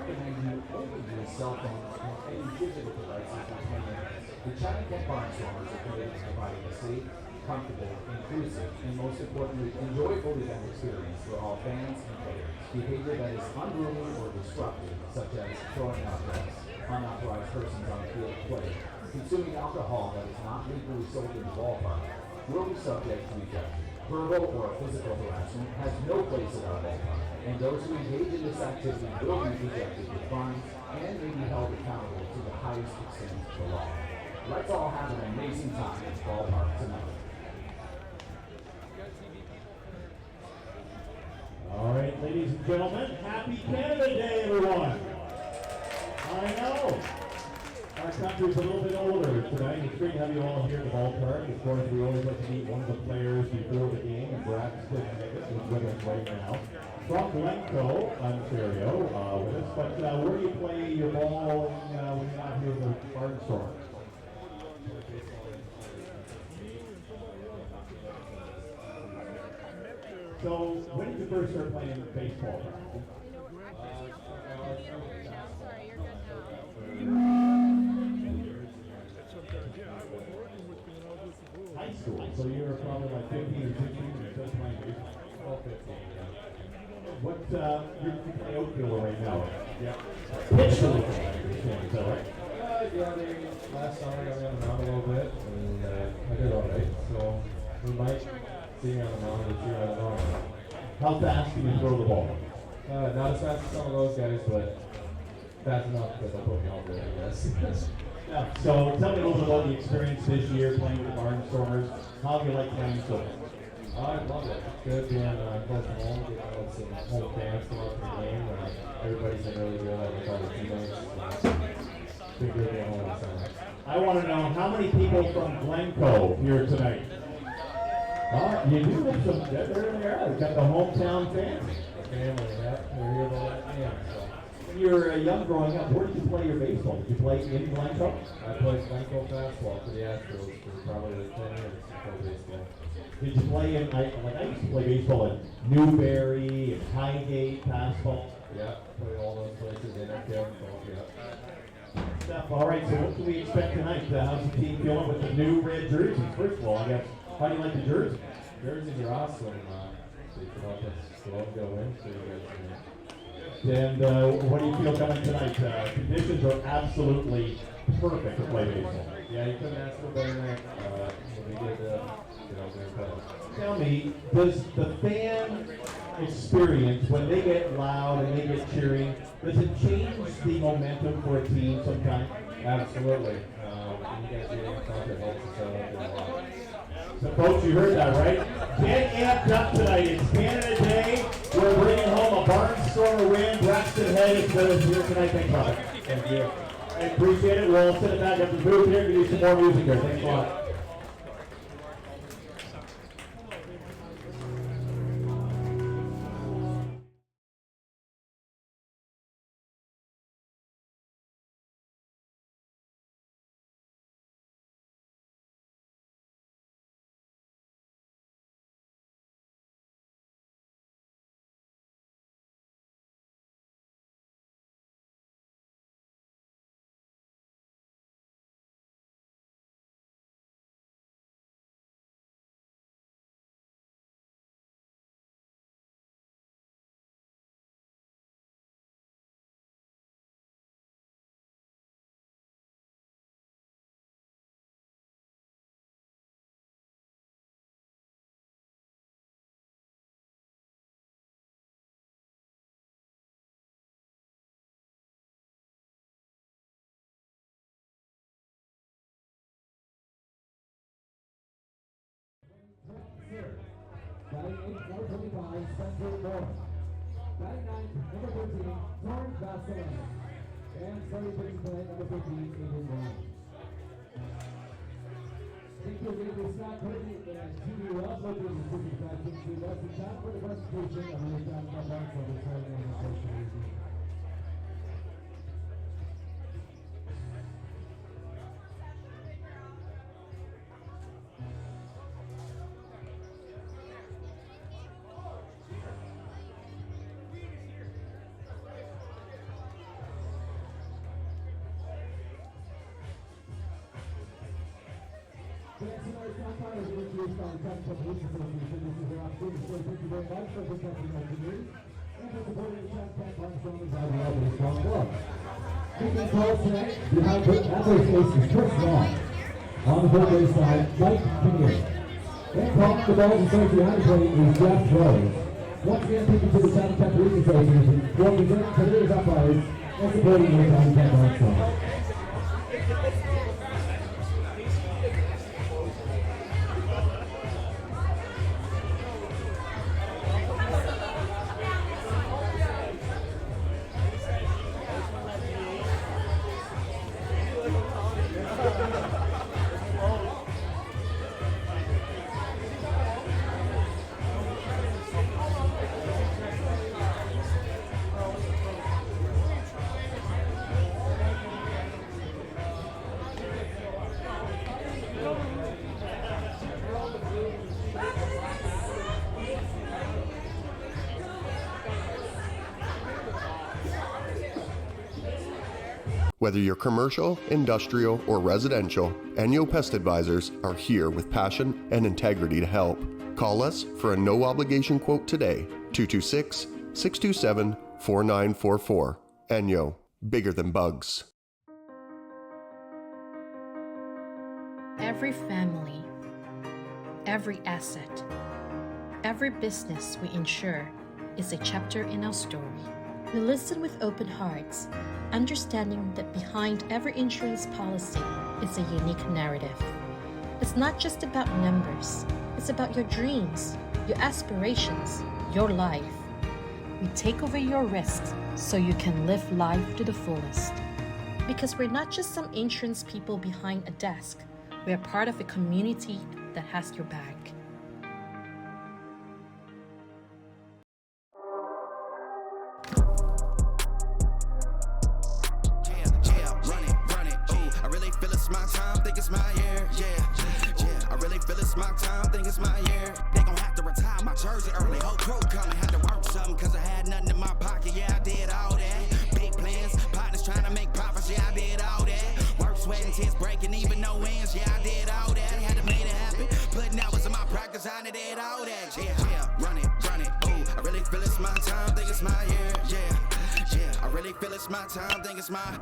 recommend you only use cell phones or any digital devices for 20 minutes. The Chatham-Kent Barnstormers are committed to providing a safe, comfortable, inclusive, and most importantly, enjoyable event experience for all fans and players. Behavior that is unruly or disruptive, such as throwing objects, unauthorized persons on the field of play, consuming alcohol that is not legally sold in the ballpark, will be subject to rejection. Verbal or physical harassment has no place at our ballpark, and those who engage in this activity will be rejected with fines and may be held accountable to the highest extent of the law. Let's all have an amazing time at the ballpark tonight. All right, ladies and gentlemen, happy Canada Day, everyone. I know. Our country's a little bit older tonight. It's great to have you all here at the ballpark. Of course, we always like to meet one of the players before the game, and Braxton is with us right now. From Glencoe, Ontario, with us. But where do you play your ball when you're not here with the Barnstormers? So, when did you first start playing baseball? High school, so you were probably like 15 or 16 when you started playing baseball. 15, yeah. What, you play outfielder right now? Yeah. Pitch for the is that right? Yeah, last summer I got on the mound a little bit, and I did all right. So we might see me on the mound this year, I don't know. How fast can you throw the ball? Not as fast as some of those guys, but fast enough because they'll put me out there, I guess. Yeah. So tell me a little bit about the experience this year playing with the Barnstormers. How do you like playing so far? I love it. It's good being close to home, getting out some home fans come out to the game. Everybody's been really good. I like all the teammates. It's been good being home this summer. I want to know how many people from Glencoe here tonight? You do have some, there they are. We've got the hometown fans. Family, yeah. We're here about that game. So. When you were young growing up, where did you play your baseball? Did you play in Glencoe? I played Glencoe fastball for the Astros for probably like 10 years before baseball. Did you play in, I used to play baseball in Newberry and Highgate, fastball? Yeah, played all those places in there, yeah. Stuff. All right, so what can we expect tonight? How's the team feeling with the new red jerseys? First of all, I guess, how do you like the jersey? Jerseys are awesome. So you can help us go and go in, so you guys can. And what do you feel coming tonight? Conditions are absolutely perfect to play baseball. Yeah, you couldn't ask for a better night. When we get there and play. Tell me, does the fan experience, when they get loud and they get cheering, does it change the momentum for a team sometimes? Absolutely. You guys get amped up, it helps us out a lot. So folks, you heard that, right? Get amped up tonight. It's Canada Day. We're bringing home a Barnstormer win. Braxton Head is with us here tonight. Thanks, Robert. Thank you. I appreciate it. We'll send it back up to the booth here. Give you some more music here. Thanks a lot. Batting 8, number 25, Spencer Morris. Batting 9, number 13, Torrance Vasilevich. And starting pitching tonight, number 15, Adrian Brown. Thank you again to Scott Curtin and TV Ross, located in City Fashion. See that's the time for the presentation of the John Bob for the Southern Association. tonight's umpire was introduced by the Chatham-Kent Police Association. This is their opportunity to say thank you very much for protecting our community and for supporting the Chatham-Kent Barnstormers IBL Baseball Club. Making calls tonight, behind the third base is Chris Long. On the third base side, Mike Kinnear. And calling the balls and starts behind the plate is Jeff Rose. Once again, thank you to the Chatham-Kent Police Association for presenting today's umpires and supporting the Chatham-Kent Barnstormers. Whether you're commercial, industrial, or residential, Enyo Pest Advisors are here with passion and integrity to help. Call us for a no-obligation quote today, 226-627-4944. Enyo, bigger than bugs. Every family, every asset, every business we insure is a chapter in our story. We listen with open hearts, understanding that behind every insurance policy is a unique narrative. It's not just about numbers, it's about your dreams, your aspirations, your life. We take over your risks so you can live life to the fullest. Because we're not just some insurance people behind a desk, we're part of a community that has your back. My time, think it's my year. They gon' have to retire my jersey early. Whole crew coming, had to work something, cause I had nothing in my pocket. Yeah, I did all that. Big plans, partners trying to make profits. Yeah, I did all that. Work, sweat, and tears breaking, even no ends. Yeah, I did all that. Had to make it happen. Putting hours in my practice, I did all that. Yeah, run it. Ooh, I really feel it's my time, think it's my year. Yeah, I really feel it's my time, think it's my.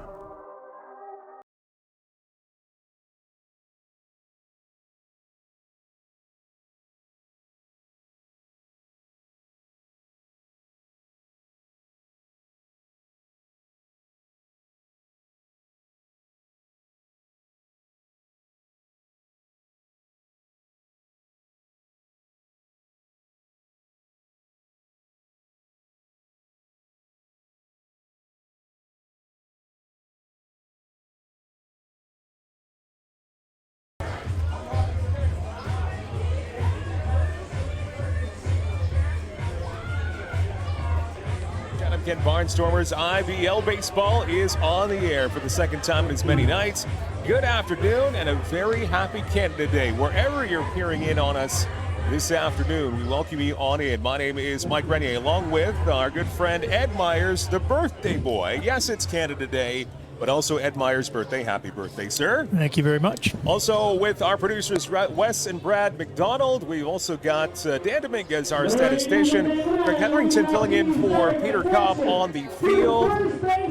Chatham-Kent Barnstormers IBL baseball is on the air for the second time in as many nights. Good afternoon and a very happy Canada Day. Wherever you're peering in on us this afternoon, we welcome you on in. My name is Mike Renier, along with our good friend Ed Myers, the birthday boy. Yes, it's Canada Day, but also Ed Myers' birthday. Happy birthday, sir. Thank you very much. Also with our producers, Wes and Brad McDonald. We've also got Dan Dominguez, our statistician. Greg Hetherington filling in for Peter Cobb on the field.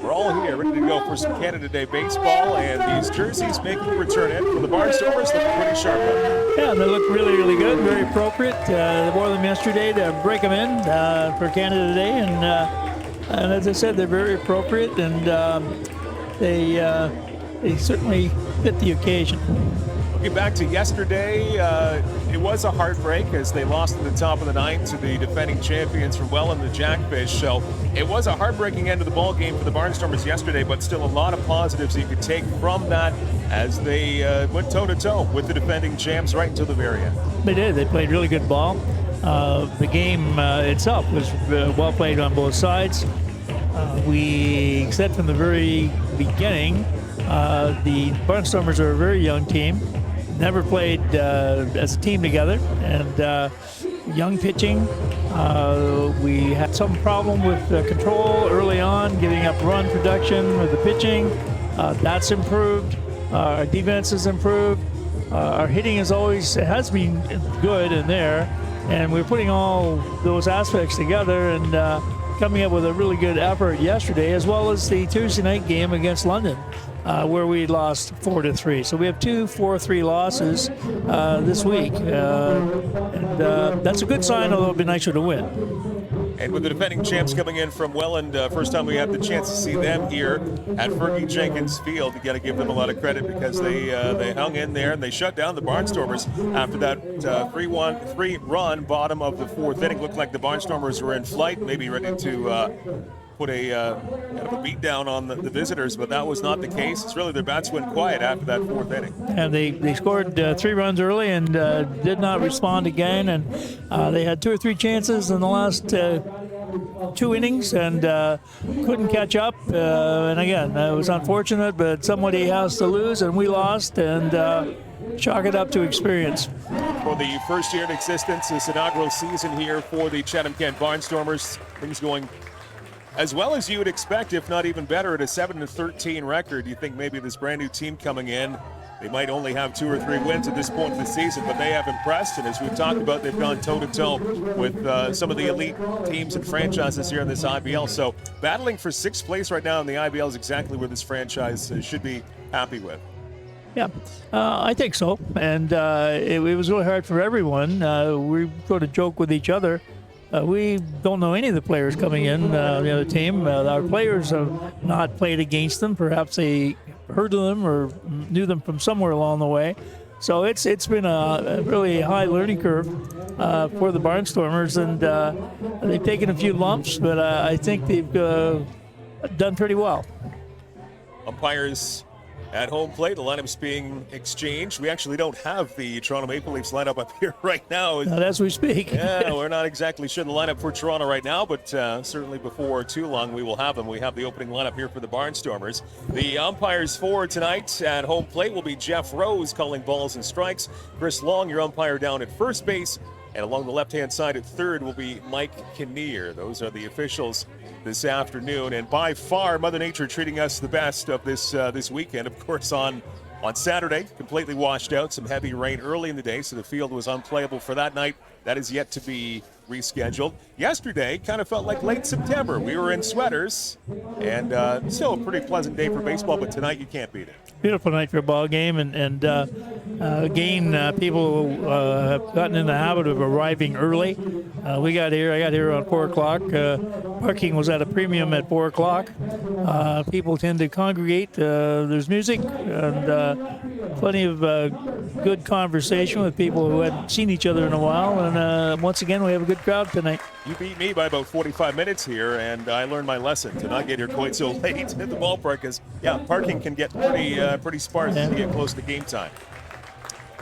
We're all here ready to go for some Canada Day baseball, and these jerseys making a return in for the Barnstormers look pretty sharp. Yeah, they look really, really good, very appropriate. They wore them yesterday to break them in for Canada Day, and as I said, they're very appropriate, and they certainly fit the occasion. Looking back to yesterday, it was a heartbreak as they lost at the top of the ninth to the defending champions from Welland, the Jackfish. So it was a heartbreaking end of the ball game for the Barnstormers yesterday, but still a lot of positives you could take from that as they went toe-to-toe with the defending champs right until the very end. They did. They played really good ball. The game itself was well played on both sides. We said from the very beginning, the Barnstormers are a very young team, never played as a team together, and young pitching. We had some problem with control early on, giving up run production with the pitching. That's improved. Our defense has improved. Our hitting has been good in there, and we're putting all those aspects together and coming up with a really good effort yesterday, as well as the Tuesday night game against London, where we lost 4-3. So we have 2 4-3 losses this week, and that's a good sign, although it'd be nicer to win. And with the defending champs coming in from Welland, first time we have the chance to see them here at Fergie Jenkins Field. You got to give them a lot of credit because they hung in there and they shut down the Barnstormers after that 3-run bottom of the 4th inning. Looked like the Barnstormers were in flight, maybe ready to put a kind of a beat down on the visitors, but that was not the case. It's really their bats went quiet after that 4th inning. And they scored 3 runs early and did not respond again, and they had 2 or 3 chances in the last 2 innings and couldn't catch up. And again, it was unfortunate, but somebody has to lose, and we lost, and chalk it up to experience. For the first year in existence, this inaugural season here for the Chatham-Kent Barnstormers, things going as well as you would expect, if not even better, at a 7-13 record. You think maybe this brand new team coming in, they might only have 2 or 3 wins at this point in the season, but they have impressed. And as we've talked about, they've gone toe-to-toe with some of the elite teams and franchises here in this IBL. So battling for 6th place right now in the IBL is exactly where this franchise should be happy with. Yeah, I think so. And it was really hard for everyone. We sort of joke with each other. We don't know any of the players coming in, the other team. Our players have not played against them. Perhaps they heard of them or knew them from somewhere along the way. So it's been a really high learning curve for the Barnstormers, and they've taken a few lumps, but I think they've done pretty well. Umpires at home plate, the lineup's being exchanged. We actually don't have the Toronto Maple Leafs lineup up here right now. Not as we speak. Yeah, we're not exactly sure the lineup for Toronto right now, but certainly before too long we will have them. We have the opening lineup here for the Barnstormers. The umpires for tonight at home plate will be Jeff Rose calling balls and strikes. Chris Long, your umpire down at first base. And along the left-hand side at third will be Mike Kinnear. Those are the officials this afternoon. And by far, Mother Nature treating us the best of this weekend. Of course, on Saturday, completely washed out. Some heavy rain early in the day, so the field was unplayable for that night. That is yet to be rescheduled. Yesterday kind of felt like late September. We were in sweaters, and still a pretty pleasant day for baseball, but tonight you can't beat it. Beautiful night for a ball game, and again, people have gotten in the habit of arriving early. I got here around 4 o'clock. Parking was at a premium at 4 o'clock. People tend to congregate. There's music and plenty of good conversation with people who hadn't seen each other in a while. And once again, we have a good crowd tonight. You beat me by about 45 minutes here, and I learned my lesson to not get here quite so late at the ballpark, because, parking can get pretty sparse as you get close to game time.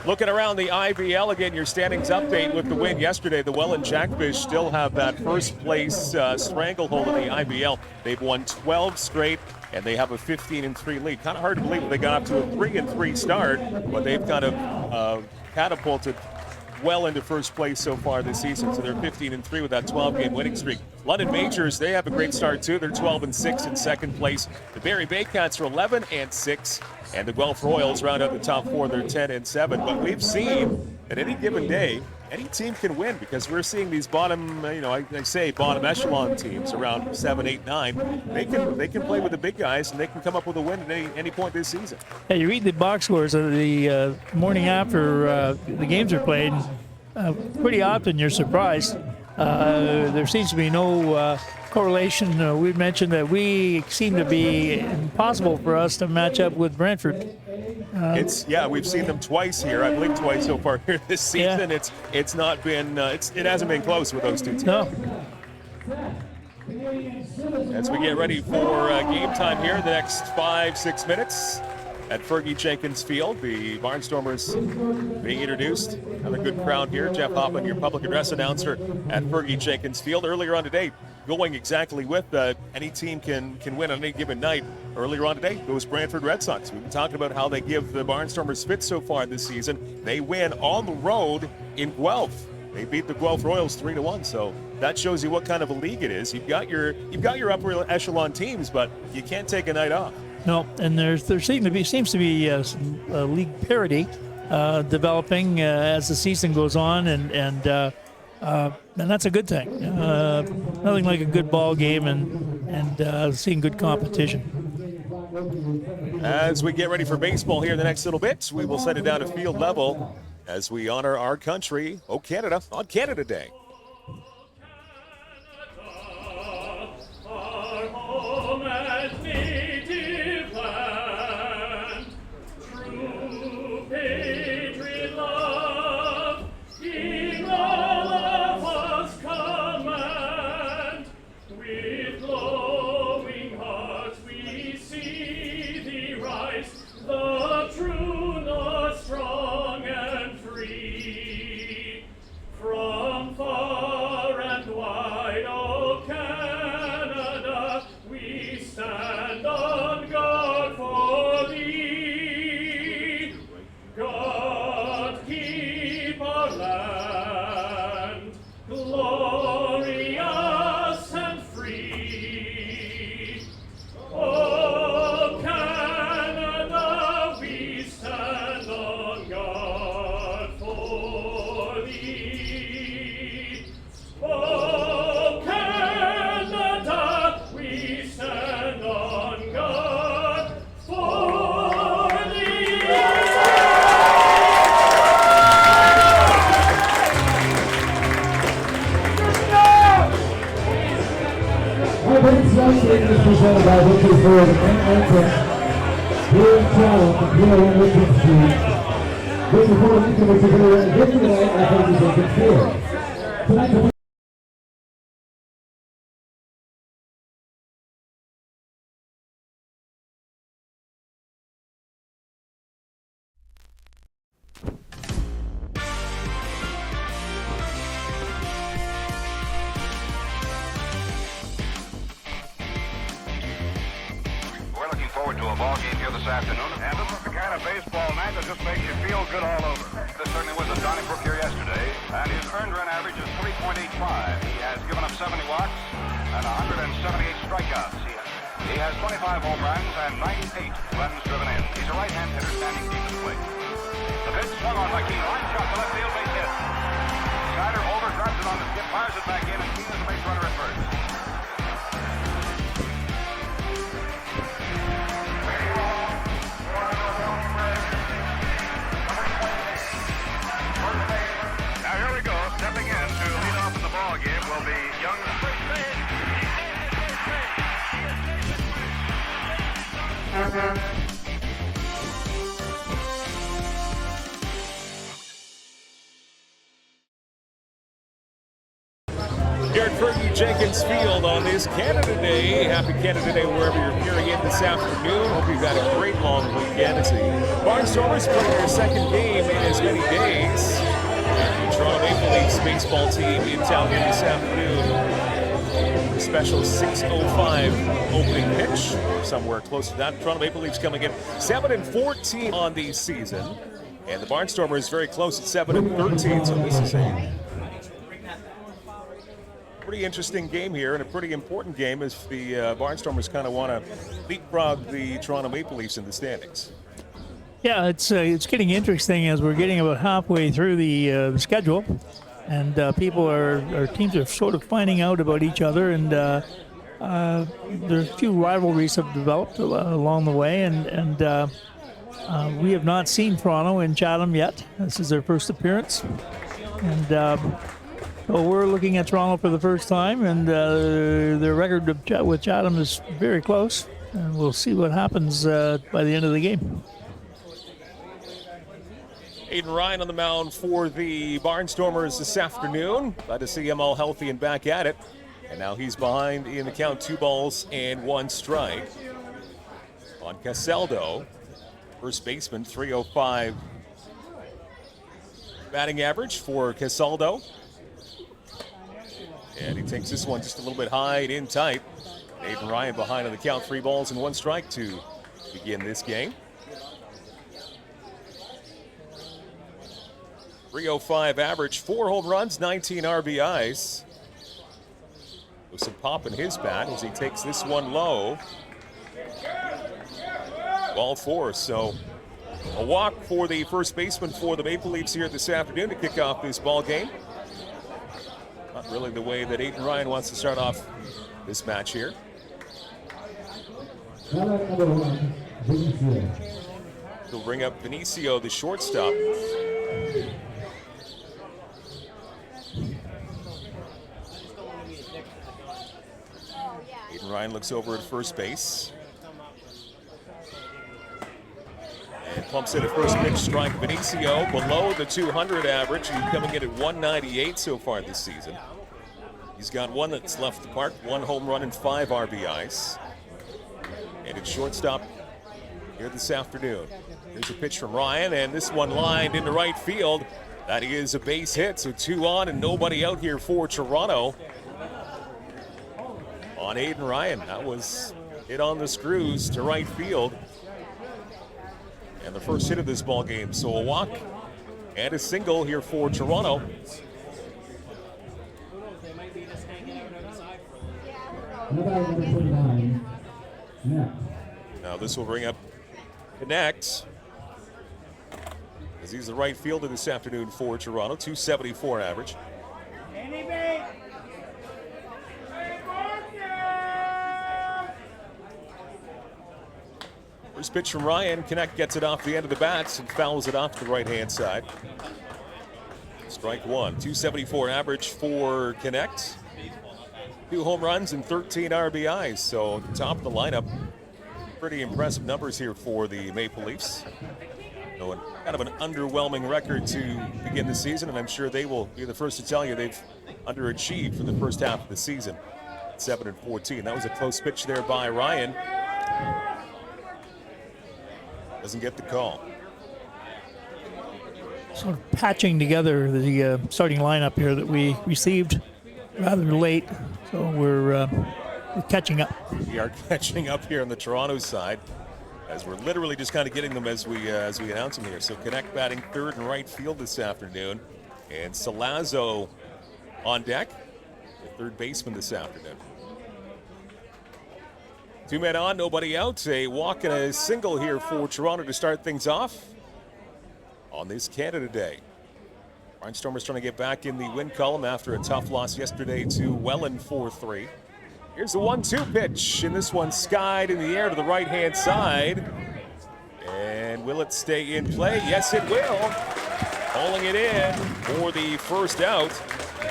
Looking around the IBL, again, your standings update with the win yesterday. The Welland Jackfish still have that first place stranglehold in the IBL. They've won 12 straight, and they have a 15-3 lead. Kind of hard to believe that they got up to a 3-3 start, but they've kind of catapulted well into first place so far this season. So they're 15-3 with that 12-game winning streak. London Majors, they have a great start too. They're 12-6 in second place. The Barrie Baycats are 11-6, and the Guelph Royals round out the top 4. They're 10-7. But we've seen at any given day, any team can win, because we're seeing these bottom, I say bottom echelon teams around 7, 8, 9. They can play with the big guys, and they can come up with a win at any point this season. Yeah, you read the box scores of the morning after the games are played. Pretty often you're surprised. There seems to be no correlation. We've mentioned that we seem to be impossible for us to match up with Brantford. We've seen them twice here. I believe twice so far here this season. Yeah. It's not been it hasn't been close with those two teams. No. As we get ready for game time here in the next 5-6 minutes at Fergie Jenkins Field, the Barnstormers being introduced. Another good crowd here. Jeff Hoffman, your public address announcer at Fergie Jenkins Field. Earlier on today, going exactly with any team can win on any given night. Earlier on today, it was Brantford Red Sox. We've been talking about how they give the Barnstormers fits so far this season. They win on the road in Guelph. They beat the Guelph Royals 3-1. So that shows you what kind of a league it is. You've got your upper echelon teams, but you can't take a night off. No, and there seems to be some league parity. developing as the season goes on, and that's a good thing. Nothing like a good ball game and seeing good competition. As we get ready for baseball here in the next little bit, we will send it down to field level as we honor our country, Canada, on Canada Day. Presented by Richard Ford and Anton here in Chatham, here on Richard Street. This is for the meeting here tonight at 32nd Field. Tonight, to a ball game here this afternoon, and this is the kind of baseball night that just makes you feel good all over. This certainly was a Donnybrook here yesterday, and his earned run average is 3.85. He has given up 70 walks and 178 strikeouts. He has 25 home runs and 98 runs driven in. He's a right-hand hitter standing deep in the plate. The pitch swung on by Keene. Line shot to left field, base hit. Snyder overdrives it on the skip, fires it back in, and Keene is the base runner at first. Stepping in to lead off in the ball game will be young Here at Fergie Jenkins Field on this Canada Day. Happy Canada Day wherever you're hearing it this afternoon. Hope you've had a great long weekend. As the Barnstormers play their second game in as many days. The Toronto Maple Leafs baseball team in town here this afternoon. The special 6:05 opening pitch, somewhere close to that. Toronto Maple Leafs coming in 7-14 on the season, and the Barnstormers very close at 7-13. So this is a pretty interesting game here and a pretty important game as the Barnstormers kind of want to leapfrog the Toronto Maple Leafs in the standings. Yeah, it's getting interesting as we're getting about halfway through the schedule, and our teams are sort of finding out about each other, and there's a few rivalries have developed along the way, and we have not seen Toronto in Chatham yet. This is their first appearance, and so we're looking at Toronto for the first time, and their record with Chatham is very close, and we'll see what happens by the end of the game. Aiden Ryan on the mound for the Barnstormers this afternoon. Glad to see him all healthy and back at it. And now he's behind in the count, 2-1 strike. On Caseldo, first baseman, 305 batting average for Caseldo. And he takes this one just a little bit high and in tight. Aiden Ryan behind on the count, 3-1 strike to begin this game. 305 average, 4 home runs, 19 RBIs. With some pop in his bat as he takes this one low. Ball 4, so A walk for the first baseman for the Maple Leafs here this afternoon to kick off this ball game. Not really the way that Aiden Ryan wants to start off this match here. Number 1, Benicio. He'll bring up Benicio, the shortstop. Aiden Ryan looks over at first base. And pumps in a first pitch strike. Benicio below the 200 average. He's coming in at 198 so far this season. He's got one that's left the park, 1 home run and 5 RBIs. And it's shortstop here this afternoon. There's a pitch from Ryan, and this one lined into right field. That is a base hit, so 2 on and nobody out here for Toronto. On Aiden Ryan, that was hit on the screws to right field. And the first hit of this ball game, so a walk and a single here for Toronto. Number 49, Knapp. Now this will bring up Connect, as he's the right fielder this afternoon for Toronto, 274 average. First pitch from Ryan. Connect gets it off the end of the bats and fouls it off to the right-hand side. Strike 1. 274 average for Connect. 2 home runs and 13 RBIs. So top of the lineup. Pretty impressive numbers here for the Maple Leafs. Kind of an underwhelming record to begin the season, and I'm sure they will be the first to tell you they've underachieved for the first half of the season. 7-14. That was a close pitch there by Ryan. Doesn't get the call. Sort of patching together the starting lineup here that we received rather late, so we're catching up. We are catching up here on the Toronto side, as we're literally just kind of getting them as we announce them here. So Connect batting third and right field this afternoon, and Salazzo on deck, the third baseman this afternoon. 2 men on, nobody out. A walk and a single here for Toronto to start things off on this Canada Day. Barnstormers trying to get back in the win column after a tough loss yesterday to Welland 4-3. Here's the 1-2 pitch, and this one skied in the air to the right-hand side. And will it stay in play? Yes, it will. Pulling it in for the first out.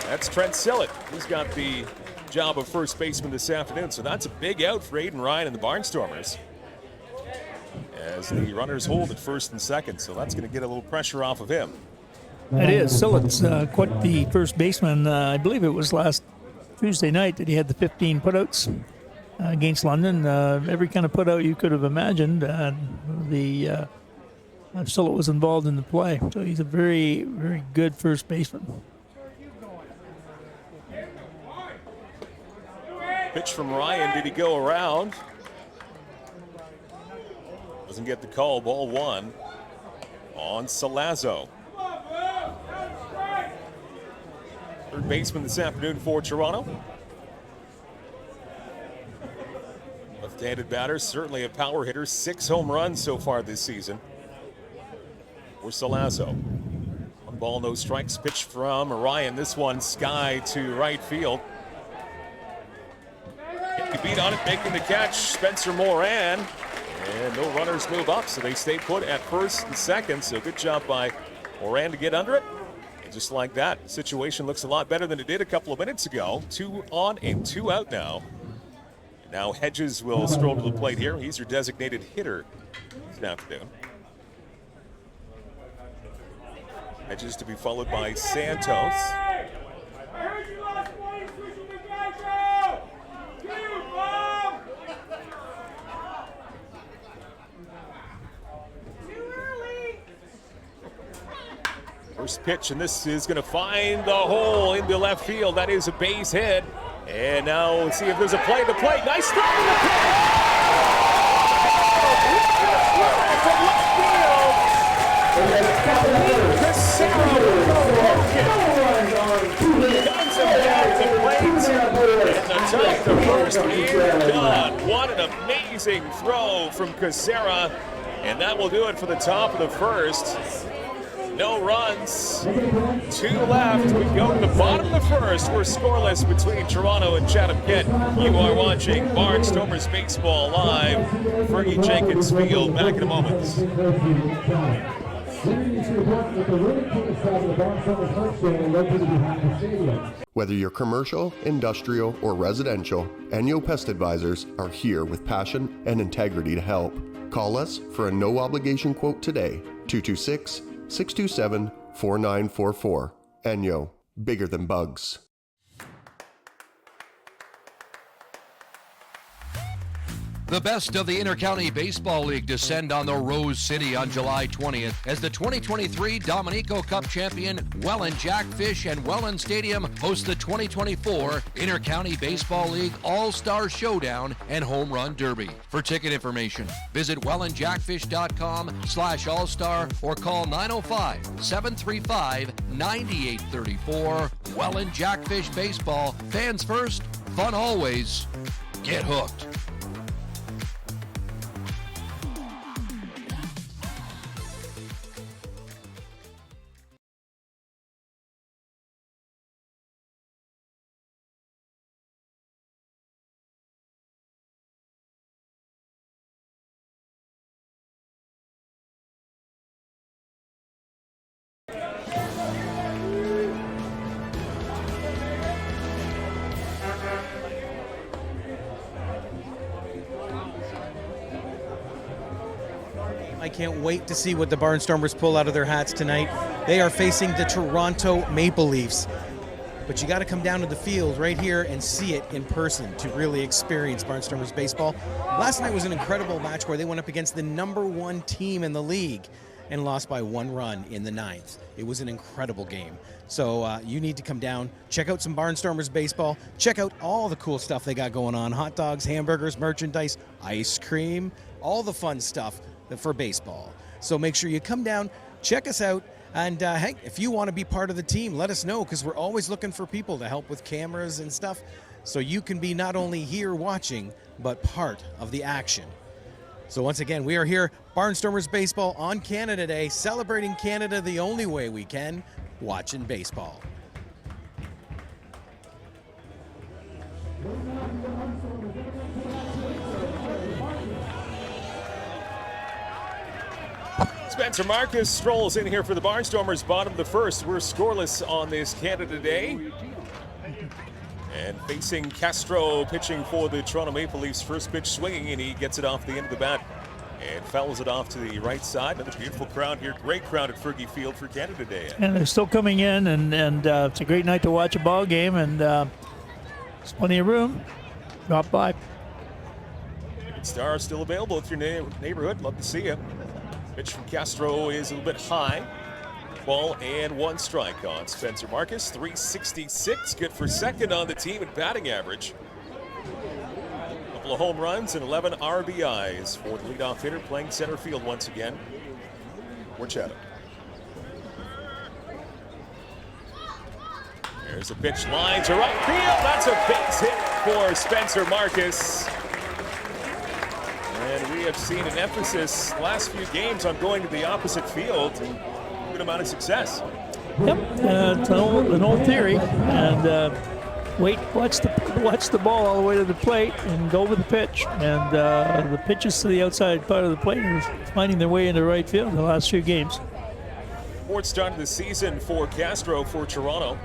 That's Trent Sillett. He's got the job of first baseman this afternoon, so that's a big out for Aiden Ryan and the Barnstormers, as the runners hold at first and second, so that's going to get a little pressure off of him. It is. Sillett's quite the first baseman. I believe it was last Tuesday night that he had the 15 putouts against London. Every kind of putout you could have imagined. Sillett was involved in the play, so he's a very, very good first baseman. Pitch from Ryan. Did he go around? Doesn't get the call. Ball 1 on Salazzo. Third baseman this afternoon for Toronto. Left-handed batter, certainly a power hitter. 6 home runs so far this season for Salazzo. 1 ball, no strikes. Pitch from Ryan. This one sky to right field. He beat on it, making the catch, Spencer Moran. And no runners move up, so they stay put at first and second. So good job by Moran to get under it. And just like that, the situation looks a lot better than it did a couple of minutes ago. 2 on and 2 out now. And now Hedges will stroll to the plate here. He's your designated hitter this afternoon. Hedges to be followed by Santos. First pitch, and this is going to find the hole into left field. That is a base hit. And now let's see if there's a play at the plate. Nice throw in the plate. From left field. Guns him down to the plate. And the top to first and gone. What an amazing throw from Casera. And that will do it for the top of the first. No runs, 2 left. We go to the bottom of the first. We're scoreless between Toronto and Chatham-Kent. You are watching Barnstormers Baseball live. Fergie Jenkins Field. Back in a moment. Whether you're commercial, industrial, or residential, Enyo Pest Advisors are here with passion and integrity to help. Call us for a no-obligation quote today, 226-627-4944. Enyo, bigger than bugs. The best of the Intercounty Baseball League descend on the Rose City on July 20th as the 2023 Dominico Cup champion Welland Jackfish and Welland Stadium host the 2024 Intercounty Baseball League All-Star Showdown and Home Run Derby. For ticket information, visit wellandjackfish.com/all-star or call 905-735-9834. Welland Jackfish Baseball. Fans first, fun always. Get hooked. I can't wait to see what the Barnstormers pull out of their hats tonight. They are facing the Toronto Maple Leafs. But you got to come down to the field right here and see it in person to really experience Barnstormers baseball. Last night was an incredible match where they went up against the #1 team in the league and lost by 1 run in the 9th. It was an incredible game. So you need to come down, check out some Barnstormers baseball, check out all the cool stuff they got going on. Hot dogs, hamburgers, merchandise, ice cream, all the fun stuff for baseball. So make sure you come down, check us out, and hey, if you want to be part of the team, let us know, because we're always looking for people to help with cameras and stuff, so you can be not only here watching, but part of the action. So once again, we are here, Barnstormers Baseball on Canada Day, celebrating Canada the only way we can, watching baseball. Spencer Marcus strolls in here for the Barnstormers, bottom of the first. We're scoreless on this Canada Day. And facing Castro, pitching for the Toronto Maple Leafs. First pitch swinging, and he gets it off the end of the bat and fouls it off to the right side. Another beautiful crowd here. Great crowd at Fergie Field for Canada Day. And they're still coming in, and it's a great night to watch a ball game, and there's plenty of room. Drop by. Star still available if your neighborhood. Love to see you. Pitch from Castro is a little bit high. Ball and 1 strike on Spencer Marcus. 366, good for second on the team in batting average. A couple of home runs and 11 RBIs for the leadoff hitter, playing center field once again for Chatham. There's a pitch line to right field. That's a base hit for Spencer Marcus. And we have seen an emphasis last few games on going to the opposite field, and a good amount of success. Yep, it's an old theory, and watch the ball all the way to the plate and go with the pitch. And the pitches to the outside part of the plate are finding their way into right field in the last few games. Fourth start of the season for Castro for Toronto.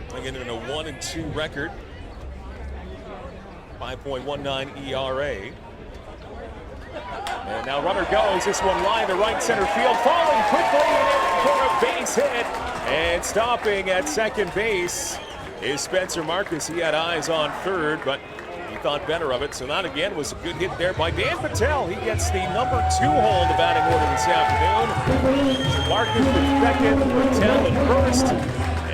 Playing in a 1-2 record. 5.19 ERA. And now runner goes. This one line to right center field. Falling quickly for a base hit. And stopping at second base is Spencer Marcus. He had eyes on third, but he thought better of it. So that again was a good hit there by Dan Patel. He gets the number 2 hole in the batting order this afternoon. So Marcus with second, Patel in first.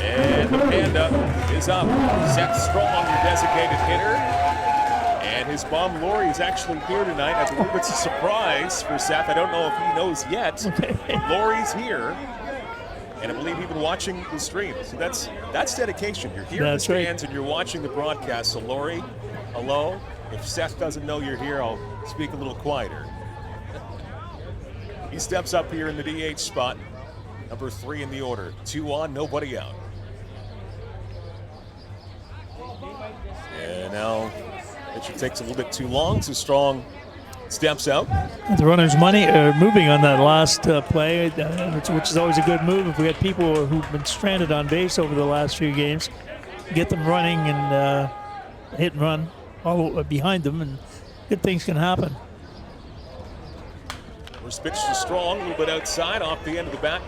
And the Panda is up. Seth Strong, your designated hitter. And his mom, Lori, is actually here tonight. I believe it's a surprise for Seth. I don't know if he knows yet. But Lori's here. And I believe even watching the stream. So that's dedication. You're here in the stands and you're watching the broadcast. So Lori, hello. If Seth doesn't know you're here, I'll speak a little quieter. He steps up here in the DH spot. Number 3 in the order. 2 on, nobody out. And now pitcher takes a little bit too long. So Strong steps out. The runners moving on that last play, which is always a good move. If we had people who've been stranded on base over the last few games, get them running and hit and run all behind them, and good things can happen. First pitch to Strong, a little bit outside, off the end of the bat.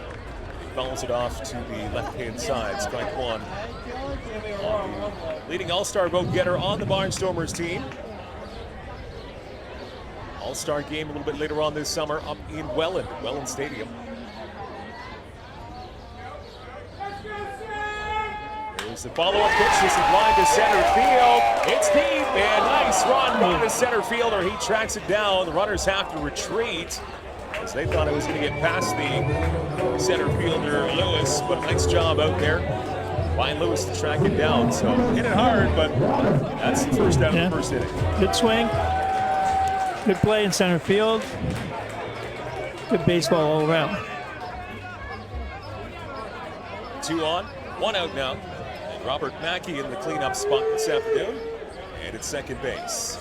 He fouls it off to the left-hand side. Strike 1. Leading All-Star vote getter on the Barnstormers team. All-Star game a little bit later on this summer up in Welland Stadium. There's the follow-up pitch. This is line to center field. It's deep and nice run to center fielder. He tracks it down. The runners have to retreat as they thought it was going to get past the center fielder Lewis, but a nice job out there by Lewis to track it down. So hit it hard, but that's the first out of the first inning. Good swing. Good play in center field. Good baseball all around. 2 on, 1 out now. And Robert Mackey in the cleanup spot this afternoon. And at second base.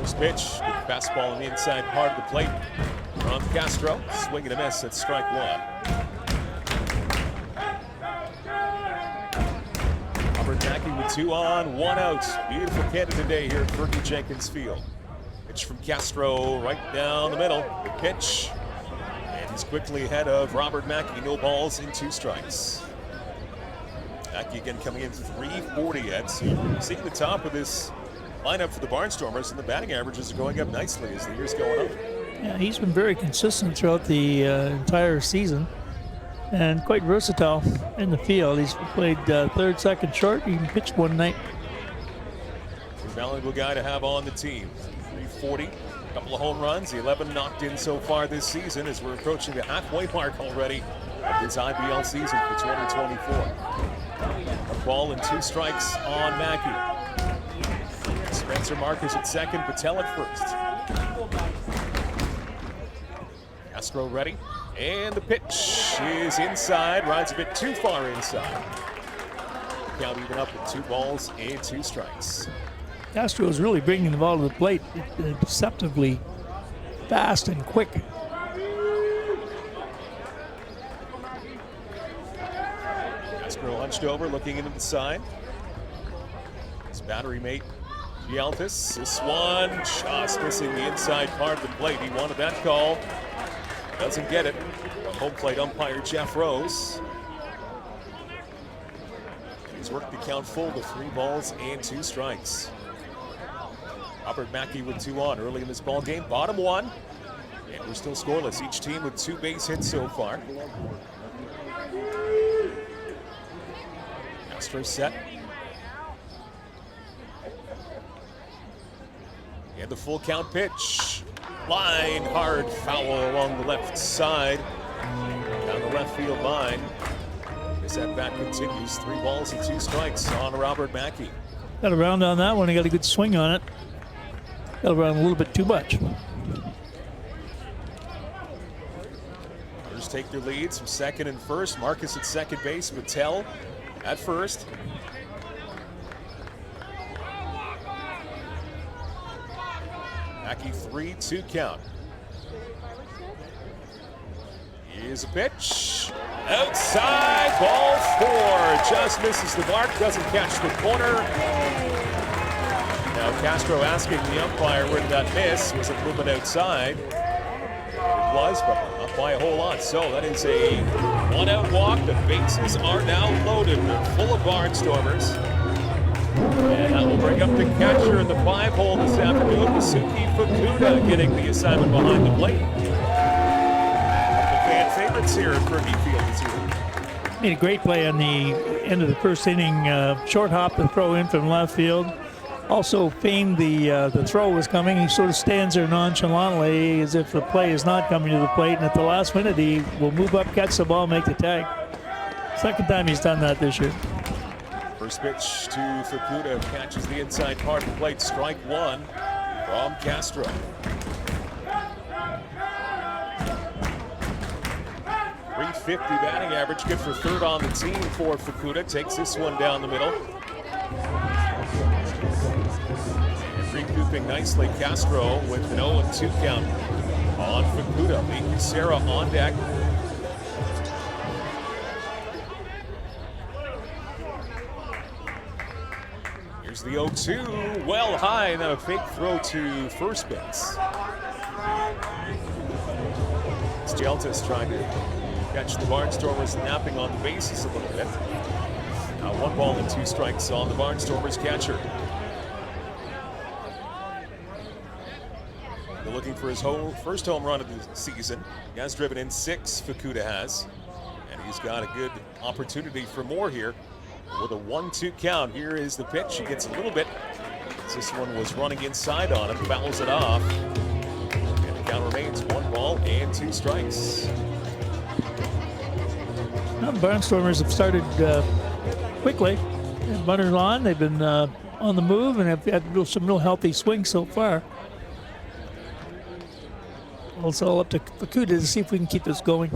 First pitch, fastball on the inside part of the plate. From Castro, swing and a miss at strike 1. Robert Mackey with 2 on, 1 out. Beautiful Canada Day here at Fergie Jenkins Field. Pitch from Castro right down the middle. The pitch. And he's quickly ahead of Robert Mackey. No balls in 2 strikes. Mackey again coming in 340 yet. So seeing the top of this lineup for the Barnstormers, and the batting averages are going up nicely as the year's going on. Yeah, he's been very consistent throughout the entire season and quite versatile in the field. He's played third, second, short. He even pitched one night. A valuable guy to have on the team. 340, a couple of home runs, the 11 knocked in so far this season as we're approaching the halfway mark already of this IBL season for 2024. A ball and 2 strikes on Mackey. Spencer Marcus at second, Patel at first. Castro ready, and the pitch is inside, rides a bit too far inside. Count even up at 2 balls and 2 strikes. Castro is really bringing the ball to the plate deceptively fast and quick. Castro hunched over, looking into the side. His battery mate, Gialtis. This one just missing the inside part of the plate. He wanted that call. Doesn't get it. Home plate umpire Jeff Rose. He's worked the count full to 3 balls and 2 strikes. Robert Mackey with 2 on early in this ball game. Bottom 1. And we're still scoreless. Each team with 2 base hits so far. Castro set. And the full count pitch. Line hard foul along the left side. Down the left field line. This at bat continues. 3 balls and 2 strikes on Robert Mackey. Got around on that one. He got a good swing on it. Got around a little bit too much. Others take their leads from second and first. Marcus at second base. Patel at first. Mackey 3-2 count. Here's a pitch. Outside, ball 4. Just misses the mark, doesn't catch the corner. Now Castro asking the umpire where did that miss? Was it a little bit outside? It was, but not by a whole lot. So that is a 1-out walk. The bases are now loaded. They're full of Barnstormers. And that will bring up the catcher in the 5-hole this afternoon. Masuki Fukuda getting the assignment behind the plate. The fan favorites here at Fergie Field this year. Made a great play on the end of the first inning. Short hop to throw in from left field. also feigned the throw was coming. He sort of stands there nonchalantly as if the play is not coming to the plate, and at the last minute he will move up, catch the ball, make the tag. Second time he's done that this year. First pitch to Fukuda, catches the inside part of the plate. Strike one from Castro. .350 batting average, good for third on the team for Fukuda. Takes this one down the middle. And recouping nicely, Castro with an 0-2 count on Fukuda. Lee Sarah on deck. Here's the 0-2, well high, and then a fake throw to first base. Steltis trying to catch the Barnstormers napping on the bases a little bit. Now 1 ball and 2 strikes on the Barnstormers catcher. They're looking for his first home run of the season. He has driven in 6, Fukuda has. And he's got a good opportunity for more here. With a 1-2 count, here is the pitch. He gets a little bit. This one was running inside on him, fouls it off. And the count remains 1 ball and 2 strikes. Now, the Barnstormers have started quickly. Runners on, they've been on the move and have had some real healthy swings so far. Also up to Fukuda to see if we can keep this going.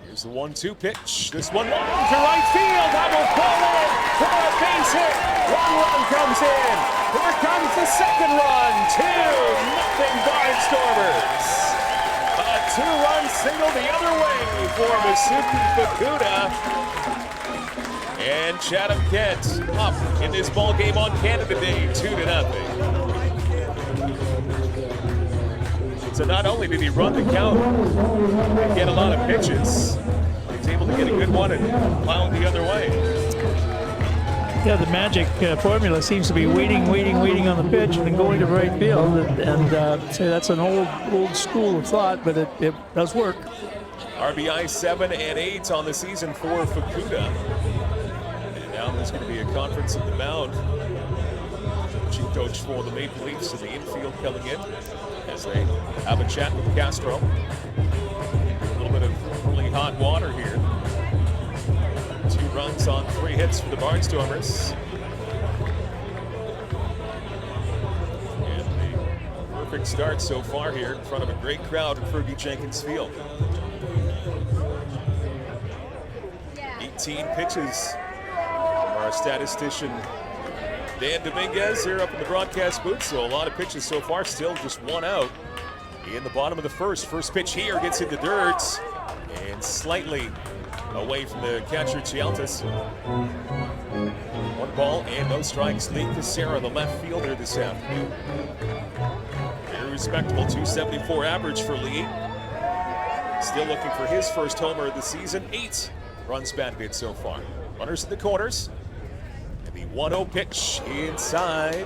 Here's the 1-2 pitch. This one long to right field. That will fall in for a base hit. 1 run comes in. Here comes the second run. 2-0 Barnstormers. A 2-run single the other way for Masuki Fukuda. And Chatham-Kent up in this ball game on Canada Day, 2-0. So not only did he run the count and get a lot of pitches, he's able to get a good one and plow it the other way. Yeah, the magic formula seems to be waiting on the pitch and then going to right field. And say that's an old school of thought, but it does work. RBI 7 and 8 on the season for Fukuda. And now there's going to be a conference at the mound. Chief coach for the Maple Leafs in the infield coming in as they have a chat with Castro. A little bit of really hot water here. 2 runs on 3 hits for the Barnstormers. And the perfect start so far here in front of a great crowd at Fergie Jenkins Field. 18 pitches. Our statistician Dan Dominguez here up in the broadcast booth, so a lot of pitches so far, still just 1 out in the bottom of the first. First pitch here gets in the dirt and slightly away from the catcher, Steltis. 1 ball and no strikes. Lee Casera, the left fielder this afternoon. Very respectable 274 average for Lee. Still looking for his first homer of the season. 8 runs batted in so far. Runners in the corners. 1-0 pitch inside.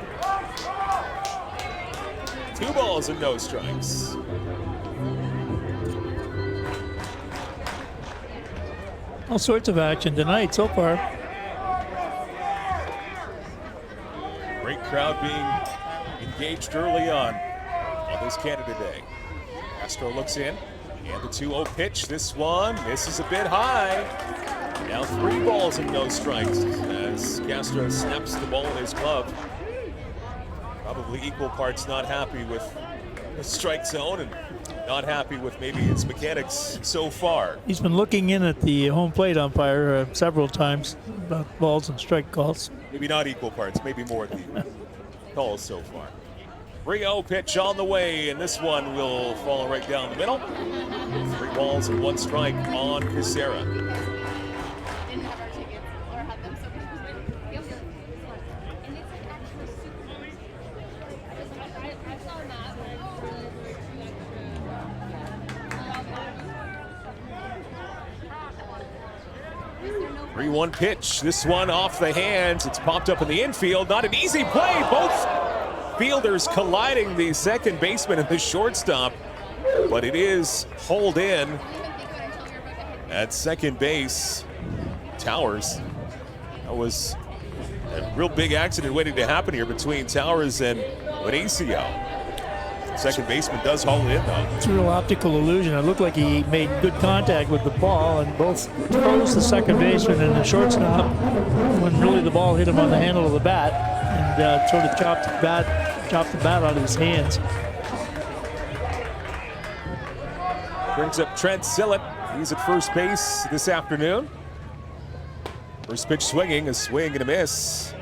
2 balls and no strikes. All sorts of action tonight so far. Great crowd being engaged early on this Canada Day. Castro looks in, and the 2-0 pitch. This one misses a bit high. Now 3 balls and no strikes as Castro snaps the ball in his glove. Probably equal parts not happy with the strike zone and not happy with maybe his mechanics so far. He's been looking in at the home plate umpire several times about balls and strike calls. Maybe not equal parts, maybe more of the calls so far. 3-0 pitch on the way, and this one will fall right down the middle. 3 balls and 1 strike on Casera. One pitch. This one off the hands. It's popped up in the infield. Not an easy play. Both fielders colliding, the second baseman and the shortstop. But it is hauled in at second base. Towers. That was A real big accident waiting to happen here between Towers and Benicio. Second baseman does haul it in, though. It's a real optical illusion. It looked like he made good contact with the ball and both froze the second baseman and the shortstop when really the ball hit him on the handle of the bat and sort of chopped the bat out of his hands. Brings up Trent Sillett. He's at first base this afternoon. First pitch swinging, a swing and a miss.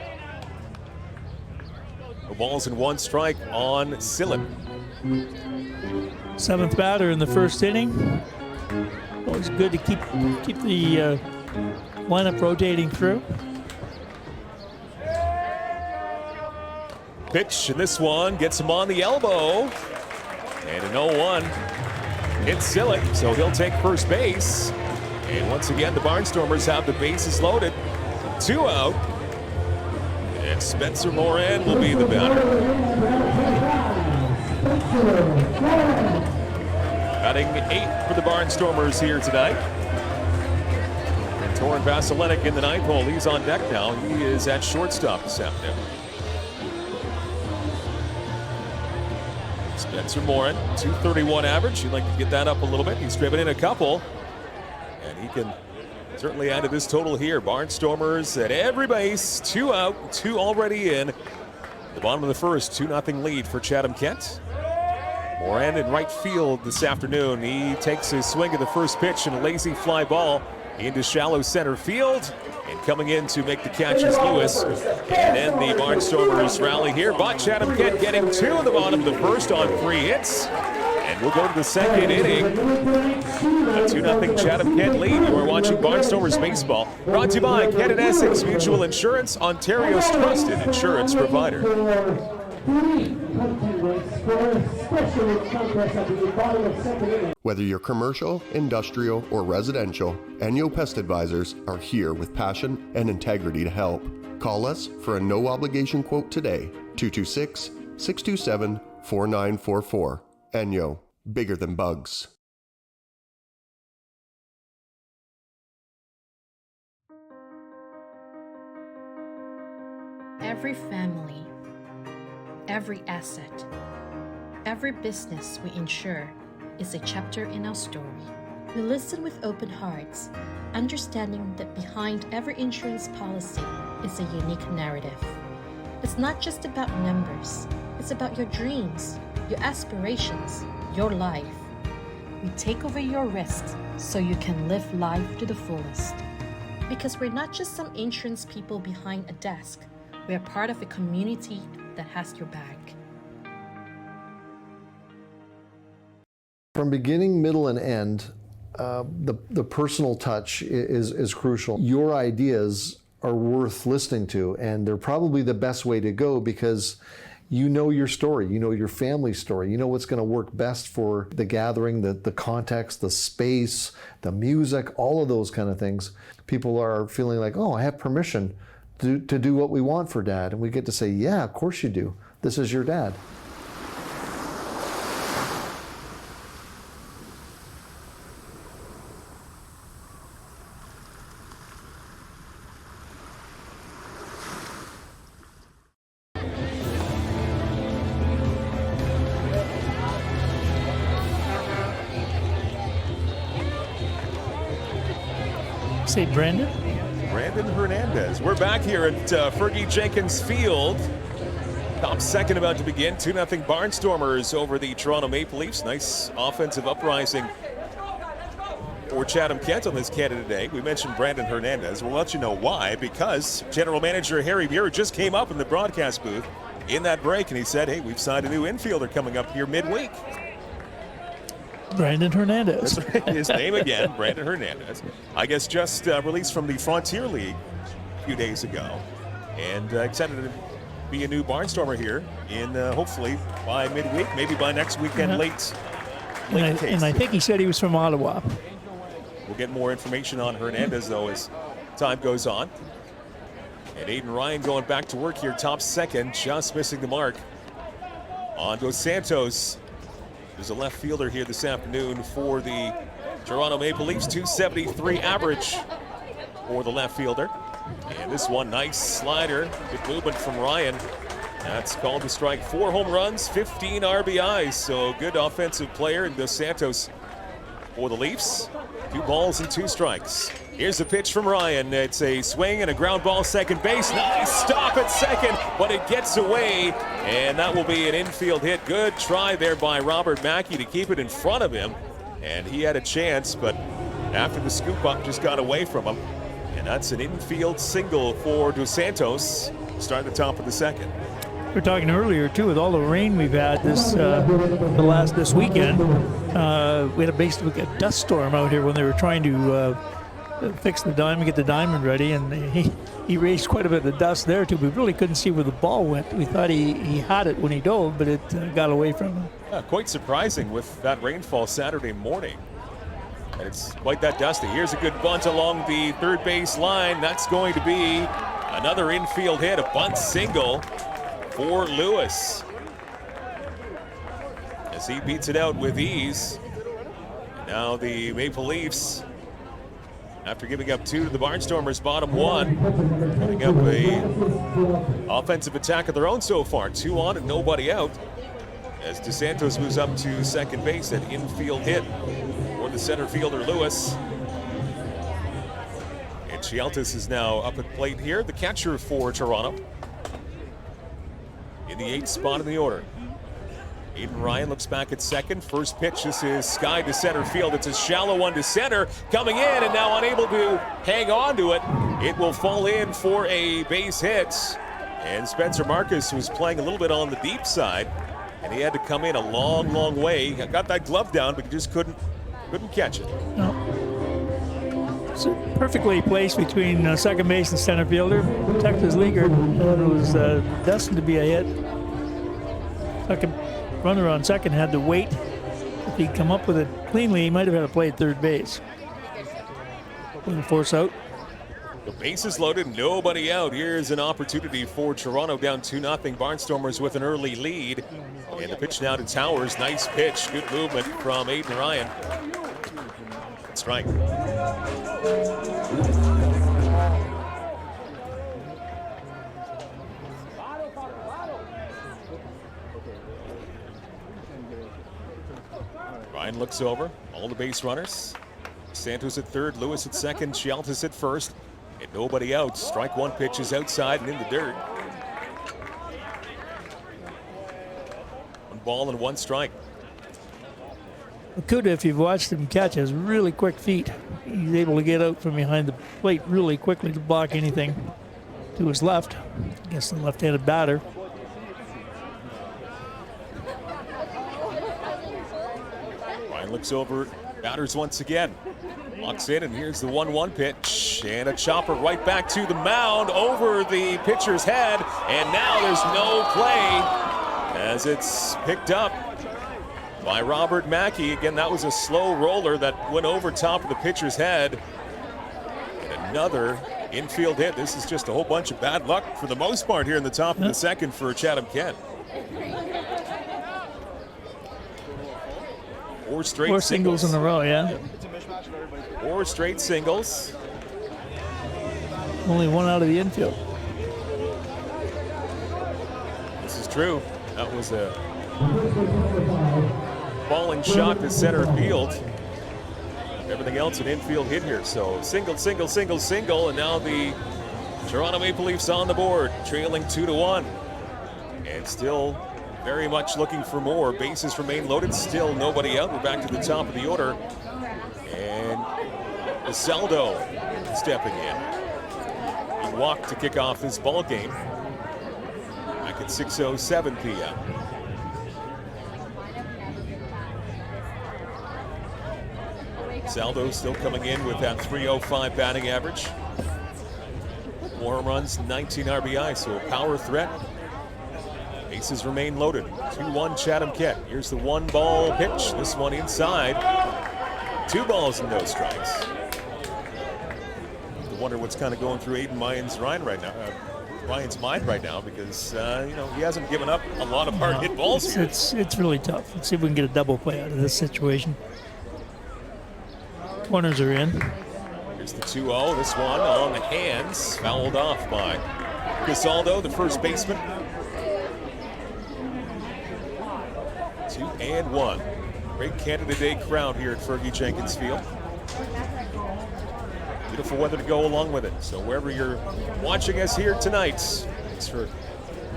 The ball's in one strike on Sillett. Seventh batter in the first inning. Always good to keep the lineup rotating through. Pitch, and this one gets him on the elbow. And an 0-1 hits Sillett, so he'll take first base. And once again, the Barnstormers have the bases loaded. 2 out. And Spencer Moran will be the batter. Batting 8 for the Barnstormers here tonight. And Torin Vasilenic in the ninth hole. He's on deck now. He is at shortstop this afternoon. Spencer Moran, 231 average. He'd like to get that up a little bit. He's driven in a couple. And he can certainly add to this total here. Barnstormers at every base. 2 out, 2 already in. The bottom of the first, 2-0 lead for Chatham-Kent. Moran in right field this afternoon. He takes a swing at the first pitch and a lazy fly ball into shallow center field. And coming in to make the catch is Lewis. And then the Barnstormers rally here. But Chatham-Kent getting 2 in the bottom of the first on 3 hits. And we'll go to the second inning. A 2-0 Chatham-Kent lead. You are watching Barnstormers Baseball. Brought to you by Kent and Essex Mutual Insurance, Ontario's trusted insurance provider. Whether you're commercial, industrial, or residential, Enyo Pest Advisors are here with passion and integrity to help. Call us for a no-obligation quote today, 226-627-4944. Enyo, bigger than bugs. Every family, every asset, every business we insure is a chapter in our story. We listen with open hearts, understanding that behind every insurance policy is a unique narrative. It's not just about numbers, it's about your dreams, your aspirations, your life. We take over your risks so you can live life to the fullest. Because we're not just some insurance people behind a desk, we're part of a community that has your back. From beginning, middle, and end, the personal touch is crucial. Your ideas are worth listening to, and they're probably the best way to go because you know your story, you know your family story, you know what's going to work best for the gathering, the context, the space, the music, all of those kind of things. People are feeling like, oh, I have permission to do what we want for Dad. And we get to say, yeah, of course you do. This is your dad. Say Brandon? Brandon Hernandez. We're back here at Fergie Jenkins Field. Top second about to begin. 2-0 Barnstormers over the Toronto Maple Leafs. Nice offensive uprising for Chatham-Kent on this Canada Day. We mentioned Brandon Hernandez. We'll let you know why, because General Manager Harry Buer just came up in the broadcast booth in that break, and he said, hey, we've signed a new infielder coming up here midweek. Brandon Hernandez. That's right. His name again, Brandon Hernandez. I guess just released from the Frontier League a few days ago. And excited to be a new Barnstormer here in hopefully by midweek, maybe by next weekend, late And I think he said he was from Ottawa. We'll get more information on Hernandez, though, as time goes on. And Aiden Ryan going back to work here, top second, just missing the mark. On Dos Santos. There's a left fielder here this afternoon for the Toronto Maple Leafs, 273 average for the left fielder. And this one, nice slider. Good movement from Ryan. That's called a strike. 4 home runs, 15 RBIs. So good offensive player in Dos Santos for the Leafs. 2 balls and 2 strikes. Here's the pitch from Ryan. It's a swing and a ground ball second base. Nice stop at second, but it gets away. And that will be an infield hit. Good try there by Robert Mackey to keep it in front of him. And he had a chance, but after the scoop up just got away from him. And that's an infield single for Dos Santos, starting the top of the second. We were talking earlier too, with all the rain we've had this weekend. We had basically a dust storm out here when they were trying to fix the diamond, get the diamond ready, and he raised quite a bit of dust there too. We really couldn't see where the ball went. We thought he had it when he dove, but it got away from him. Yeah, quite surprising with that rainfall Saturday morning. And it's quite that dusty. Here's a good bunt along the third base line. That's going to be another infield hit, a bunt single for Lewis, as he beats it out with ease. And now the Maple Leafs, after giving up 2 to the Barnstormers, bottom 1, putting up a offensive attack of their own so far. 2 on and nobody out, as Dos Santos moves up to second base. An infield hit for the center fielder Lewis. And Chialtis is now up at plate here, the catcher for Toronto, in the 8th spot in the order. Aiden Ryan looks back at second. First pitch, this is sky to center field. It's a shallow one to center, coming in and now unable to hang on to it. It will fall in for a base hit. And Spencer Marcus was playing a little bit on the deep side, and he had to come in a long, long way. Got that glove down, but he just couldn't catch it. No. So perfectly placed between second base and center fielder. Texas leaguer. It was destined to be a hit. Second runner on second had to wait. If he'd come up with it cleanly, he might have had to play at third base. With a force out. The base is loaded, nobody out. Here's an opportunity for Toronto, down 2-0. Barnstormers with an early lead. And the pitch now to Towers. Nice pitch, good movement from Aiden Ryan. Strike. Ryan looks over, all the base runners. Santos at third, Lewis at second, Chialtis at first, and nobody out. Strike 1 pitch is outside and in the dirt. 1 ball and 1 strike. Kuda, if you've watched him catch, has really quick feet. He's able to get out from behind the plate really quickly to block anything to his left. I guess the left-handed batter. Ryan looks over, batters once again. Locks in, and here's the 1-1 pitch. And a chopper right back to the mound over the pitcher's head. And now there's no play as it's picked up by Robert Mackey. Again, that was a slow roller that went over top of the pitcher's head. And another infield hit. This is just a whole bunch of bad luck for the most part here in the top of the second for Chatham-Kent. 4 straight 4 singles in a row, yeah. 4 straight singles. Only 1 out of the infield. This is true. That was a falling shot to center field. Everything else an infield hit here. So single, single, single, single, and now the Toronto Maple Leafs on the board, trailing 2-1. And still very much looking for more. Bases remain loaded, still nobody out. We're back to the top of the order. And Isaldo stepping in. He walked to kick off this ball game back at 6:07 p.m. Saldo still coming in with that .305 batting average. 4 home runs, 19 RBI, so a power threat. Bases remain loaded. 2-1 Chatham-Kent. Here's the 1-ball pitch. This one inside. 2 balls and no strikes. I wonder what's kind of going through Aiden Ryan's mind right now, because he hasn't given up a lot of hard hit balls here. It's really tough. Let's see if we can get a double play out of this situation. Corners are in. Here's the 2-0. This one on the hands, fouled off by Casaldo, the first baseman. 2-1. Great Canada Day crowd here at Fergie Jenkins Field. Beautiful weather to go along with it. So wherever you're watching us here tonight, thanks for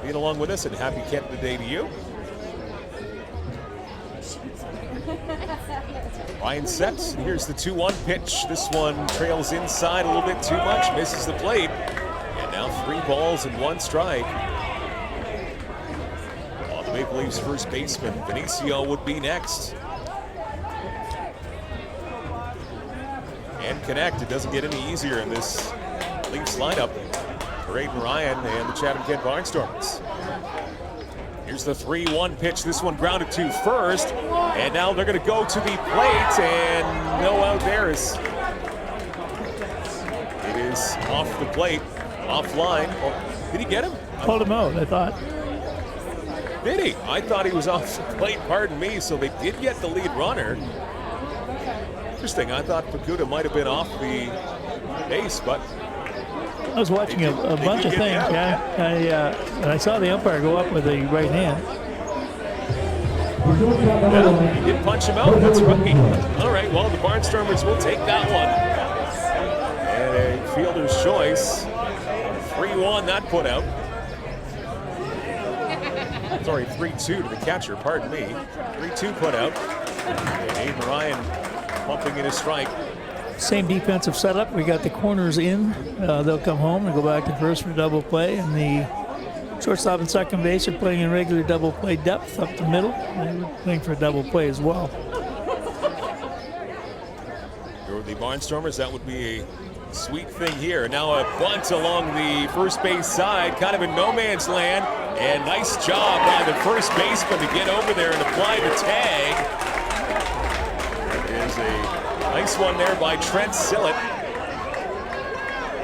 being along with us, and happy Canada Day to you. Ryan sets, and here's the 2-1 pitch. This one trails inside a little bit too much, misses the plate, and now 3 balls and 1 strike. On the Maple Leafs first baseman, Benicio would be next. And connect, it doesn't get any easier in this Leafs lineup for Aiden Ryan and the Chatham-Kent Barnstormers. Here's the 3-1 pitch. This one grounded to first, and now they're going to go to the plate, and no out there. It is off the plate, offline. Oh, did he get him? Pulled him out, I thought. Did he? I thought he was off the plate, pardon me, so they did get the lead runner. Interesting, I thought Pakuta might have been off the base, but I was watching a bunch of things, and I saw the umpire go up with the right hand. Well, he did punch him out, that's right. All right, well, the Barnstormers will take that one. And a fielder's choice. 3-1, that put out. Sorry, 3-2 to the catcher, pardon me. 3-2 put out. And Aiden Ryan pumping in a strike. Same defensive setup. We got the corners in. They'll come home and go back to first for double play. And the shortstop and second base are playing in regular double play depth up the middle. They're playing for a double play as well. For the Barnstormers, that would be a sweet thing here. Now a bunt along the first base side, kind of in no man's land. And nice job by the first baseman to get over there and apply the tag. That is a nice one there by Trent Sillett.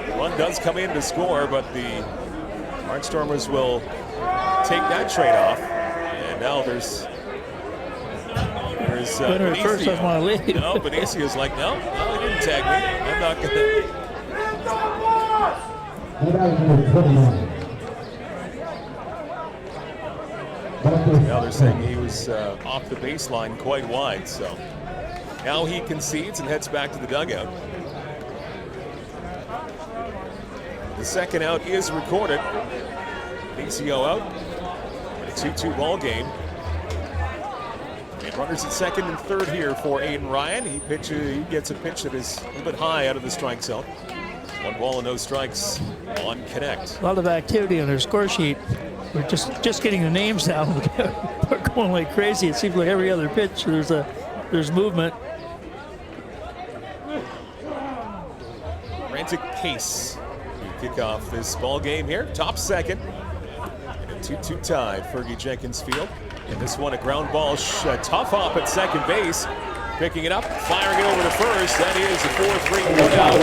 The run does come in to score, but the Barnstormers will take that trade off. And now there's Benicio. First doesn't want to leave. No, Benicio's like, no, he didn't tag me. I'm not going to. Now they're saying he was off the baseline quite wide, so now he concedes and heads back to the dugout. The second out is recorded. Benicio out. A 2-2 ball game. And runners at second and third here for Aiden Ryan. He gets a pitch that is a little bit high out of the strike zone. 1 ball and no strikes on connect. A lot of activity on their score sheet. We're just getting the names down. We're going like crazy. It seems like every other pitch there's movement. Frantic pace to kick off this ball game here. Top second. And a 2-2 tie, Fergie Jenkins Field. And this one a ground ball, tough hop at second base. Picking it up, firing it over to first. That is a 4-3 put out.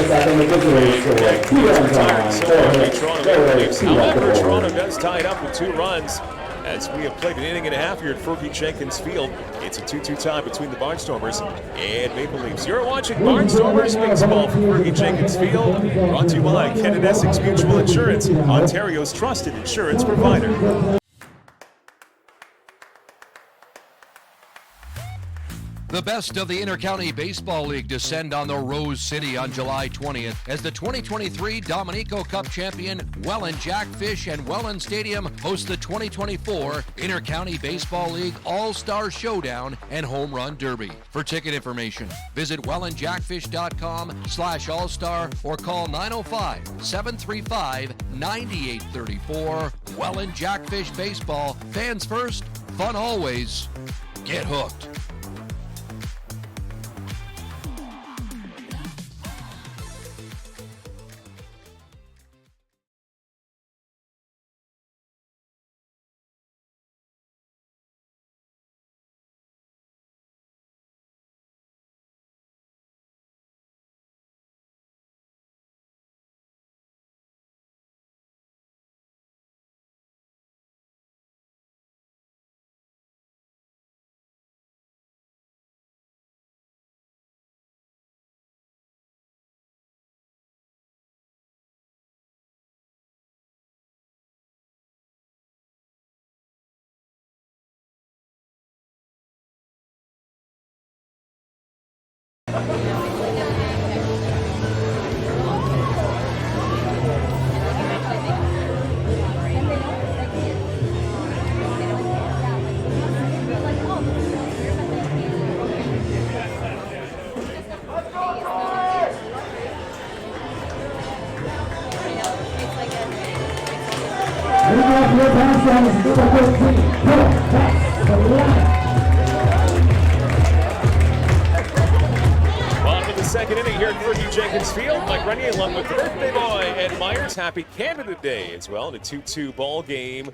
However, Toronto does tie it up with 2 runs as we have played an inning and a half here at Fergie Jenkins Field. It's a 2-2 tie between the Barnstormers and Maple Leafs. You're watching Barnstormers baseball from Fergie Jenkins Field, brought to you by Canada Essex Mutual Insurance, Ontario's trusted insurance provider. The best of the Intercounty Baseball League descend on the Rose City on July 20th as the 2023 Dominico Cup champion Welland Jackfish and Welland Stadium host the 2024 Intercounty Baseball League All-Star Showdown and Home Run Derby. For ticket information, visit wellandjackfish.com/all-star or call 905-735-9834. Welland Jackfish Baseball, fans first, fun always. Get hooked. Bottom of the second inning here at Fergie Jenkins Field. Mike Renier along with birthday boy Ed Myers. Happy Canada Day as well in a 2-2 ball game.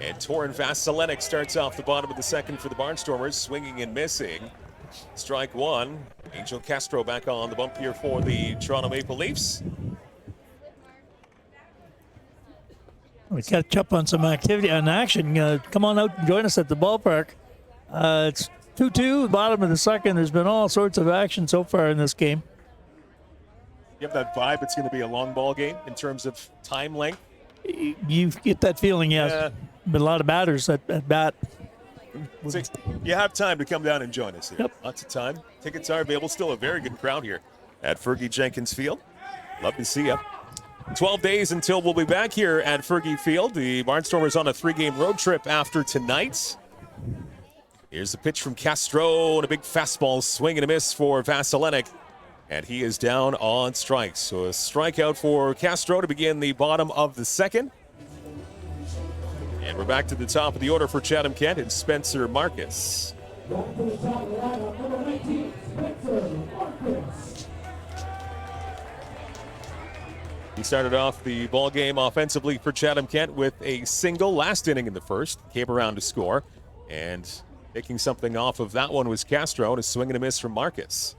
And Torin Vasilenic starts off the bottom of the second for the Barnstormers, swinging and missing. Strike one. Angel Castro back on the bump here for the Toronto Maple Leafs. We catch up on some activity and action. Come on out and join us at the ballpark. It's 2-2, bottom of the second. There's been all sorts of action so far in this game. You have that vibe it's going to be a long ball game in terms of time length? You get that feeling, yes. Yeah. Been a lot of batters at bat. So you have time to come down and join us here. Yep. Lots of time. Tickets are available. Still a very good crowd here at Fergie Jenkins Field. Love to see you. 12 days until we'll be back here at Fergie Field. The Barnstormers on a 3-game road trip after tonight. Here's the pitch from Castro and a big fastball swing and a miss for Vasilenic. And he is down on strikes. So a strikeout for Castro to begin the bottom of the second. And we're back to the top of the order for Chatham-Kent and Spencer Marcus. He started off the ball game offensively for Chatham-Kent with a single last inning in the first. Came around to score. And taking something off of that one was Castro, and a swing and a miss from Marcus.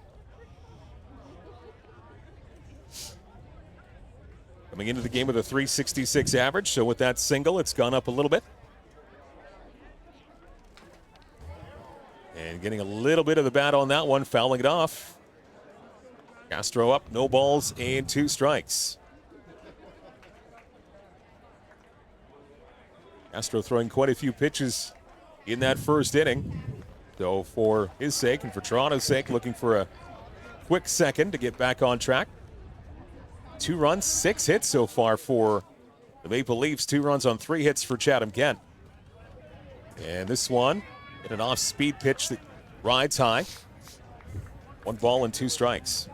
Coming into the game with a .366 average, so with that single, it's gone up a little bit. And getting a little bit of the bat on that one, fouling it off. Castro up, no balls and 2 strikes. Castro throwing quite a few pitches in that first inning. So for his sake and for Toronto's sake, looking for a quick second to get back on track. 2 runs, 6 hits so far for the Maple Leafs. 2 runs on 3 hits for Chatham-Kent. And this one, hit an off-speed pitch that rides high. 1 ball and 2 strikes.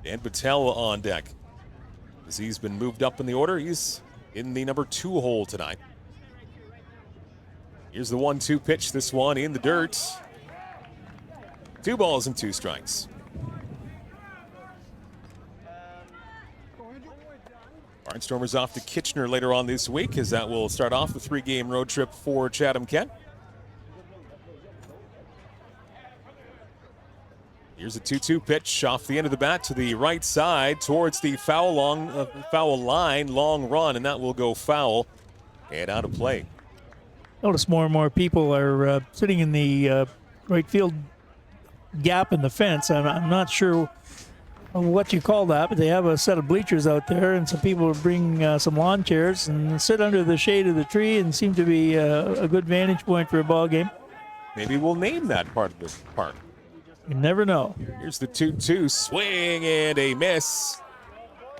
Dan Patel on deck. As he's been moved up in the order, he's in the number 2 hole tonight. Here's the 1-2 pitch. This one in the dirt. 2 balls and 2 strikes. Barnstormers off to Kitchener later on this week, as that will start off the 3-game road trip for Chatham-Kent. Here's a 2-2 pitch off the end of the bat to the right side towards the foul line, long run, and that will go foul and out of play. Notice more and more people are sitting in the right field gap in the fence. I'm not sure what you call that, but they have a set of bleachers out there, and some people bring some lawn chairs and sit under the shade of the tree, and seem to be a good vantage point for a ball game. Maybe we'll name that part of the park. You never know. Here's the 2-2 swing and a miss.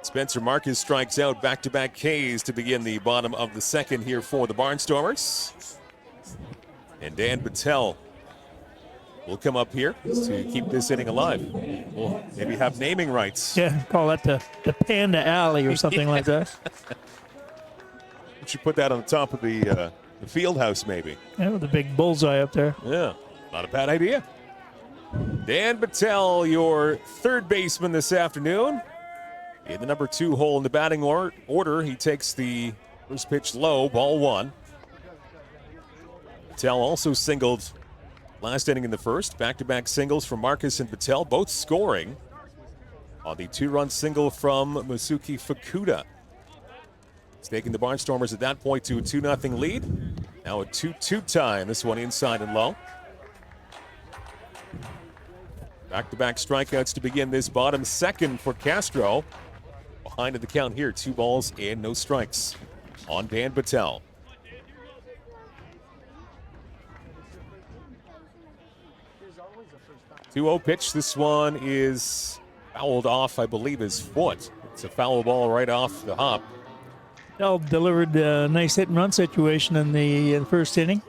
Spencer Marcus strikes out, back-to-back Ks to begin the bottom of the second here for the Barnstormers. And Dan Patel will come up here to keep this inning alive. We'll maybe have naming rights. Yeah, call that the Panda Alley or something like that. We should put that on the top of the field house, maybe. Yeah, with the big bullseye up there. Yeah, not a bad idea. Dan Patel, your third baseman this afternoon. In the number 2 hole in the batting order, he takes the first pitch low, ball 1. Patel also singled last inning in the first. Back-to-back singles from Marcus and Patel, both scoring on the 2-run single from Masuki Fukuda. It's taking the Barnstormers at that point to a 2-0 lead. Now a 2-2 tie, and this one inside and low. Back-to-back strikeouts to begin this bottom second for Castro. Behind in the count here, 2 balls and no strikes on Dan Patel. 2-0 pitch. This one is fouled off, I believe, his foot. It's a foul ball right off the hop. Bell delivered a nice hit and run situation in the first inning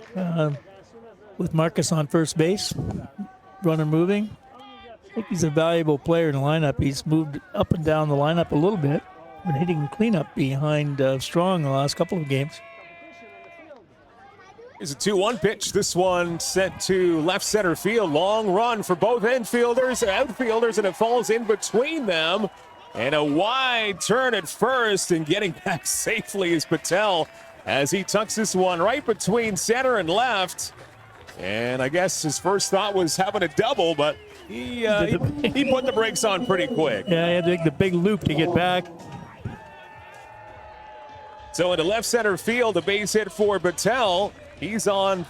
with Marcus on first base, runner moving. I think he's a valuable player in the lineup. He's moved up and down the lineup a little bit, been hitting cleanup behind Strong the last couple of games. Here's a 2-1 pitch. This one sent to left center field. Long run for both outfielders, and it falls in between them. And a wide turn at first, and getting back safely is Patel as he tucks this one right between center and left. And I guess his first thought was having a double, but he put the brakes on pretty quick. Yeah, he had to make the big loop to get back. So into left center field, a base hit for Patel. He's on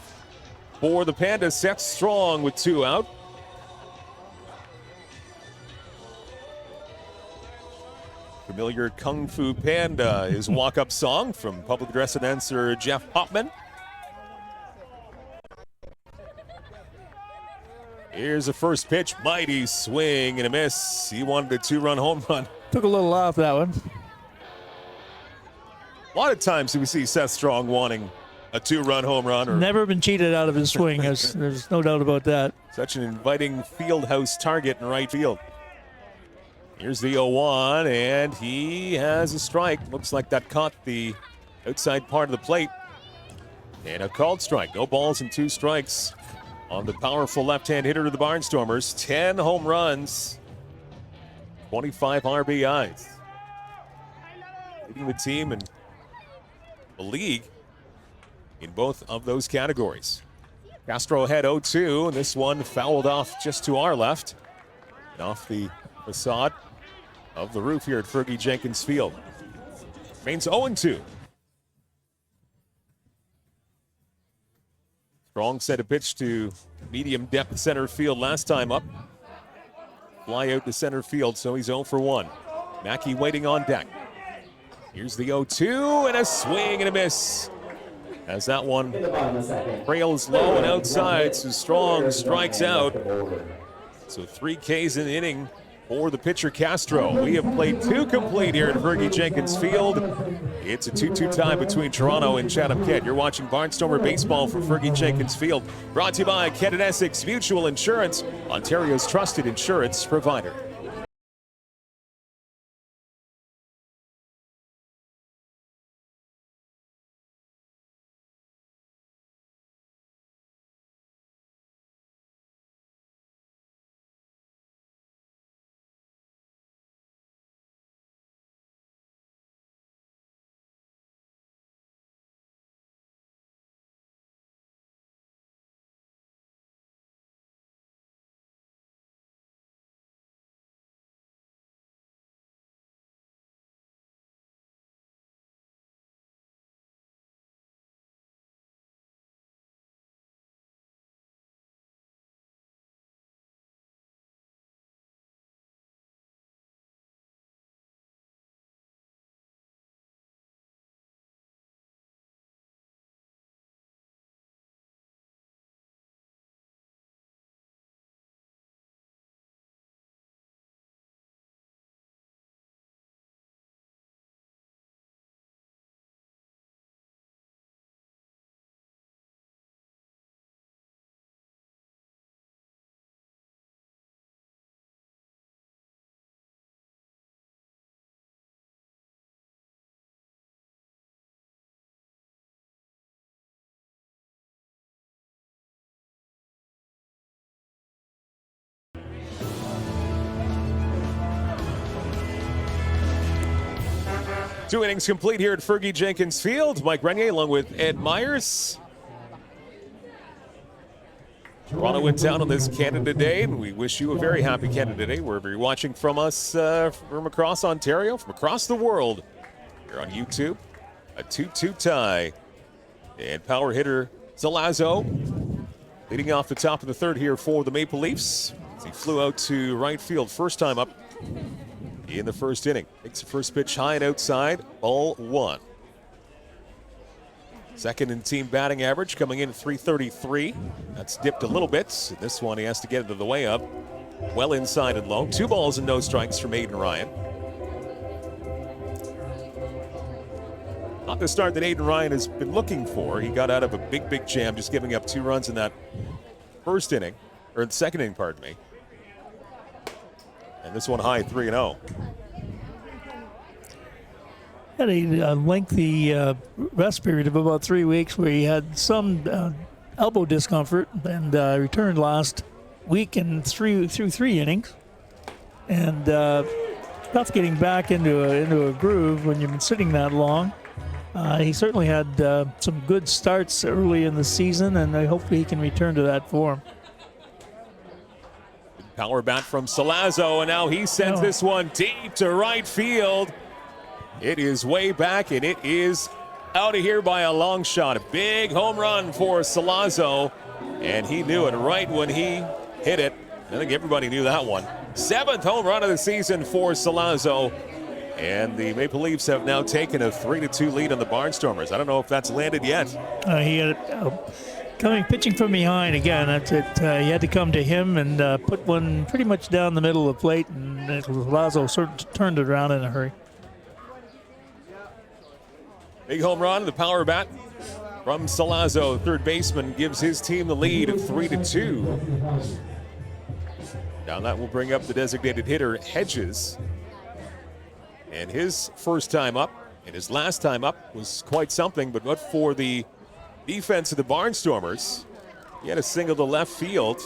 for the Pandas. Seth Strong with 2 out. Familiar Kung Fu Panda is walk-up song from public address announcer Jeff Hopman. Here's a first pitch, mighty swing and a miss. He wanted a 2-run home run. Took a little off that one. A lot of times we see Seth Strong wanting a 2-run home run. Or never been cheated out of his swing. There's no doubt about that. Such an inviting fieldhouse target in right field. Here's the 0-1, and he has a strike. Looks like that caught the outside part of the plate. And a called strike. No balls and 2 strikes on the powerful left-hand hitter of the Barnstormers. 10 home runs, 25 RBIs. Leading the team and the league in both of those categories. Castro ahead 0-2, and this one fouled off just to our left and off the facade of the roof here at Fergie Jenkins Field. Remains 0-2. Strong sent a pitch to medium depth center field last time up. Fly out to center field, so he's 0 for 1. Mackey waiting on deck. Here's the 0-2, and a swing and a miss. As that one trails low and outside, so Strong strikes out. So 3 Ks in the inning for the pitcher Castro. We have played 2 complete here at Fergie Jenkins Field. It's a 2-2 tie between Toronto and Chatham-Kent. You're watching Barnstormer Baseball for Fergie Jenkins Field. Brought to you by Kent and Essex Mutual Insurance, Ontario's trusted insurance provider. Two innings complete here at Fergie Jenkins Field. Mike Renier along with Ed Myers. Toronto went down on this Canada Day, and we wish you a very happy Canada Day wherever you're watching from us from across Ontario, from across the world. Here on YouTube, a 2-2 tie. And power hitter Zalazzo leading off the top of the third here for the Maple Leafs. He flew out to right field first time up in the first inning. Takes the first pitch high and outside, ball 1. Second in team batting average, coming in at .333. That's dipped a little bit. This one he has to get into the way of. Well inside and low. 2 balls and no strikes from Aiden Ryan. Not the start that Aiden Ryan has been looking for. He got out of a big jam, just giving up 2 runs in that first inning, or the second inning, pardon me. And this one high, 3-0. Had a lengthy rest period of about 3 weeks where he had some elbow discomfort and returned last week and through 3 innings. And tough getting back into a groove when you've been sitting that long. He certainly had some good starts early in the season, and I hope he can return to that form. Power bat from Salazzo, and now he sends this one deep to right field. It is way back, and it is out of here by a long shot. A big home run for Salazzo, and he knew it right when he hit it. I think everybody knew that one. 7th home run of the season for Salazzo, and the Maple Leafs have now taken a 3-2 lead on the Barnstormers. I don't know if that's landed yet. He had pitching from behind again. That's it. He had to come to him and put one pretty much down the middle of the plate, and Salazzo sort of turned it around in a hurry. Big home run, the power bat from Salazzo. Third baseman gives his team the lead at 3-2. Now that will bring up the designated hitter, Hedges. And his first time up and his last time up was quite something, but for the defense of the Barnstormers, he had a single to left field.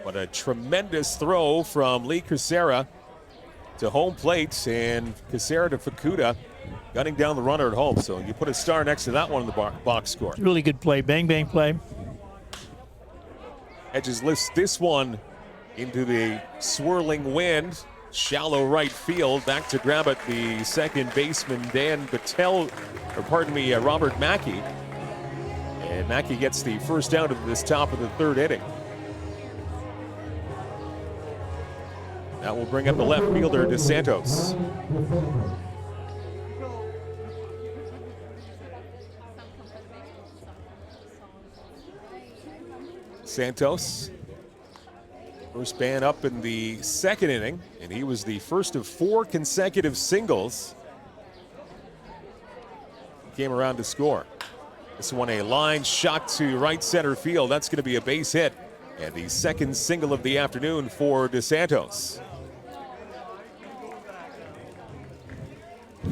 What a tremendous throw from Lee Casera to home plate, and Casera to Fukuda, gunning down the runner at home. So you put a star next to that one in the box score. Really good play, bang play. Hedges lifts this one into the swirling wind. Shallow right field. Back to grab it, the second baseman, Robert Mackey. And Mackey gets the first out of this top of the 3rd inning. That will bring up the left fielder, DeSantos. Santos, first man up in the 2nd inning, and he was the first of 4 consecutive singles. Came around to score. This one a line shot to right center field. That's going to be a base hit, and the 2nd single of the afternoon for DeSantos.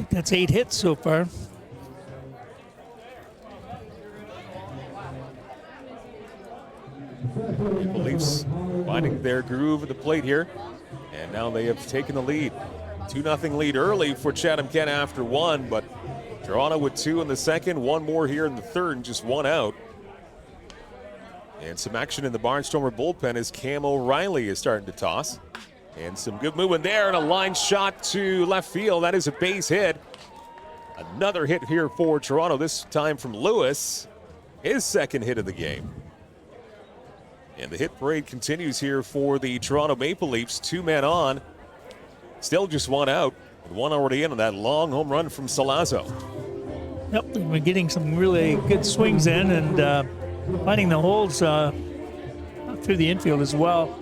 That's 8 hits so far. Maple Leafs finding their groove at the plate here, and now they have taken the lead. 2-0 lead early for Chatham-Kent after 1, but Toronto with 2 in the 2nd, 1 more here in the 3rd, and just 1 out. And some action in the Barnstormer bullpen as Cam O'Reilly is starting to toss. And some good movement there, and a line shot to left field. That is a base hit. Another hit here for Toronto, this time from Lewis. His 2nd hit of the game. And the hit parade continues here for the Toronto Maple Leafs. 2 men on. Still just 1 out. And 1 already in on that long home run from Salazzo. Yep, we're getting some really good swings in and finding the holes through the infield as well.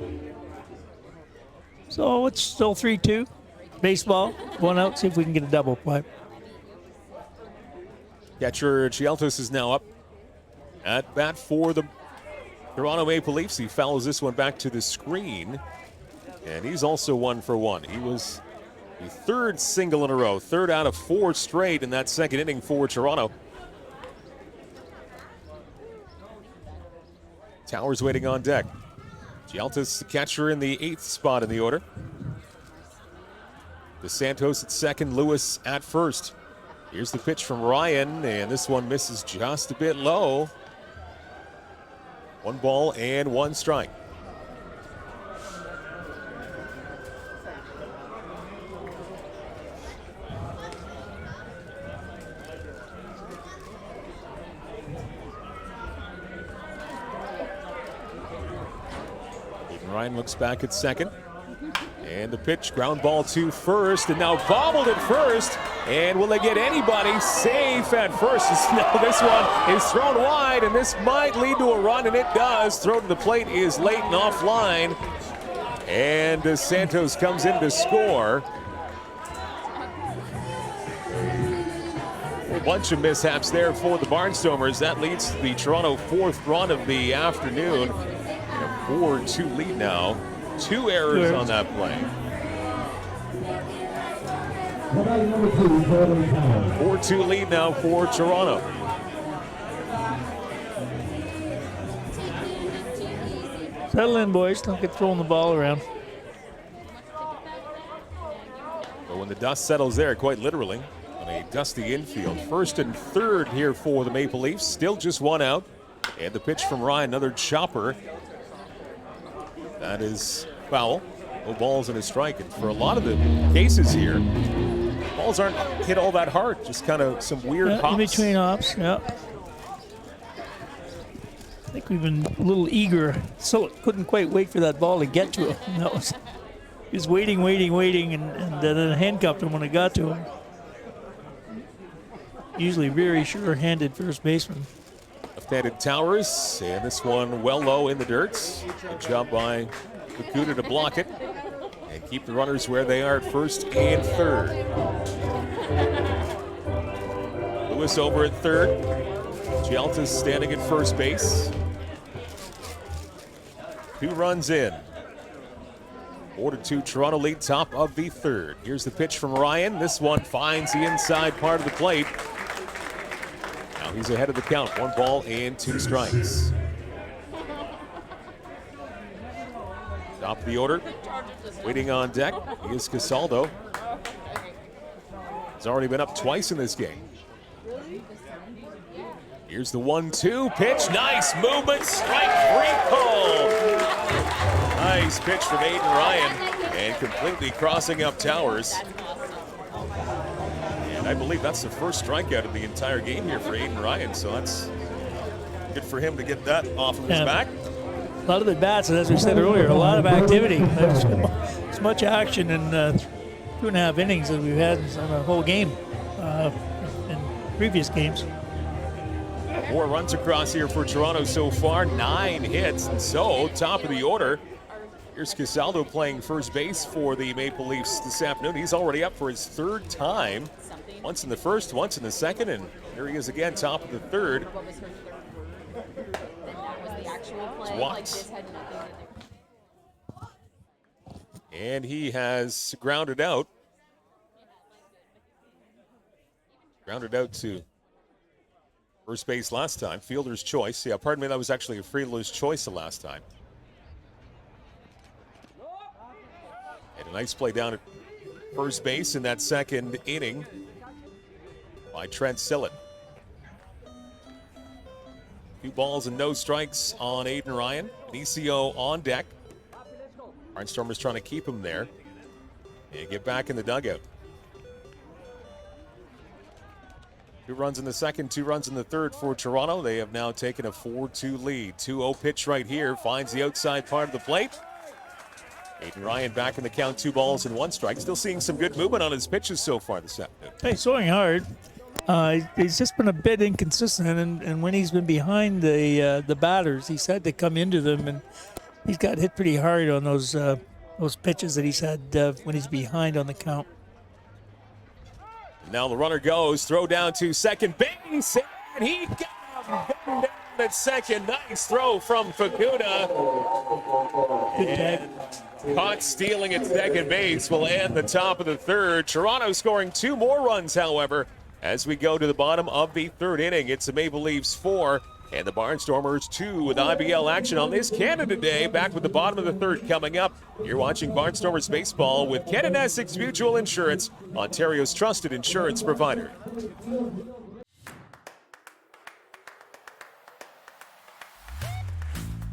So it's still 3-2. Baseball, 1 out. See if we can get a double play. Catcher Chieltos is now up at bat for the Toronto Maple Leafs. He fouls this one back to the screen, and he's also 1 for 1. He was the 3rd single in a row, 3rd out of 4 straight in that 2nd inning for Toronto. Towers waiting on deck. Chieltos, the catcher, in the 8th spot in the order. DeSantos at 2nd, Lewis at 1st. Here's the pitch from Ryan, and this one misses just a bit low. 1 ball and 1 strike. Ryan looks back at 2nd. And the pitch, ground ball to first, and now bobbled at first. And will they get anybody safe at first? No, this one is thrown wide, and this might lead to a run, and it does. Throw to the plate is late and offline. And Santos comes in to score. A bunch of mishaps there for the Barnstormers. That leads to the Toronto fourth run of the afternoon. And a 4-2 lead now. 2 errors on that play. 4-2 lead now for Toronto. Settle in, boys. Don't get throwing the ball around. But when the dust settles there, quite literally, on a dusty infield. First and third here for the Maple Leafs. Still just 1 out. And the pitch from Ryan, another chopper. That is foul. No balls and a strike. And for a lot of the cases here, balls aren't hit all that hard. Just kind of some weird hops. In between hops, yeah. I think we've been a little eager. So couldn't quite wait for that ball to get to him. That was, he was waiting, and then handcuffed him when it got to him. Usually very sure-handed first baseman. Left-handed Towers, and this one well low in the dirt. Good job by Fukuda to block it and keep the runners where they are at first and third. Lewis over at third. Gialta's standing at first base. 2 runs in. 4-2 Toronto lead, top of the third. Here's the pitch from Ryan. This one finds the inside part of the plate. Now he's ahead of the count. 1 ball and 2 strikes. Top of the order. Waiting on deck is Casaldo. He's already been up twice in this game. Here's the 1-2 pitch. Nice movement. Strike 3 called. Nice pitch from Aiden Ryan. And completely crossing up Towers. And I believe that's the first strikeout of the entire game here for Aiden Ryan. So that's good for him to get that off of his back. A lot of the bats, as we said earlier, a lot of activity. There's as much action in 2.5 innings as we've had in the whole game in previous games. 4 runs across here for Toronto so far, 9 hits, and so top of the order. Here's Casaldo playing first base for the Maple Leafs this afternoon. He's already up for his 3rd time, once in the first, once in the second, and here he is again, top of the third. Walks. And he has grounded out. Grounded out to first base last time. Fielder's choice. Yeah, pardon me, that was actually a fielder's choice the last time. And a nice play down at first base in that second inning by Trent Sillett. 2 balls and no strikes on Aiden Ryan. Anicio on deck. Barnstormers trying to keep him there and get back in the dugout. 2 runs in the second, 2 runs in the third for Toronto. They have now taken a 4-2 lead. 2-0 pitch right here. Finds the outside part of the plate. Aiden Ryan back in the count, 2 balls and 1 strike. Still seeing some good movement on his pitches so far this afternoon. He's throwing hard. He's just been a bit inconsistent, and when he's been behind the batters, he's had to come into them, and he's got hit pretty hard on those pitches that he's had when he's behind on the count. Now the runner goes, throw down to second base, and he got him down at second. Nice throw from Fukuda. And caught stealing at second base will end the top of the third. Toronto scoring 2 more runs, however, as we go to the bottom of the third inning. It's the Maple Leafs 4 and the Barnstormers 2 with IBL action on this Canada Day. Back with the bottom of the third coming up. You're watching Barnstormers baseball with Canada Essex Mutual Insurance, Ontario's trusted insurance provider.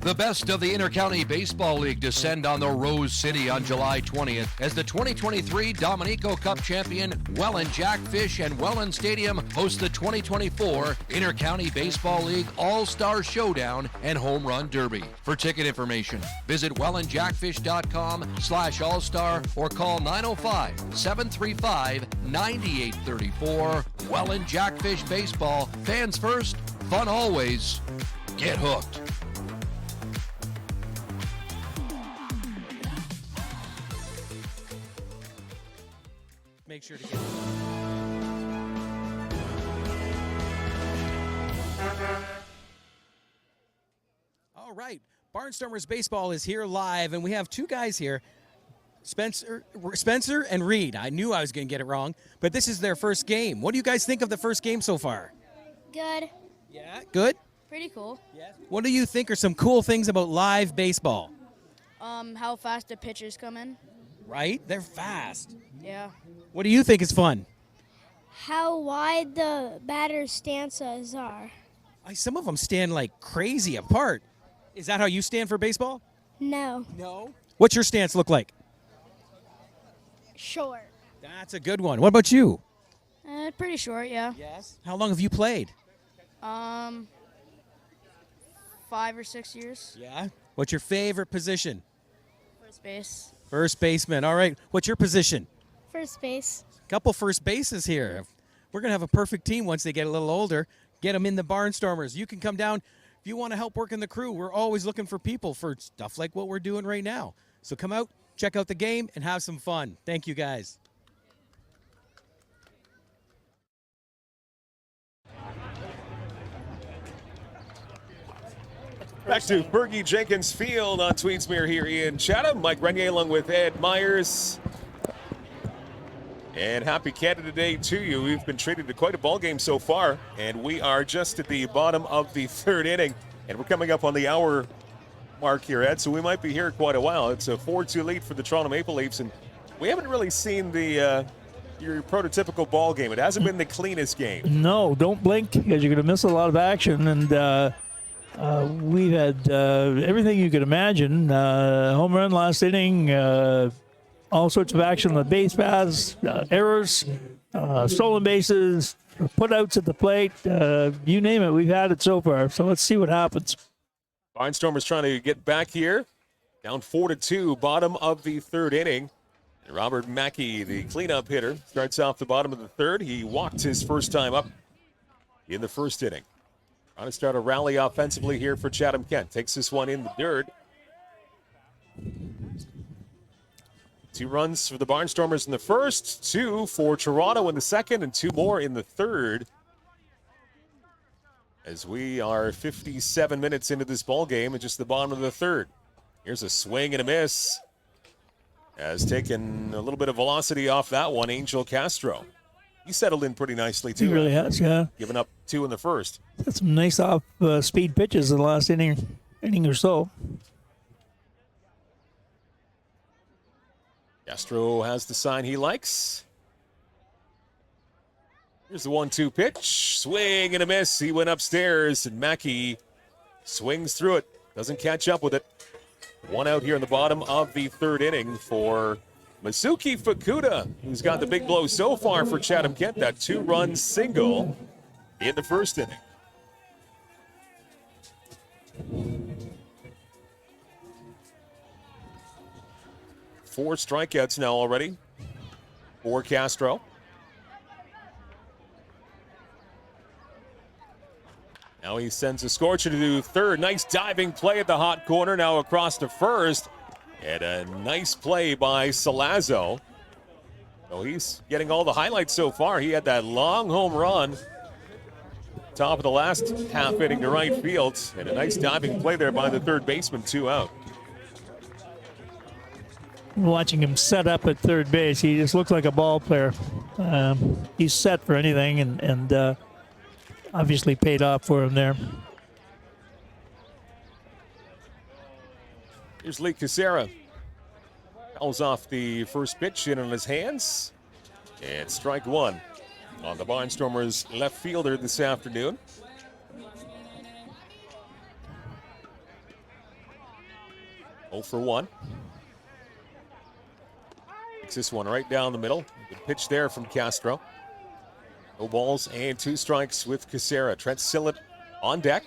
The best of the Inter-County Baseball League descend on the Rose City on July 20th as the 2023 Dominico Cup champion Welland Jackfish and Welland Stadium host the 2024 Inter-County Baseball League All-Star Showdown and Home Run Derby. For ticket information, visit wellandjackfish.com/all-star or call 905-735-9834. Welland Jackfish Baseball. Fans first, fun always. Get hooked. Make sure to get All right, Barnstormers Baseball is here live, and we have two guys here, Spencer and Reed. I knew I was going to get it wrong, but this is their first game. What do you guys think of the first game so far? Good. Yeah, good? Pretty cool. What do you think are some cool things about live baseball? How fast the pitchers come in. Right? They're fast. Yeah. What do you think is fun? How wide the batter's stances are. Some of them stand like crazy apart. Is that how you stand for baseball? No. No. What's your stance look like? Short. That's a good one. What about you? Pretty short, yeah. Yes. How long have you played? 5 or 6 years. Yeah. What's your favorite position? First base. First baseman. All right. What's your position? First base. Couple first bases here. We're going to have a perfect team once they get a little older. Get them in the Barnstormers. You can come down if you want to help work in the crew. We're always looking for people for stuff like what we're doing right now. So come out, check out the game, and have some fun. Thank you, guys. Back to Fergie Jenkins Field on Tweedsmuir here in Chatham. Mike Renier along with Ed Myers. And happy Canada Day to you. We've been treated to quite a ball game so far, and we are just at the bottom of the third inning, and we're coming up on the hour mark here, Ed, so we might be here quite a while. It's a 4-2 lead for the Toronto Maple Leafs, and we haven't really seen the your prototypical ball game. It hasn't been the cleanest game. No, don't blink because you're going to miss a lot of action, and we've had everything you could imagine. Home run last inning, all sorts of action on the base paths, errors, stolen bases, put-outs at the plate. You name it, we've had it so far. So let's see what happens. Barnstormers trying to get back here. Down 4-2, bottom of the third inning. And Robert Mackey, the cleanup hitter, starts off the bottom of the third. He walked his first time up in the first inning. Trying to start a rally offensively here for Chatham-Kent. Takes this one in the dirt. 2 runs for the Barnstormers in the first, 2 for Toronto in the second, and 2 more in the third. As we are 57 minutes into this ball game and just the bottom of the third. Here's a swing and a miss. Has taken a little bit of velocity off that one, Angel Castro. He settled in pretty nicely, too. He really has, yeah. Giving up 2 in the first. Had some nice off-speed pitches in the last inning or so. Castro has the sign he likes. Here's the 1-2 pitch. Swing and a miss. He went upstairs, and Mackey swings through it. Doesn't catch up with it. 1 out here in the bottom of the third inning for Masuki Fukuda, who's got the big blow so far for Chatham-Kent. That 2-run single in the first inning. Four strikeouts now already for Castro. Now he sends a scorcher to third. Nice diving play at the hot corner. Now across to first. And a nice play by Salazzo. So he's getting all the highlights so far. He had that long home run. Top of the last half inning to right field. And a nice diving play there by the third baseman, 2 out. Watching him set up at third base, he just looks like a ball player. He's set for anything, and obviously paid off for him there. Here's Lee Casera. Fouls off the first pitch in on his hands. And strike 1 on the Barnstormers left fielder this afternoon. 0 for 1. Takes this one right down the middle. Good pitch there from Castro. No balls and 2 strikes with Casera. Trent Sillett on deck.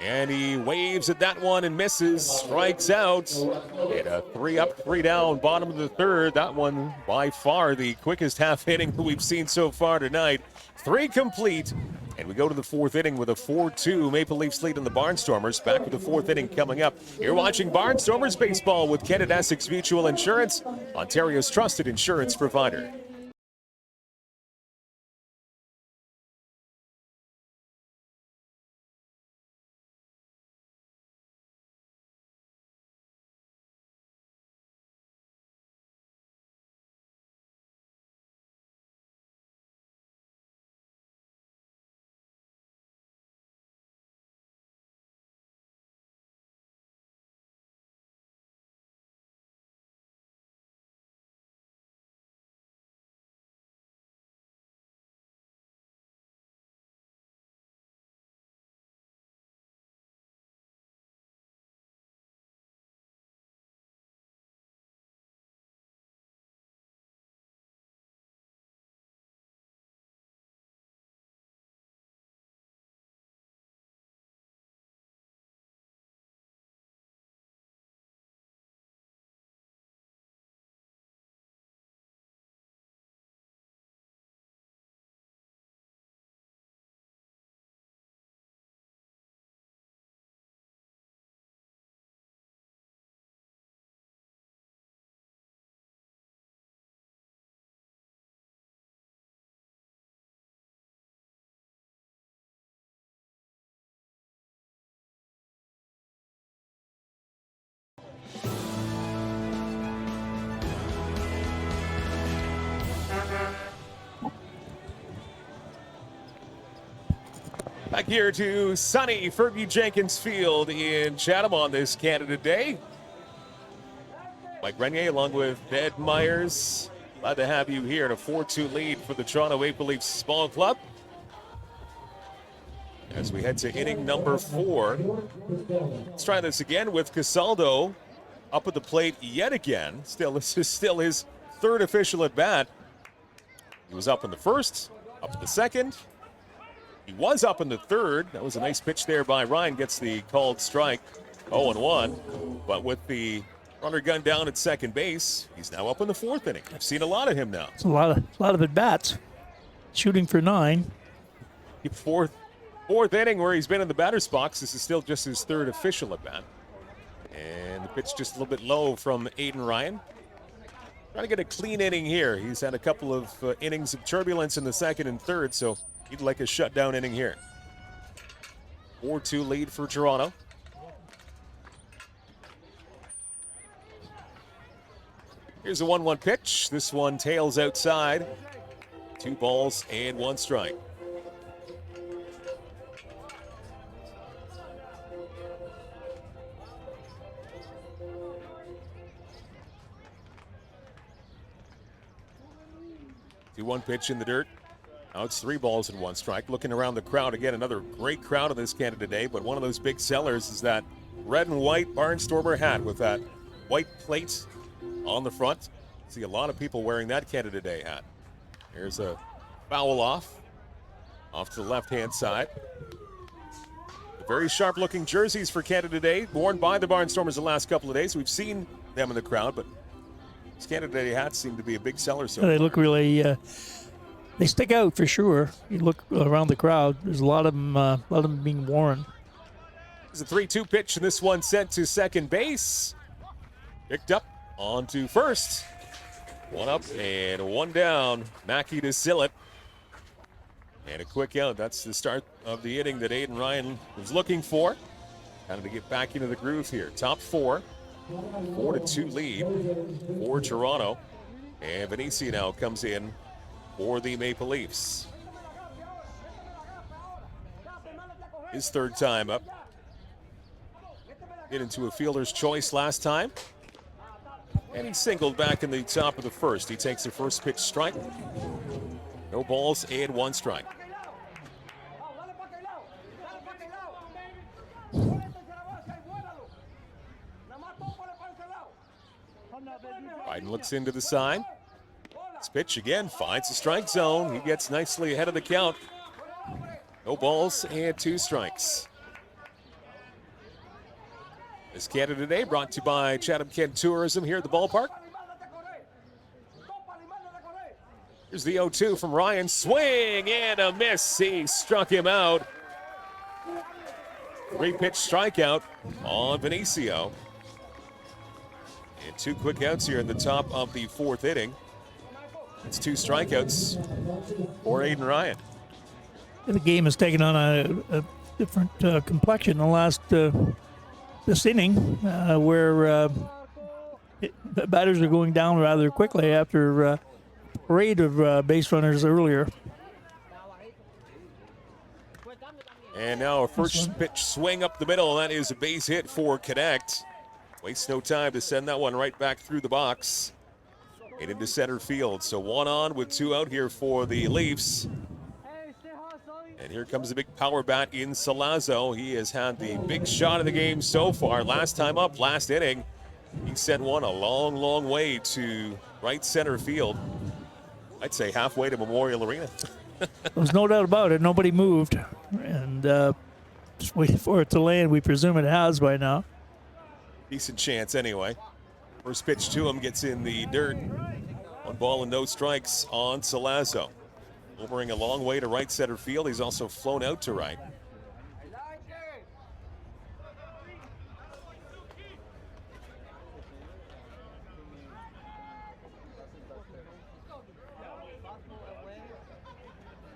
And he waves at that one and misses, strikes out. And a 3 up, 3 down, bottom of the third. That one by far the quickest half inning we've seen so far tonight. 3 complete. And we go to the 4th inning with a 4-2 Maple Leafs lead in the Barnstormers. Back with the 4th inning coming up. You're watching Barnstormers baseball with Canada Essex Mutual Insurance, Ontario's trusted insurance provider. Back here to sunny Fergie Jenkins Field in Chatham on this Canada Day. Mike Renier along with Ned Myers. Glad to have you here in a 4-2 lead for the Toronto Maple Leafs Ball Club. As we head to inning number 4. Let's try this again with Casaldo up at the plate yet again. This is still his 3rd official at bat. He was up in the 1st, up in the 2nd. He was up in the 3rd. That was a nice pitch there by Ryan. Gets the called strike, 0-1. But with the runner gun down at second base, he's now up in the 4th inning. I've seen a lot of him now. It's a lot of at bats. Shooting for 9. Fourth inning where he's been in the batter's box. This is still just his 3rd official at bat. And the pitch just a little bit low from Aiden Ryan. Trying to get a clean inning here. He's had a couple of innings of turbulence in the 2nd and 3rd, so he'd like a shutdown inning here. 4-2 lead for Toronto. Here's a 1-1 pitch. This one tails outside. 2 balls and 1 strike. One pitch in the dirt. Now it's 3 balls and 1 strike. Looking around the crowd again, another great crowd of this Canada Day, but one of those big sellers is that red and white Barnstormer hat with that white plate on the front. See a lot of people wearing that Canada Day hat. Here's a foul off to the left-hand side. Very sharp-looking jerseys for Canada Day, worn by the Barnstormers the last couple of days. We've seen them in the crowd, but these Canada Day hats seem to be a big seller so They far. look really, they stick out for sure. You look around the crowd, there's a lot of them being worn. It's a 3-2 pitch, and this one sent to second base. Picked up onto first. 1 up and 1 down. Mackey to Sillett. And a quick out. That's the start of the inning that Aiden Ryan was looking for. Kind of to get back into the groove here. Top 4. 4-2 lead for Toronto. And Venezia now comes in for the Maple Leafs. His 3rd time up. Get into a fielder's choice last time. And he singled back in the top of the 1st. He takes the first pitch strike. No balls and 1 strike. Biden looks into the side. This pitch again finds the strike zone. He gets nicely ahead of the count. No balls and 2 strikes. This Canada Today brought to you by Chatham-Kent Tourism here at the ballpark. Here's the 0-2 from Ryan. Swing and a miss. He struck him out. 3-pitch strikeout on Benicio. And 2 quick outs here in the top of the 4th inning. It's 2 strikeouts for Aiden Ryan. The game has taken on a different complexion in the last this inning, where the batters are going down rather quickly after a parade of base runners earlier. And now a first pitch swing up the middle. That is a base hit for Connect. Wastes no time to send that one right back through the box and into center field. So 1 on with 2 out here for the Leafs. And here comes a big power bat in Salazzo. He has had the big shot of the game so far. Last time up, last inning, he sent one a long, long way to right center field. I'd say halfway to Memorial Arena. There's no doubt about it. Nobody moved. And just waiting for it to land. We presume it has by now. Decent chance anyway. First pitch to him gets in the dirt. 1 ball and no strikes on Salazzo. Hovering a long way to right center field. He's also flown out to right.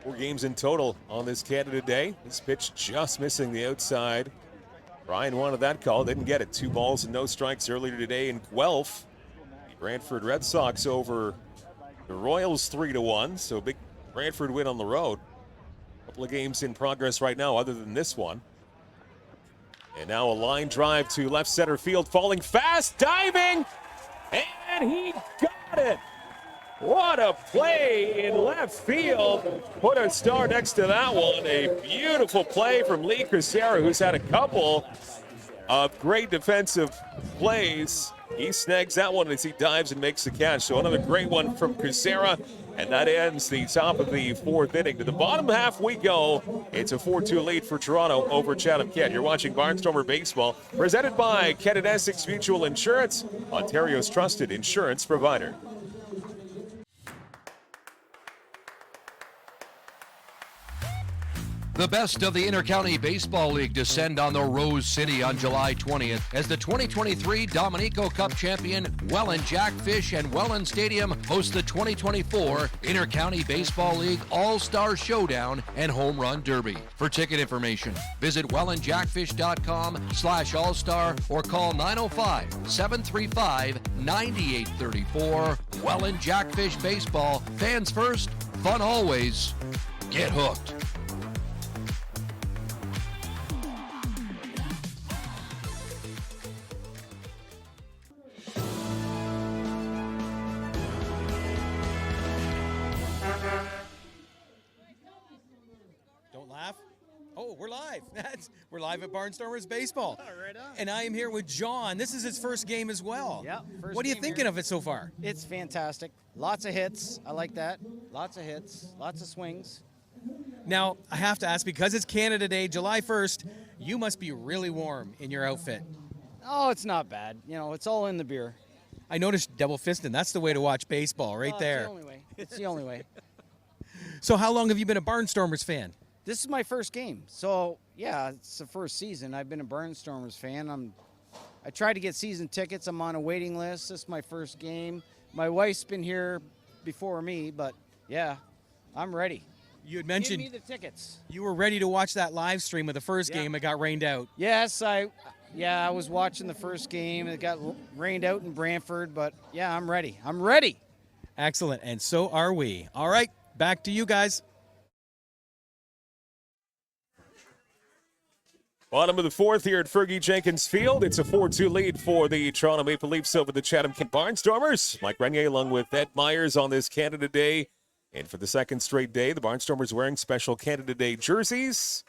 Four games in total on this Canada Day. This pitch just missing the outside. Ryan wanted that call, didn't get it. 2 balls and no strikes earlier today in Guelph. The Brantford Red Sox over the Royals 3-1, so big Brantford win on the road. Couple of games in progress right now other than this one. And now a line drive to left center field, falling fast, diving, and he got it. What a play in left field. Put a star next to that one. A beautiful play from Lee Crisera, who's had a couple of great defensive plays. He snags that one as he dives and makes the catch. So another great one from Crisera, and that ends the top of the 4th inning. To the bottom half we go. It's a 4-2 lead for Toronto over Chatham-Kent. You're watching Barnstormer Baseball, presented by Ken & Essex Mutual Insurance, Ontario's trusted insurance provider. The best of the Intercounty Baseball League descend on the Rose City on July 20th as the 2023 Dominico Cup champion Welland Jackfish and Welland Stadium host the 2024 Intercounty Baseball League All-Star Showdown and Home Run Derby. For ticket information, visit wellandjackfish.com/all-star or call 905-735-9834. Welland Jackfish Baseball. Fans first, fun always. Get hooked. Oh, we're live. We're live at Barnstormers Baseball. Oh, right on. And I am here with John. This is his first game as well. Yeah. What are you thinking of it so far? It's fantastic. Lots of hits. I like that. Lots of hits. Lots of swings. Now, I have to ask, because it's Canada Day, July 1st, you must be really warm in your outfit. Oh, it's not bad. You know, it's all in the beer. I noticed double fisting. That's the way to watch baseball, right there. It's the only way. It's the only way. So how long have you been a Barnstormers fan? This is my first game. So, yeah, it's the first season. I've been a Barnstormers fan. I tried to get season tickets. I'm on a waiting list. This is my first game. My wife's been here before me, but, yeah, I'm ready. You had mentioned Give me the tickets. You were ready to watch that live stream of the first game. It got rained out. Yes, I was watching the first game. It got rained out in Brantford, but, yeah, I'm ready. I'm ready. Excellent, and so are we. All right, back to you guys. Bottom of the 4th here at Fergie Jenkins Field. It's a 4-2 lead for the Toronto Maple Leafs over the Chatham-Kent Barnstormers. Mike Renier along with Ed Myers on this Canada Day And for the second straight day, the Barnstormers wearing special Canada Day jerseys.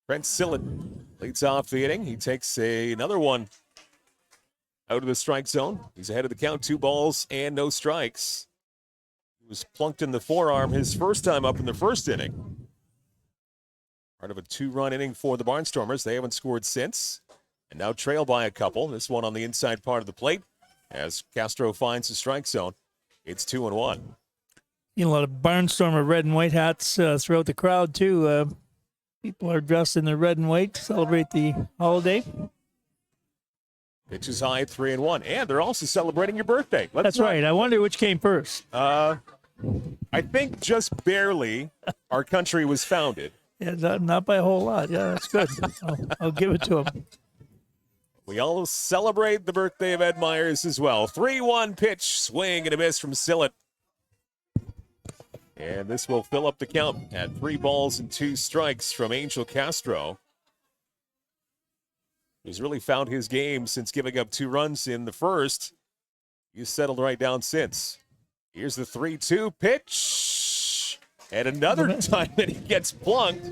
Brent Sillett leads off the inning. He takes another one out of the strike zone. He's ahead of the count, 2 balls and no strikes. He was plunked in the forearm his first time up in the first inning. Part of a 2-run inning for the Barnstormers. They haven't scored since, and now trail by a couple. This one on the inside part of the plate as Castro finds the strike zone. It's 2-1. You know, a lot of Barnstormer red and white hats throughout the crowd, too. People are dressed in their red and white to celebrate the holiday. Pitch is high at 3-1, and they're also celebrating your birthday. That's right. I wonder which came first. I think just barely our country was founded. Yeah, not by a whole lot. Yeah, that's good. I'll give it to him. We all celebrate the birthday of Ed Myers as well. 3-1 pitch, swing and a miss from Sillett. And this will fill up the count at 3 balls and 2 strikes from Angel Castro. He's really found his game since giving up 2 runs in the first. He's settled right down since. Here's the 3-2 pitch. And another time that he gets plunked.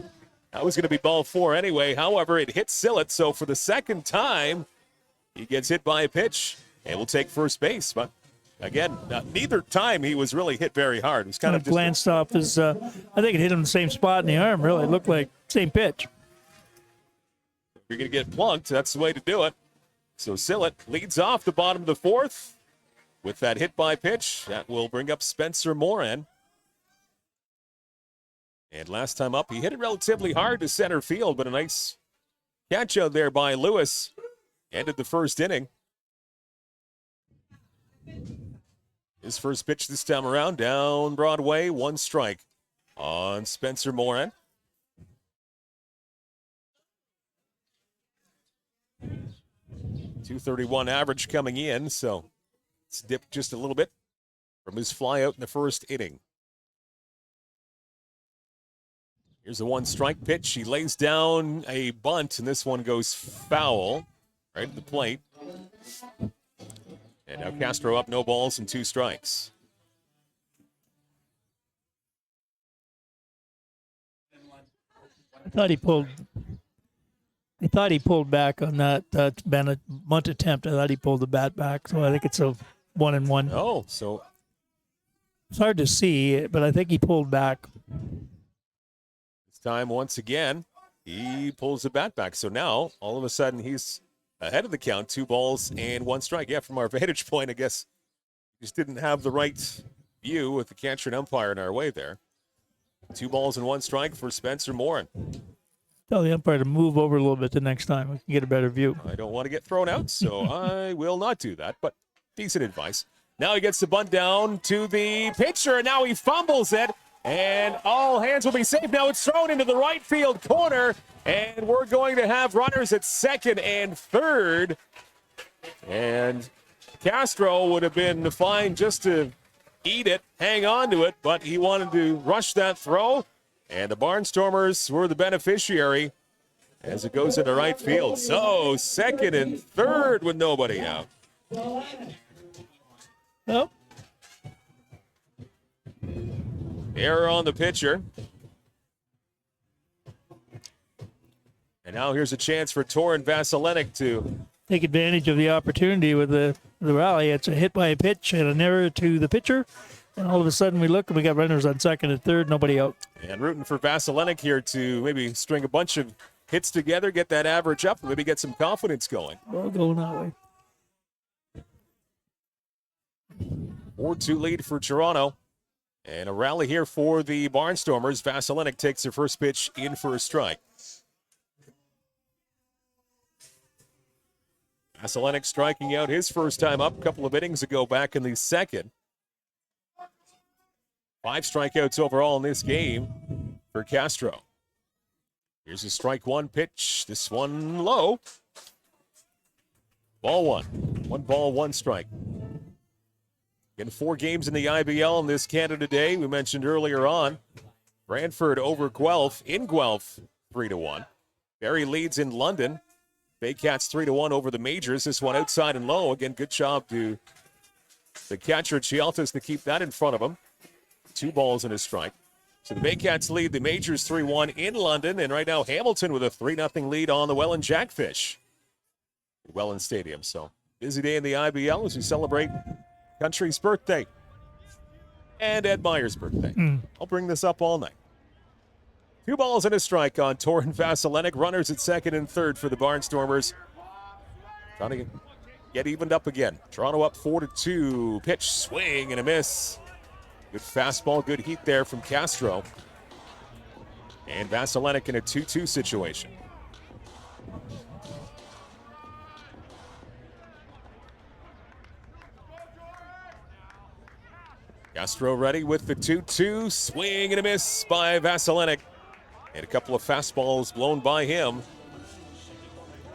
That was going to be ball 4 anyway. However, it hits Sillett. So for the second time, he gets hit by a pitch and will take first base. But again, neither time he was really hit very hard. It was kind of just glanced off his, I think it hit him the same spot in the arm, really. It looked like same pitch. If you're going to get plunked, that's the way to do it. So Sillett leads off the bottom of the 4th with that hit by pitch. That will bring up Spencer Moran. And last time up, he hit it relatively hard to center field, but a nice catch out there by Lewis. Ended the first inning. His first pitch this time around, down Broadway, 1 strike on Spencer Moran. .231 average coming in, so it's dipped just a little bit from his fly out in the first inning. Here's the 1 strike pitch. He lays down a bunt, and this one goes foul right at the plate. And now Castro up, no balls and 2 strikes. I thought he pulled back on that bunt attempt. I thought he pulled the bat back, so I think it's a 1-1. Oh, so it's hard to see, but I think he pulled back. This time, once again, he pulls the bat back. So now, all of a sudden, he's ahead of the count, 2 balls and 1 strike. Yeah, from our vantage point, I guess just didn't have the right view with the catcher and umpire in our way there. 2 balls and 1 strike for Spencer Moran. Tell the umpire to move over a little bit the next time. We can get a better view. I don't want to get thrown out, so I will not do that, but decent advice. Now he gets the bunt down to the pitcher, and now he fumbles it, and all hands will be safe. Now it's thrown into the right field corner, and we're going to have runners at second and third. And Castro would have been fine just to eat it, hang on to it, but he wanted to rush that throw. And the Barnstormers were the beneficiary as it goes into right field. So second and third with nobody out. Nope. Error on the pitcher. And now here's a chance for Torin Vasilenic to take advantage of the opportunity with the rally. It's a hit by a pitch and an error to the pitcher. And all of a sudden we look and we got runners on second and third, nobody out. And rooting for Vasilenic here to maybe string a bunch of hits together, get that average up, maybe get some confidence going. Well, going that way. 4-2 lead for Toronto. And a rally here for the Barnstormers. Vasilenic takes their first pitch in for a strike. Vasilenic striking out his first time up a couple of innings ago back in the second. 5 strikeouts overall in this game for Castro. Here's a strike 1 pitch. This one low. Ball 1. 1 ball, 1 strike. In 4 games in the IBL on this Canada Day, we mentioned earlier on, Brantford over Guelph, in Guelph, 3-1. Barrie leads in London. Baycats 3-1 over the Majors. This one outside and low. Again, good job to the catcher, Chialtas, to keep that in front of him. 2 balls and a strike. So the Baycats lead the Majors 3-1 in London, and right now Hamilton with a 3-0 lead on the Welland Jackfish. Welland Stadium. So busy day in the IBL as we celebrate country's birthday and Ed Meyer's birthday. I'll bring this up all night. 2 balls and a strike on Torin Vasilenic. Runners at second and third for the Barnstormers. Trying to get evened up again. Toronto up 4-2. Pitch, swing, and a miss. Good fastball, good heat there from Castro. And Vasilenic in a 2-2 situation. Castro ready with the 2-2. Swing and a miss by Vasilenic. And a couple of fastballs blown by him.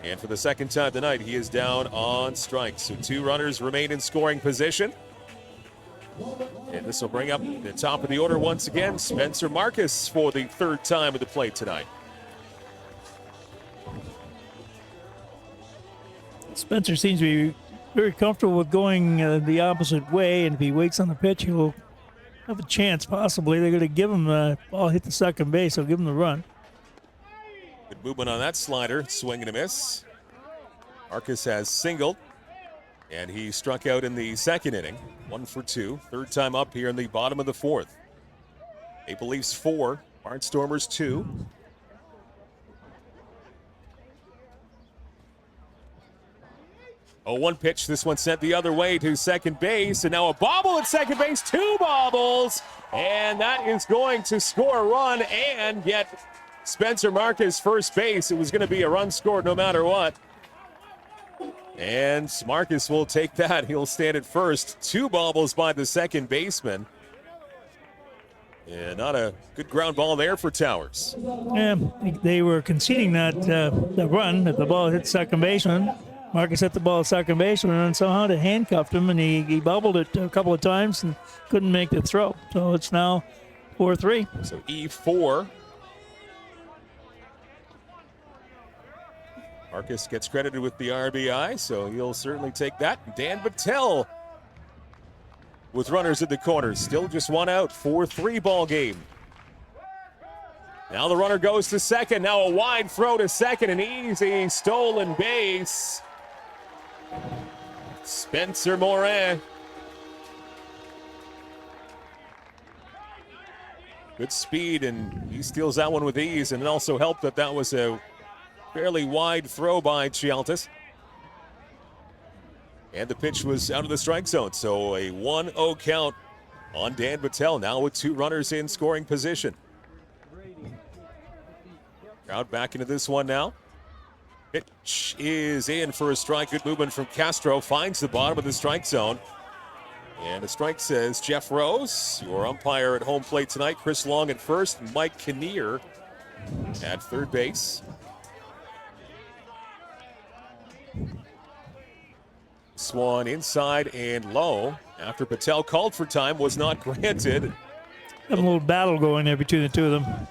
And for the second time tonight, he is down on strikes. So 2 runners remain in scoring position. And this will bring up the top of the order once again. Spencer Marcus for the 3rd time at the plate tonight. Spencer seems to be very comfortable with going the opposite way, and if he waits on the pitch, he'll have a chance, possibly. They're going to give him the ball, hit the second base, so give him the run. Good movement on that slider, swing and a miss. Marcus has singled, and he struck out in the second inning. 1 for 2, 3rd time up here in the bottom of the 4th. Maple Leafs 4, Barnstormers 2. Oh, 1 pitch. This one sent the other way to second base, and now a bobble at second base. 2 bobbles, and that is going to score a run and get Spencer Marcus first base. It was going to be a run scored no matter what. And Marcus will take that. He'll stand at first. 2 bobbles by the second baseman. And not a good ground ball there for Towers. Yeah, they were conceding that the run, that the ball hit second baseman. Marcus hit the ball at second baseman, and somehow they handcuffed him, and he bobbled it a couple of times and couldn't make the throw. So it's now 4-3. So E4. Marcus gets credited with the RBI, so he'll certainly take that. Dan Battelle with runners at the corners. Still just 1 out, 4-3 ball game. Now the runner goes to second. Now a wide throw to second, an easy stolen base. Spencer Morin. Good speed, and he steals that one with ease, and it also helped that that was a fairly wide throw by Chialtis. And the pitch was out of the strike zone, so a 1-0 count on Dan Battelle, now with 2 runners in scoring position. Crowd back into this one now. Pitch is in for a strike. Good movement from Castro. Finds the bottom of the strike zone. And the strike says Jeff Rose, your umpire at home plate tonight. Chris Long at first. Mike Kinnear at third base. Swan inside and low. After Patel called for time, was not granted. Have a little battle going there between the 2 of them.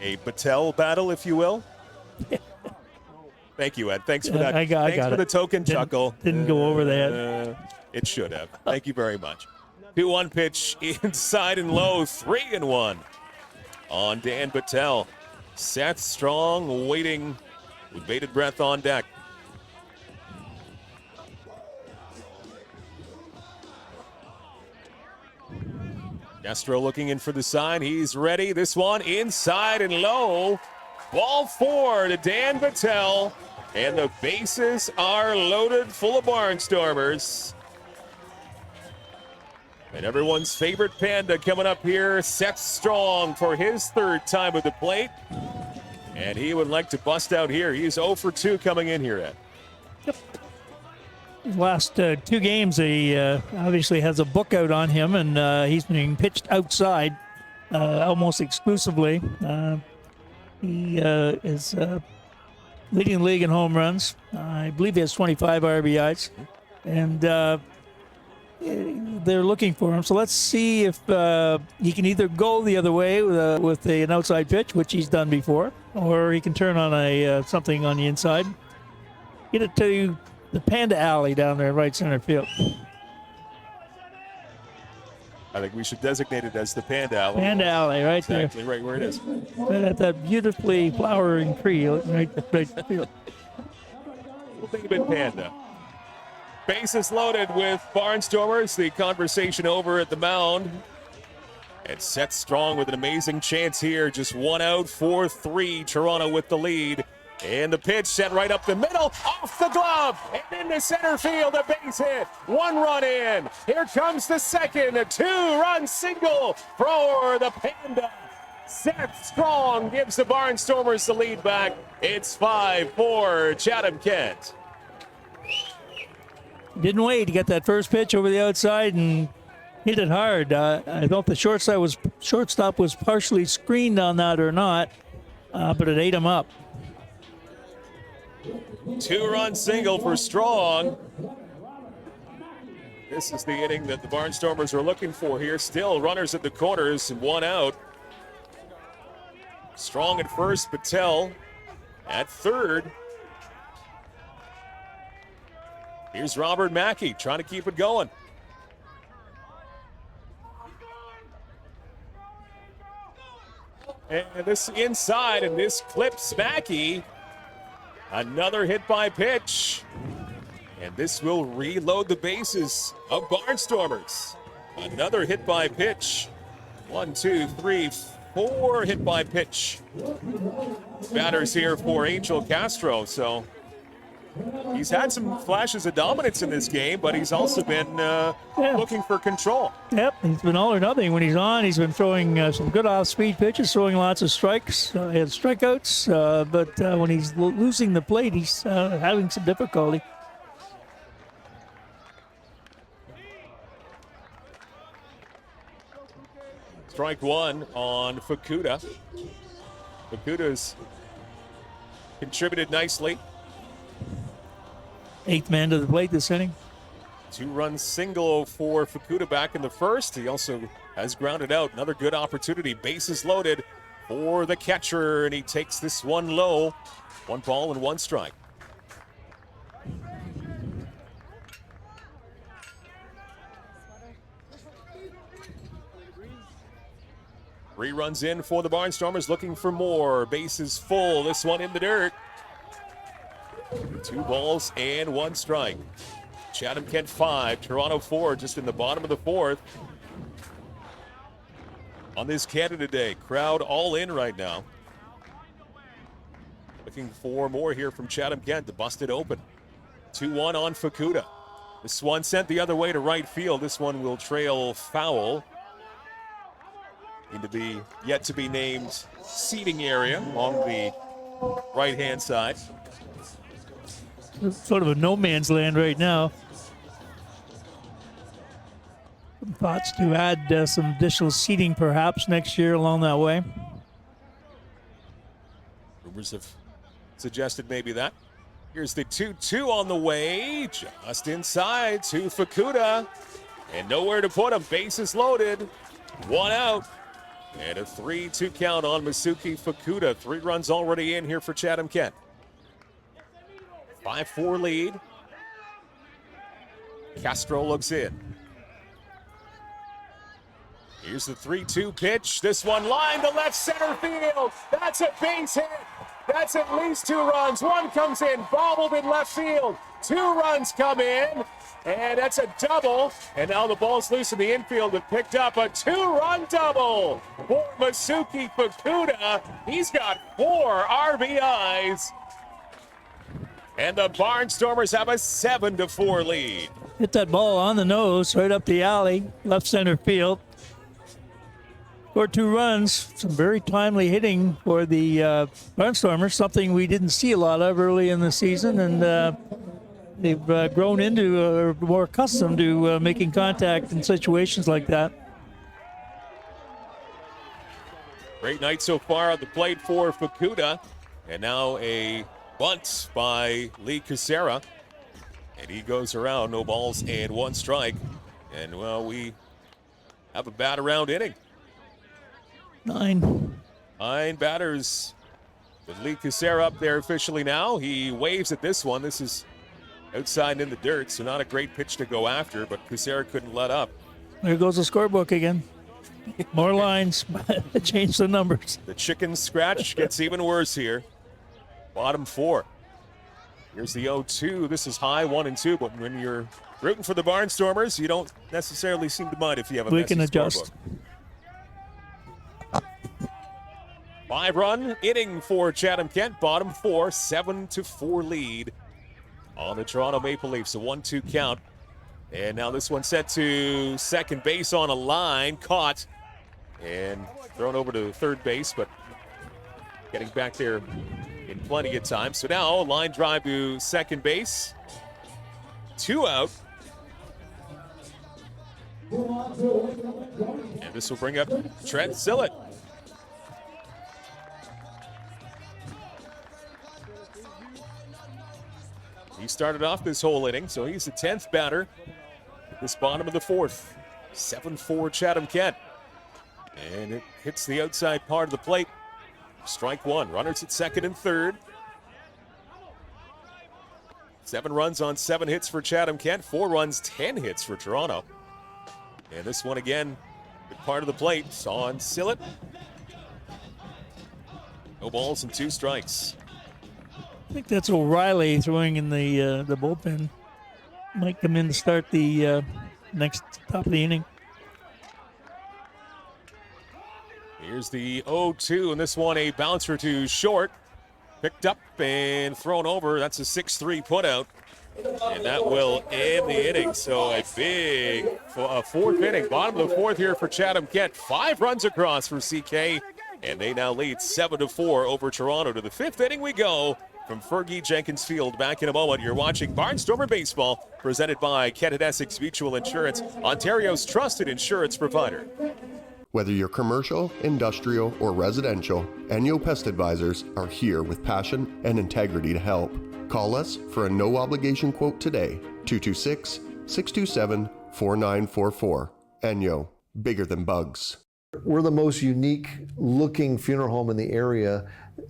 A Patel battle, if you will. Thank you, Ed. Thanks for that. Thanks for the token chuckle. Didn't go over that. It should have. Thank you very much. 2-1 pitch inside and low. 3-1 on Dan Battelle. Seth Strong waiting with bated breath on deck. Castro looking in for the sign. He's ready. This one inside and low. Ball 4 to Dan Battelle. And the bases are loaded full of Barnstormers. And everyone's favorite Panda coming up here, Seth Strong, for his 3rd time at the plate. And he would like to bust out here. He's 0 for 2 coming in here, Ed. Yep. Last 2 games, he obviously has a book out on him, and he's being pitched outside almost exclusively. He is leading the league in home runs. I believe he has 25 RBIs, and they're looking for him. So let's see if he can either go the other way with an outside pitch, which he's done before, or he can turn on something on the inside. Get it to the Panda Alley down there, right center field. I think we should designate it as the Panda Alley. Panda Alley, right exactly there. Right where it is. Right at that beautifully flowering tree, right field. We'll think of it Panda. Bases loaded with Barnstormers. The conversation over at the mound. And set strong with an amazing chance here. Just 1 out, 4-3. Toronto with the lead. And the pitch sent right up the middle, off the glove, and into center field, a base hit. 1 run in. Here comes the second, a 2-run single for the Panda. Seth Strong gives the Barnstormers the lead back. It's 5-4 Chatham-Kent. Didn't wait to get that first pitch over the outside and hit it hard. I thought the shortstop was partially screened on that or not, but it ate him up. 2-run single for Strong. This is the inning that the Barnstormers are looking for here. Still runners at the corners and 1 out. Strong at first, Patel at third. Here's Robert Mackey trying to keep it going. And this inside, and this clips Mackey. Another hit by pitch. And this will reload the bases of Barnstormers. Another hit by pitch. 1, 2, 3, 4 hit by pitch. Batters here for Angel Castro. So he's had some flashes of dominance in this game, but he's also been looking for control. Yep, he's been all or nothing. When he's on, he's been throwing some good off-speed pitches, throwing lots of strikes. He had strikeouts, but when he's losing the plate, he's having some difficulty. Strike 1 on Fukuda. Fukuda's contributed nicely. 8th man to the plate this inning. 2-run single for Fukuda back in the first. He also has grounded out. Another good opportunity. Bases loaded for the catcher, and he takes this one low. 1 ball and 1 strike. Three runs in for the Barnstormers, looking for more. Bases full. This one in the dirt. 2 balls and 1 strike. Chatham-Kent 5, Toronto 4, just in the bottom of the 4th. On this Canada Day, crowd all in right now. Looking for more here from Chatham-Kent to bust it open. 2-1 on Fukuda. This one sent the other way to right field. This one will trail foul into the yet to be named seating area on the right-hand side. It's sort of a no man's land right now. Some thoughts to add some additional seating perhaps next year along that way. Rumors have suggested maybe that. Here's the 2-2 on the way. Just inside to Fukuda. And nowhere to put him. Bases loaded. 1 out. And a 3-2 count on Masuki Fukuda. 3 runs already in here for Chatham-Kent. 5-4 lead. Castro looks in. Here's the 3-2 pitch. This one lined to left center field. That's a base hit. That's at least 2 runs. 1 comes in, bobbled in left field. 2 runs come in, and that's a double. And now the ball's loose in the infield and picked up. A 2-run double for Masuki Fukuda. He's got 4 RBIs. And the Barnstormers have a 7-4 lead. Hit that ball on the nose, right up the alley, left center field. Scored 2 runs, some very timely hitting for the Barnstormers, something we didn't see a lot of early in the season, and they've grown into more accustomed to making contact in situations like that. Great night so far on the plate for Fukuda, and now a bunt by Lee Kucera, and he goes around, no balls and 1 strike, and well, we have a bat around inning. 9 batters with Lee Kucera up there officially now. He waves at this one. This is outside in the dirt, so not a great pitch to go after, but Kucera couldn't let up. There goes the scorebook again. More lines. Change the numbers. The chicken scratch gets even worse here. Bottom 4. Here's the 0-2. This is high 1 and 2, but when you're rooting for the Barnstormers, you don't necessarily seem to mind if you have a We messy can adjust. scorebook. 5-run inning for Chatham-Kent. Bottom 4, 7-4 lead on the Toronto Maple Leafs. A 1-2 count. And now this one set to second base on a line. Caught and thrown over to third base, but getting back there in plenty of time. So now line drive to second base. 2 out. And this will bring up Trent Sillett. He started off this whole inning, so he's the 10th batter. This bottom of the 4th. 7-4 Chatham-Kent. And it hits the outside part of the plate. Strike 1. Runners at second and third. 7 runs on 7 hits for Chatham-Kent. 4 runs, 10 hits for Toronto. And this one again, good part of the plate. On Sillett. No balls and 2 strikes. I think that's O'Reilly throwing in the bullpen. Might come in to start the next top of the inning. Here's the 0-2, and this one a bouncer to short. Picked up and thrown over. That's a 6-3 putout. And that will end the inning. So a big 4th inning. Bottom of the 4th here for Chatham-Kent. 5 runs across for CK. And they now lead 7-4 over Toronto. To the 5th inning we go from Fergie Jenkins Field. Back in a moment. You're watching Barnstormer Baseball, presented by Kent and Essex Mutual Insurance, Ontario's trusted insurance provider. Whether you're commercial, industrial, or residential, Enyo Pest Advisors are here with passion and integrity to help. Call us for a no-obligation quote today, 226-627-4944. Enyo, bigger than bugs. We're the most unique looking funeral home in the area.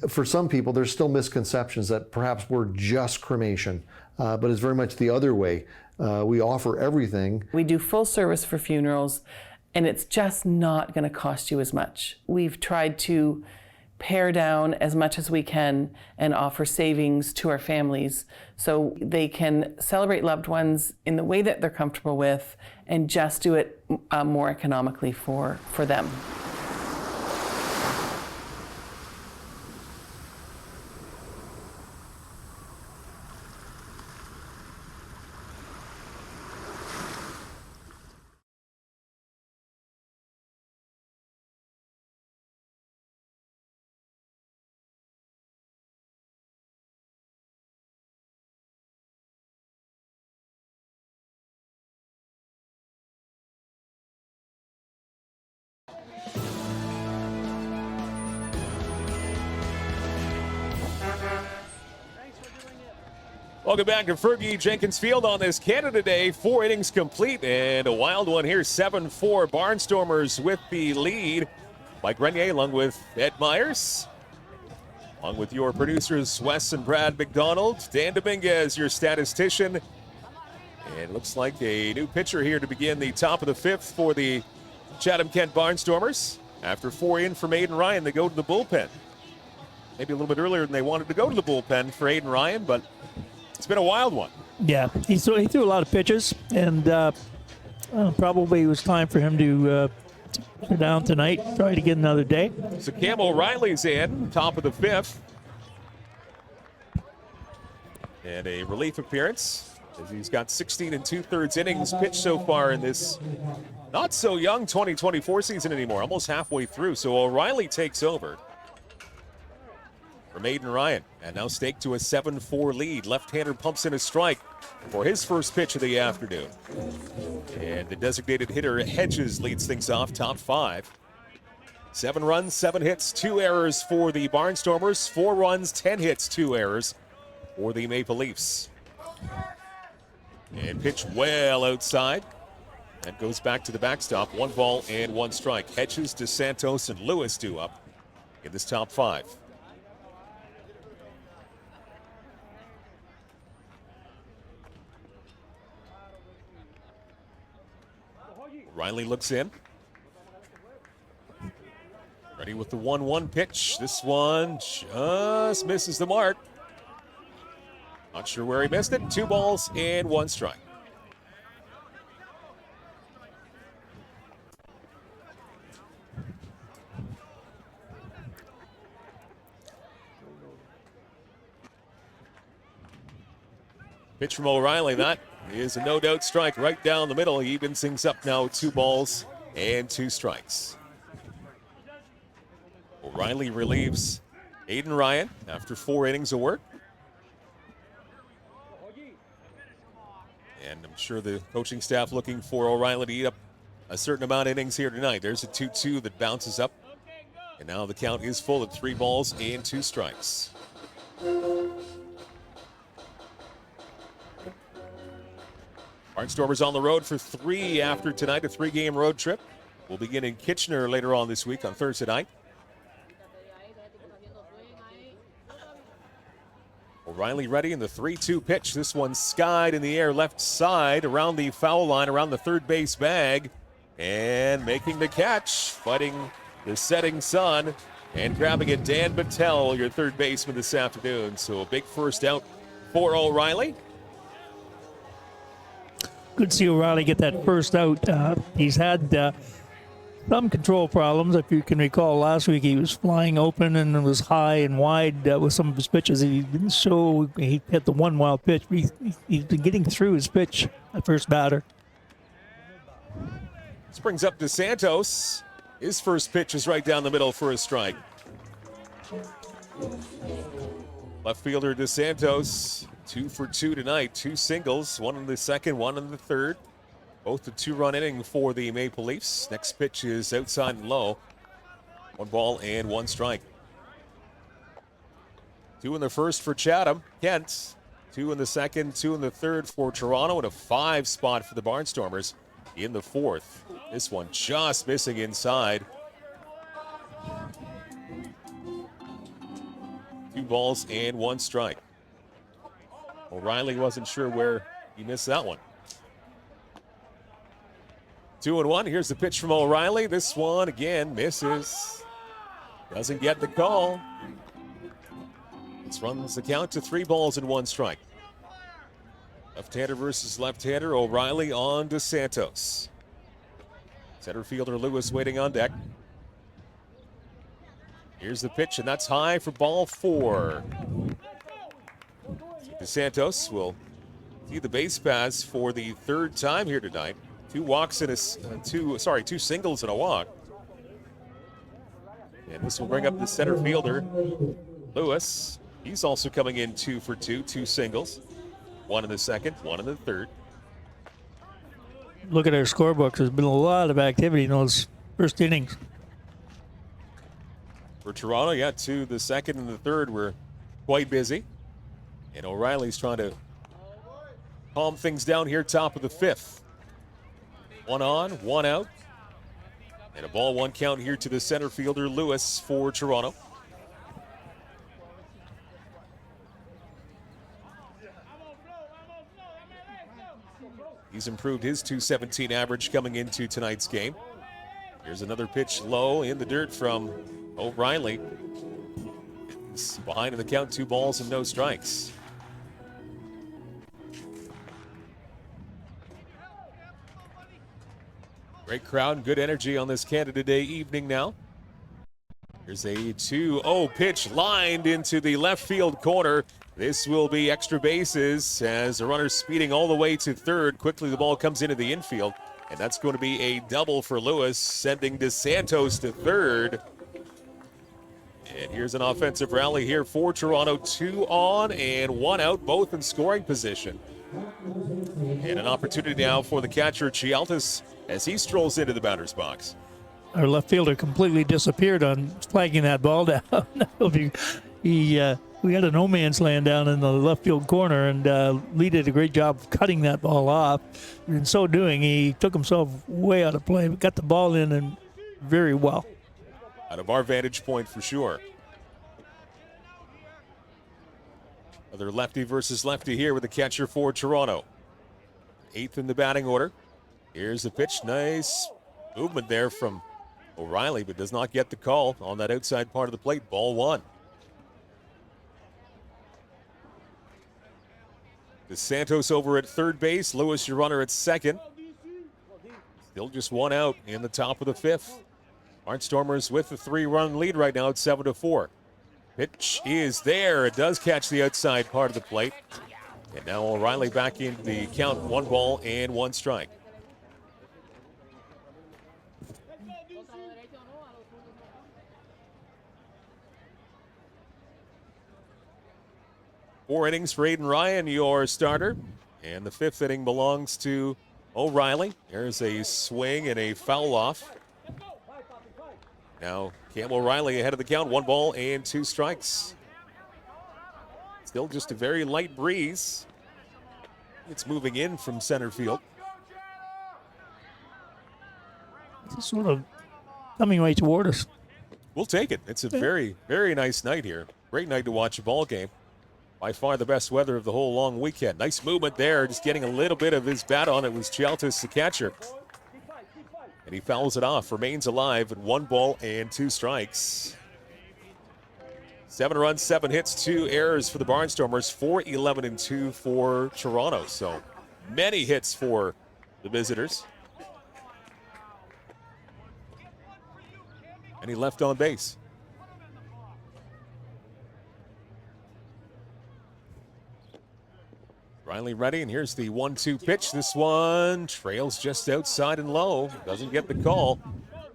For some people, there's still misconceptions that perhaps we're just cremation, but it's very much the other way. We offer everything. We do full service for funerals, and it's just not going to cost you as much. We've tried to pare down as much as we can and offer savings to our families so they can celebrate loved ones in the way that they're comfortable with and just do it more economically for them. Welcome back to Fergie Jenkins Field on this Canada Day. 4 innings complete and a wild one here. 7-4 Barnstormers with the lead. Mike Grenier along with Ed Myers. Along with your producers, Wes and Brad McDonald. Dan Dominguez, your statistician. And it looks like a new pitcher here to begin the top of the 5th for the Chatham-Kent Barnstormers. After 4 in from Aiden Ryan, they go to the bullpen. Maybe a little bit earlier than they wanted to go to the bullpen for Aiden Ryan, but it's been a wild one. Yeah, he threw a lot of pitches, and probably it was time for him to sit down tonight, try to get another day. So Cam O'Reilly's in, top of the 5th. And a relief appearance, as he's got 16 2/3 innings pitched so far in this not so young 2024 season anymore, almost halfway through. So O'Reilly takes over from Aiden Ryan, and now staked to a 7-4 lead. Left-hander pumps in a strike for his first pitch of the afternoon. And the designated hitter Hedges leads things off, top 5. 7 runs, 7 hits, 2 errors for the Barnstormers. 4 runs, 10 hits, 2 errors for the Maple Leafs. And pitch well outside. That goes back to the backstop. 1 ball and 1 strike. Hedges, DeSantos, and Lewis due up in this top 5. Riley looks in. Ready with the 1-1 pitch. This one just misses the mark. Not sure where he missed it. 2 balls and 1 strike. Pitch from O'Reilly. That is a no-doubt strike right down the middle. He evens things up now. 2 balls and 2 strikes. O'Reilly relieves Aiden Ryan after 4 innings of work. And I'm sure the coaching staff looking for O'Reilly to eat up a certain amount of innings here tonight. There's a 2-2 that bounces up. And now the count is full at 3 balls and 2 strikes. Barnstormers on the road for 3 after tonight, a 3-game road trip. We'll begin in Kitchener later on this week on Thursday night. O'Reilly ready in the 3-2 pitch. This one skied in the air left side around the foul line, around the third base bag. And making the catch, fighting the setting sun and grabbing it, Dan Battelle, your third baseman this afternoon. So a big first out for O'Reilly. Good to see O'Reilly get that first out. He's had some control problems. If you can recall, last week he was flying open and was high and wide with some of his pitches. He didn't show he hit the one wild pitch. But he's been getting through his pitch at first batter. This brings up DeSantos. His first pitch is right down the middle for a strike. Left fielder DeSantos, 2 for 2 tonight. 2 singles, 1 in the second, 1 in the third. Both a 2-run inning for the Maple Leafs. Next pitch is outside and low. 1 ball and 1 strike. 2 in the first for Chatham-Kent. 2 in the second, 2 in the third for Toronto, and a 5 spot for the Barnstormers in the fourth. This one just missing inside. 2 balls and 1 strike. O'Reilly wasn't sure where he missed that one. 2-1. Here's the pitch from O'Reilly. This one again misses. Doesn't get the call. This runs the count to 3 balls and 1 strike. Left-hander versus left-hander. O'Reilly on DeSantos. Center fielder Lewis waiting on deck. Here's the pitch, and that's high for ball 4. DeSantos will see the base pass for the 3rd time here tonight. 2 walks and 2 singles and a walk. And this will bring up the center fielder, Lewis. He's also coming in 2 for 2, 2 singles. 1 in the second, 1 in the third. Look at our scorebooks. There's been a lot of activity in those first innings. For Toronto, yeah, 2, the second and the third were quite busy. And O'Reilly's trying to calm things down here, top of the 5th. 1 on, 1 out. And a ball 1 count here to the center fielder, Lewis, for Toronto. He's improved his .217 average coming into tonight's game. Here's another pitch low in the dirt from O'Reilly. It's behind in the count, 2 balls and no strikes. Great crowd and good energy on this Canada Day evening now. Here's a 2-0 pitch lined into the left field corner. This will be extra bases as the runner's speeding all the way to third. Quickly the ball comes into the infield, and that's going to be a double for Lewis, sending DeSantos to third. And here's an offensive rally here for Toronto. 2 on and 1 out, both in scoring position. And an opportunity now for the catcher, Chialtis, as he strolls into the batter's box. Our left fielder completely disappeared on flagging that ball down. We had a no man's land down in the left field corner, and Lee did a great job of cutting that ball off. In so doing, he took himself way out of play, but got the ball in and very well. Out of our vantage point for sure. Another lefty versus lefty here with the catcher for Toronto. 8th in the batting order. Here's the pitch. Nice movement there from O'Reilly, but does not get the call on that outside part of the plate. Ball one. DeSantos over at third base. Lewis, your runner, at second. Still just one out in the top of the fifth. Barnstormers with the 3-run lead right now at 7-4. Pitch is there. It does catch the outside part of the plate. And now O'Reilly back in the count. 1 ball and 1 strike. Four innings for Aiden Ryan, your starter. And the 5th inning belongs to O'Reilly. There's a swing and a foul off. Now Cam O'Reilly ahead of the count. 1 ball and 2 strikes. Still just a very light breeze. It's moving in from center field. It's sort of coming right toward us. We'll take it. It's a very, very nice night here. Great night to watch a ball game. By far the best weather of the whole long weekend. Nice movement there, just getting a little bit of his bat on. It was Chaltis, the catcher. And he fouls it off, remains alive at 1 ball and 2 strikes. 7 runs, 7 hits, 2 errors for the Barnstormers, 4-11-2 for Toronto. So many hits for the visitors. And he left on base. Riley ready, and here's the 1-2 pitch. This one trails just outside and low. Doesn't get the call.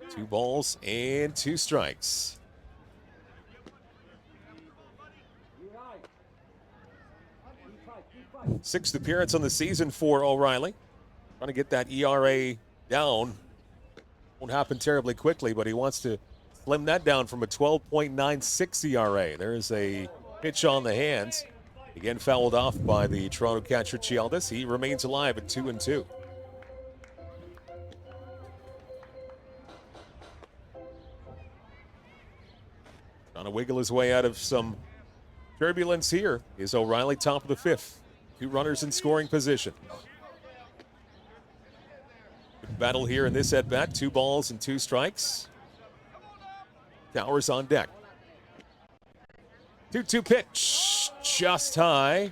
2 balls and 2 strikes. Sixth appearance on the season for O'Reilly. Trying to get that ERA down. Won't happen terribly quickly, but he wants to slim that down from a 12.96 ERA. There's a pitch on the hands. Again, fouled off by the Toronto catcher Chaltis. He remains alive at 2-2. Trying to wiggle his way out of some turbulence here is O'Reilly, top of the 5th. 2 runners in scoring position. Good battle here in this at-bat. 2 balls and 2 strikes. Towers on deck. 2-2 pitch, just high.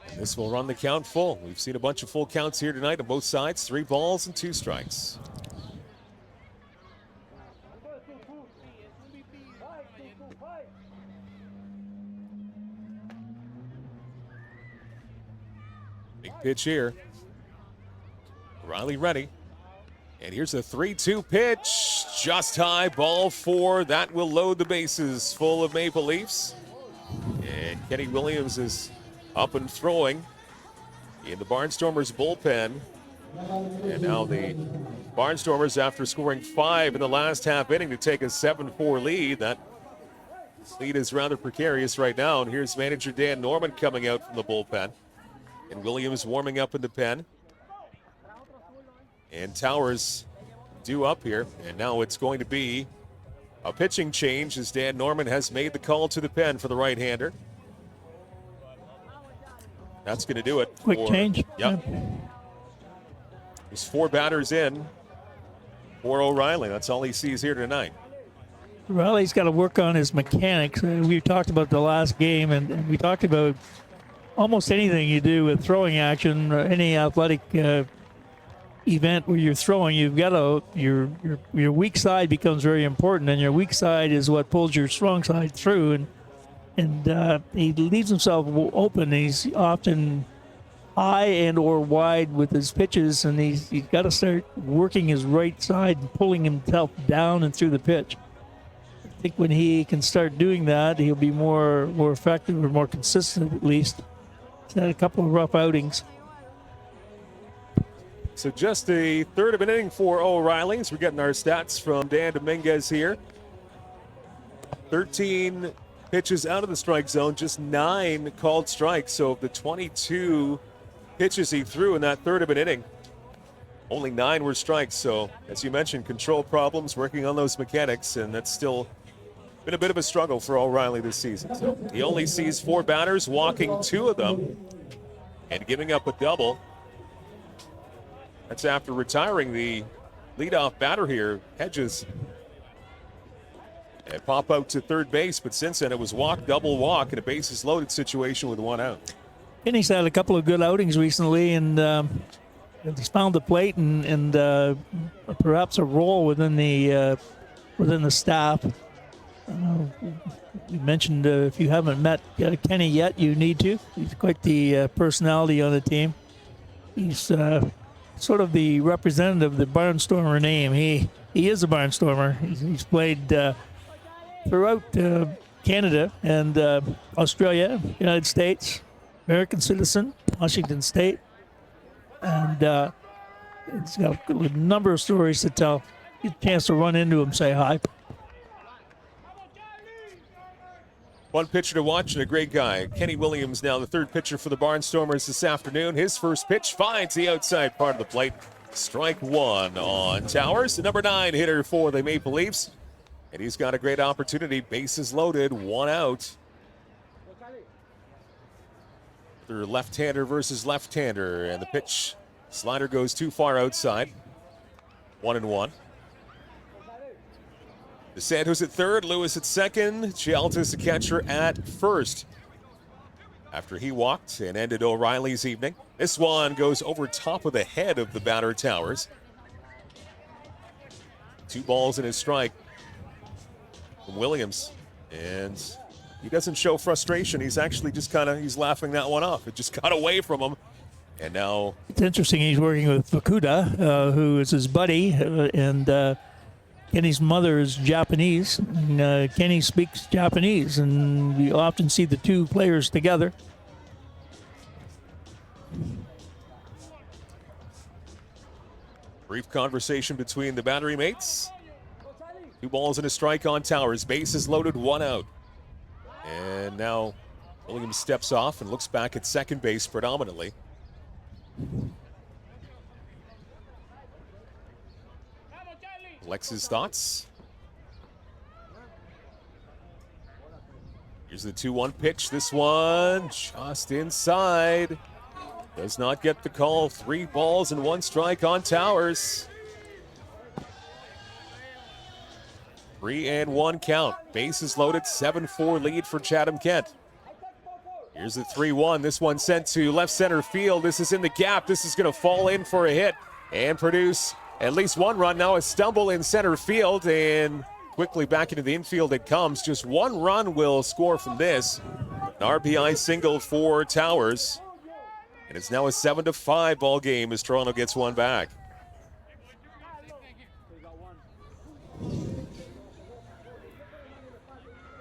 And this will run the count full. We've seen a bunch of full counts here tonight on both sides. 3 balls and 2 strikes. Big pitch here. Riley ready. And here's a 3-2 pitch, just high, ball 4. That will load the bases full of Maple Leafs. And Kenny Williams is up and throwing in the Barnstormers bullpen. And now the Barnstormers, after scoring 5 in the last half inning to take a 7-4 lead, that lead is rather precarious right now. And here's manager Dan Norman coming out from the bullpen. And Williams warming up in the pen. And Towers due up here. And now it's going to be a pitching change as Dan Norman has made the call to the pen for the right-hander. That's going to do it. Quick change. Yep. There's 4 batters in for O'Reilly. That's all he sees here tonight. Riley's got to work on his mechanics. We talked about the last game, and we talked about almost anything you do with throwing action, or any athletic event where you're throwing, you've got to your weak side becomes very important, and your weak side is what pulls your strong side through. And he leaves himself open. He's often high and or wide with his pitches, and he's got to start working his right side and pulling himself down and through the pitch. I think when he can start doing that, he'll be more effective or more consistent at least. He's had a couple of rough outings. So just a third of an inning for O'Reilly. We're getting our stats from Dan Dominguez here. 13 pitches out of the strike zone, just 9 called strikes. So of the 22 pitches he threw in that third of an inning, only 9 were strikes. So as you mentioned, control problems, working on those mechanics, and that's still been a bit of a struggle for O'Reilly this season. So he only sees 4 batters, walking 2 of them and giving up a double. That's after retiring the leadoff batter here, Hedges. And pop out to third base, but since then it was walk, double walk, and a bases loaded situation with 1 out. Kenny's had a couple of good outings recently, and he's found the plate and perhaps a role within the staff. You mentioned if you haven't met Kenny yet, you need to. He's quite the personality on the team. He's sort of the representative of the Barnstormer name. He is a Barnstormer. He's played throughout Canada and Australia, United States, American citizen, Washington State, and he's got a number of stories to tell. Get a chance to run into him, say hi. One pitcher to watch and a great guy. Kenny Williams now the third pitcher for the Barnstormers this afternoon. His first pitch finds the outside part of the plate. Strike 1 on Towers, the number 9 hitter for the Maple Leafs. And he's got a great opportunity. Bases loaded, 1 out. They're left-hander versus left-hander. And the pitch, slider goes too far outside. 1-1. DeSantos at third, Lewis at second, Chialtas the catcher at first. After he walked and ended O'Reilly's evening. This one goes over top of the head of the batter Towers. 2 balls and a strike from Williams. And he doesn't show frustration. He's actually just he's laughing that one off. It just got away from him. And now... It's interesting he's working with Fukuda, who is his buddy, and... Kenny's mother is Japanese. And, Kenny speaks Japanese, and we often see the two players together. Brief conversation between the battery mates. 2 balls and a strike on Towers. Bases loaded, 1 out. And now Williams steps off and looks back at second base predominantly. Lex's thoughts. Here's the 2-1 pitch. This one just inside. Does not get the call. 3 balls and 1 strike on Towers. 3-1 count. Bases loaded. 7-4 lead for Chatham-Kent. Here's the 3-1. This one sent to left center field. This is in the gap. This is going to fall in for a hit and produce at least 1 run. Now a stumble in center field, and quickly back into the infield it comes. Just 1 run will score from this. An RBI single for Towers. And it's now a 7-5 ball game as Toronto gets 1 back.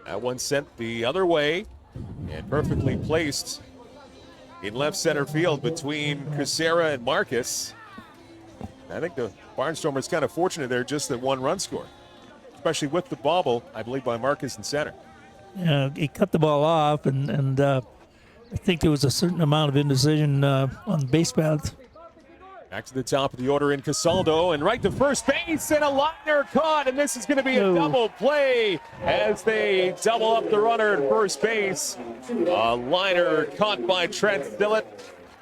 That one sent the other way and perfectly placed in left center field between Casera and Marcus. I think the Barnstormers kind of fortunate there, just that 1 run score, especially with the bobble, I believe, by Marcus in center. Yeah, he cut the ball off, and I think there was a certain amount of indecision on base paths. Back to the top of the order in Casaldo, and right to first base, and a liner caught, and this is going to be a double play as they double up the runner at first base. A liner caught by Trent Stillett,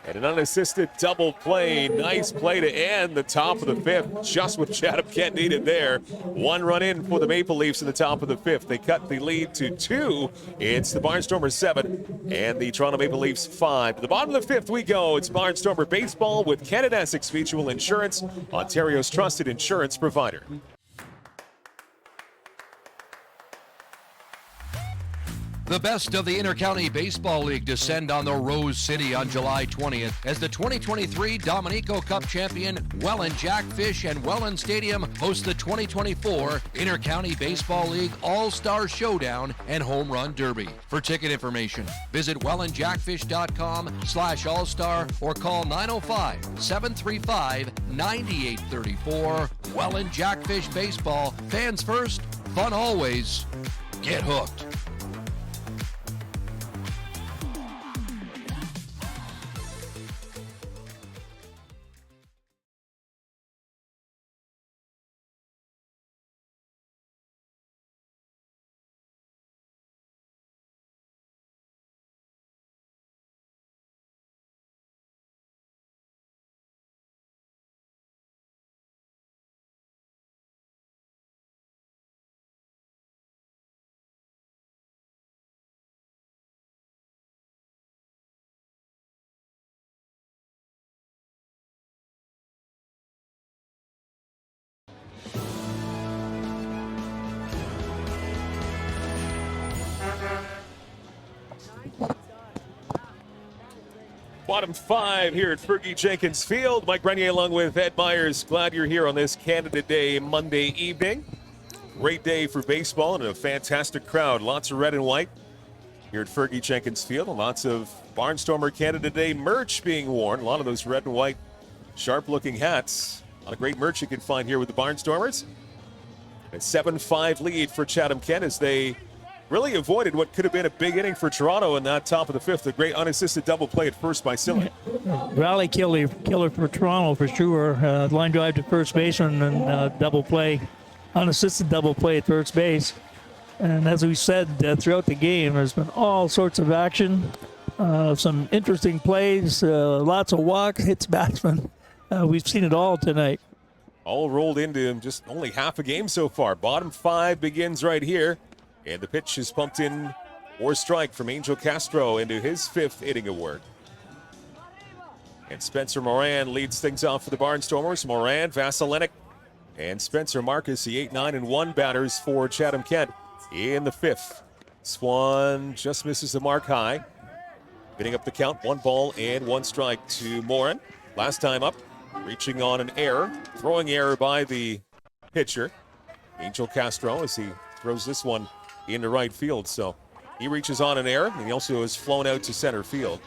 and an unassisted double play. Nice play to end the top of the 5th, just what Chatham-Kent needed there. 1 run in for the Maple Leafs in the top of the 5th. They cut the lead to 2. It's the Barnstormers 7 and the Toronto Maple Leafs 5. To the bottom of the 5th we go. It's Barnstormer Baseball with Canada Essex Mutual Insurance, Ontario's trusted insurance provider. The best of the Inter-County Baseball League descend on the Rose City on July 20th as the 2023 Dominico Cup champion Welland Jackfish and Welland Stadium host the 2024 Inter-County Baseball League All-Star Showdown and Home Run Derby. For ticket information, visit wellandjackfish.com/all-star or call 905-735-9834. Welland Jackfish Baseball, fans first, fun always. Get hooked. Bottom 5 here at Fergie Jenkins Field. Mike Grenier along with Ed Myers. Glad you're here on this Canada Day Monday evening. Great day for baseball and a fantastic crowd. Lots of red and white here at Fergie Jenkins Field. And lots of Barnstormer Canada Day merch being worn. A lot of those red and white sharp-looking hats. A lot of great merch you can find here with the Barnstormers. A 7-5 lead for Chatham-Kent as they really avoided what could have been a big inning for Toronto in that top of the 5th. A great unassisted double play at first by Silly. Rally killer for Toronto for sure. Line drive to first baseman and double play, unassisted double play at first base. And as we said throughout the game, there's been all sorts of action, some interesting plays, lots of walks, hits batsmen. We've seen it all tonight. All rolled into just only half a game so far. Bottom 5 begins right here. And the pitch is pumped in for strike from Angel Castro into his 5th inning of work. And Spencer Moran leads things off for the Barnstormers. Moran, Vasilenic, and Spencer Marcus, the 8-9-1 batters for Chatham-Kent in the 5th. Swan just misses the mark high. Getting up the count, 1 ball and 1 strike to Moran. Last time up, reaching on an error. Throwing error by the pitcher, Angel Castro, as he throws this one into right field. So he reaches on an error, and he also is flown out to center field.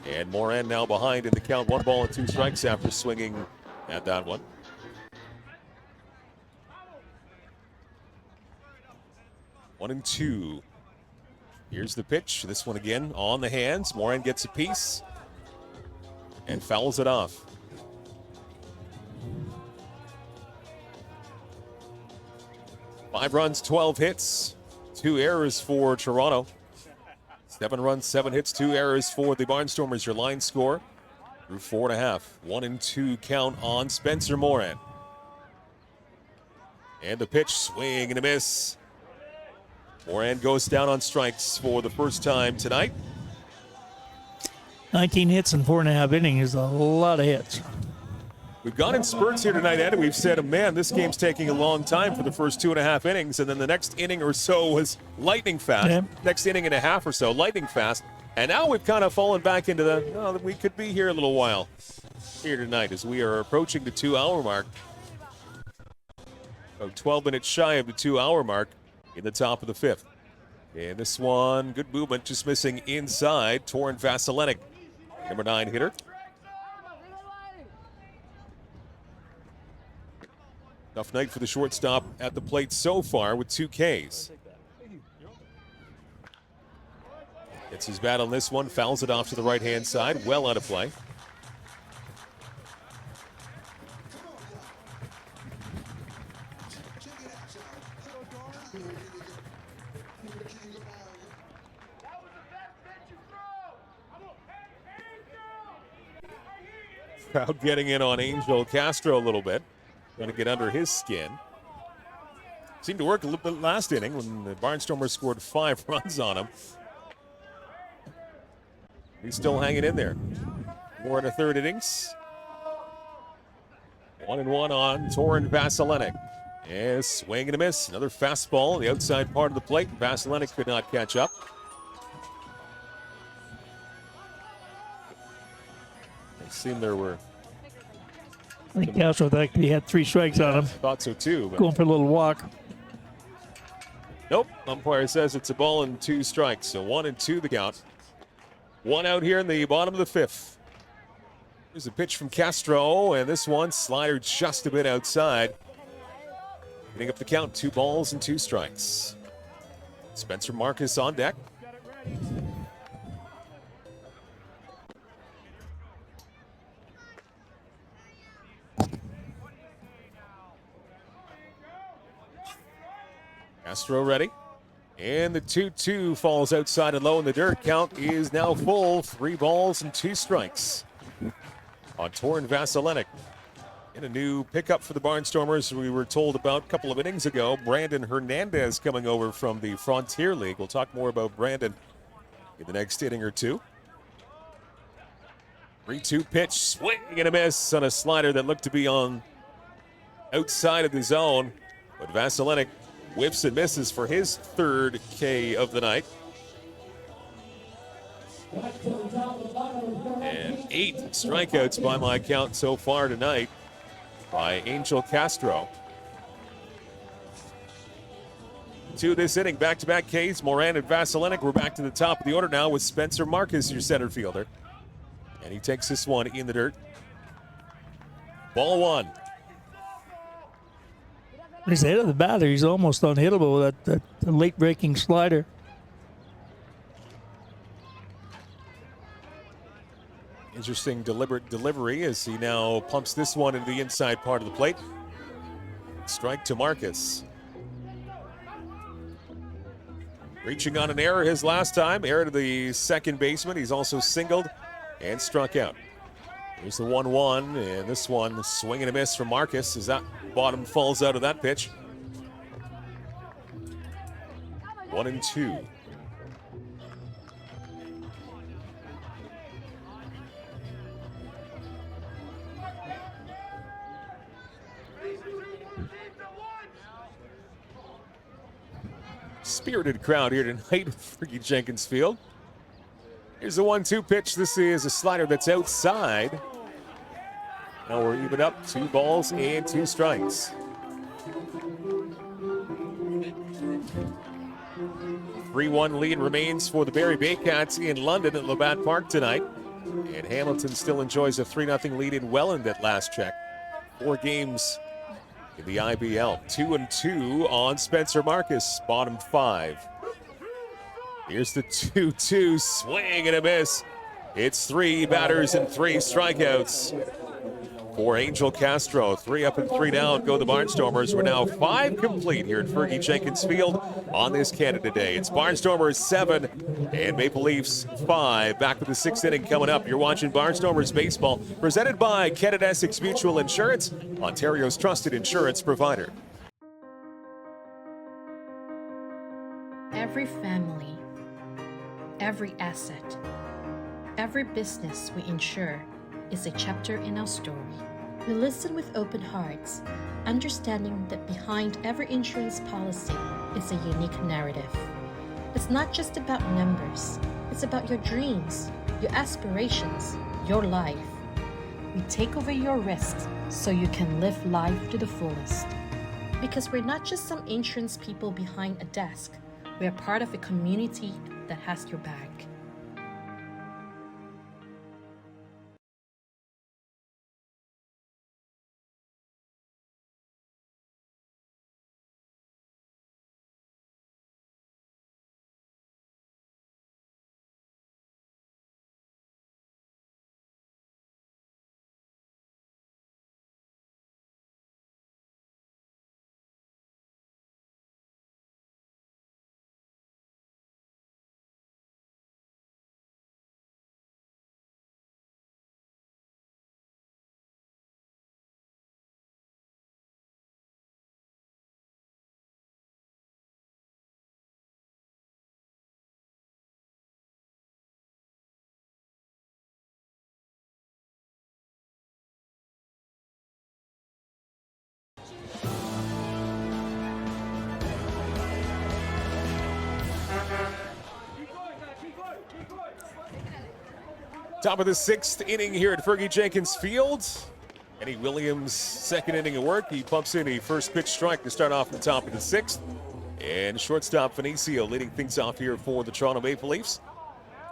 And Moran now behind in the count, 1 ball and 2 strikes after swinging at that one. One and 2. Here's the pitch. This one again on the hands. Moran gets a piece and fouls it off. Five runs, 12 hits, 2 errors for Toronto. 7 runs, 7 hits, 2 errors for the Barnstormers. Your line score through 4.5. 1 and 2 count on Spencer Moran. And the pitch, swing and a miss. Moran goes down on strikes for the first time tonight. 19 hits in 4.5 innings is a lot of hits. We've gone in spurts here tonight, Ed, and we've said, man, this game's taking a long time for the first 2.5 innings, and then the next inning or so was lightning fast. Yeah. Next inning and a half or so, lightning fast. And now we've kind of fallen back into we could be here a little while here tonight as we are approaching the 2-hour mark. About 12 minutes shy of the 2-hour mark in the top of the 5th. And this one, good movement, just missing inside. Torrin Vasilenic, number 9 hitter. Tough night for the shortstop at the plate so far with 2 Ks. Gets his bat on this one, fouls it off to the right-hand side, well out of play. Crowd getting in on Angel Castro a little bit. Going to get under his skin. Seemed to work a little bit last inning when the Barnstormers scored 5 runs on him. He's still hanging in there. 4 in the 3rd innings. 1-1 on Torrin Vasilenic. And swing and a miss. Another fastball, the outside part of the plate. Vasilenic could not catch up. It seemed there were. I think Castro thought he had 3 strikes on him. Thought so too. But Going for a little walk. nope. Umpire says it's a ball and 2 strikes. So 1 and 2 the count. 1 out here in the bottom of the 5th. Here's a pitch from Castro, and this one slider just a bit outside. Getting up the count, 2 balls and 2 strikes. Spencer Marcus on deck. Castro ready. And the 2-2 falls outside and low in the dirt. Count is now full. 3 balls and 2 strikes on Torrin Vasilenic. And a new pickup for the Barnstormers we were told about a couple of innings ago. Brandon Hernandez coming over from the Frontier League. We'll talk more about Brandon in the next inning or two. 3-2 pitch, swing and a miss on a slider that looked to be on outside of the zone. But Vasilenic whips and misses for his 3rd K of the night. Back to the top of the bottom And 8 strikeouts by my count so far tonight by Angel Castro. To this inning, back-to-back Ks, Moran and Vasilenic. We're back to the top of the order now with Spencer Marcus, your center fielder. And he takes this one in the dirt. Ball 1. He's ahead of the batter. He's almost unhittable with that late-breaking slider. Interesting deliberate delivery as he now pumps this one into the inside part of the plate. Strike to Marcus. Reaching on an error his last time. Error to the second baseman. He's also singled and struck out. Here's the 1-1, and this one swing and a miss from Marcus as that bottom falls out of that pitch. 1-2. Spirited crowd here tonight at Fergie Jenkins Field. Here's the 1-2 pitch. This is a slider that's outside. Now we're even up, 2 balls and 2 strikes. 3-1 lead remains for the Barrie Baycats in London at Labatt Park tonight. And Hamilton still enjoys a 3-0 lead in Welland at last check. 4 games in the IBL. 2-2 on Spencer Marcus, bottom 5. Here's the 2-2, swing and a miss. It's 3 batters and 3 strikeouts for Angel Castro. 3 up and 3 down go the Barnstormers. We're now 5 complete here at Fergie Jenkins Field on this Canada Day. It's Barnstormers 7 and Maple Leafs 5. Back with the 6th inning coming up. You're watching Barnstormers Baseball, presented by Canada Essex Mutual Insurance, Ontario's trusted insurance provider. Every family, every asset, every business we insure is a chapter in our story. We listen with open hearts, understanding that behind every insurance policy is a unique narrative. It's not just about numbers, it's about your dreams, your aspirations, your life. We take over your risks so you can live life to the fullest. Because we're not just some insurance people behind a desk, we are part of a community that has your back. Top of the 6th inning here at Fergie Jenkins Field. Eddie Williams' 2nd inning of work. He pumps in a first pitch strike to start off the top of the 6th. And shortstop Vinicio leading things off here for the Toronto Maple Leafs.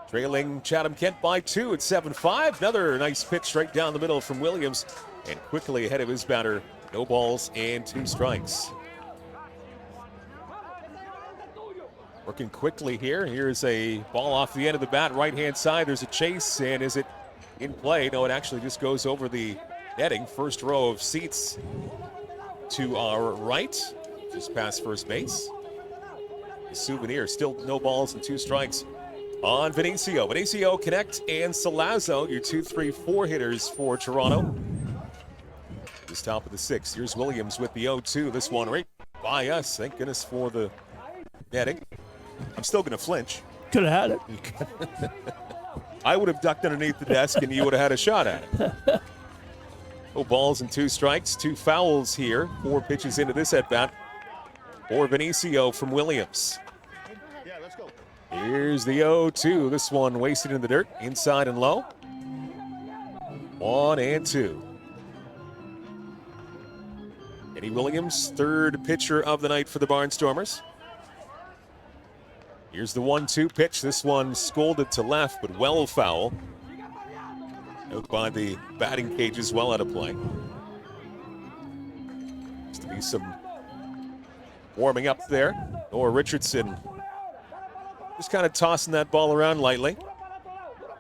Trailing Chatham-Kent by 2 at 7-5. Another nice pitch right down the middle from Williams. And quickly ahead of his batter. No balls and 2 strikes. Working quickly here. Here's a ball off the end of the bat, right-hand side. There's a chase, and is it in play? No, it actually just goes over the netting. First row of seats to our right, just past first base. A souvenir, still no balls and 2 strikes on Vinicio. Vinicio, Connect, and Salazzo, your 2-3-4 hitters for Toronto. This top of the 6th. Here's Williams with the 0-2. This one right by us. Thank goodness for the netting. I'm still going to flinch. Could have had it. I would have ducked underneath the desk and you would have had a shot at it. No balls and 2 strikes, 2 fouls here. 4 pitches into this at-bat for Vinicio from Williams. Here's the 0-2. This one wasted in the dirt, inside and low. 1-2. Kenny Williams, third pitcher of the night for the Barnstormers. Here's the 1-2 pitch. This one scolded to left, but well foul. Out by the batting cages, well out of play. Seems to be some warming up there. Noah Richardson just kind of tossing that ball around lightly.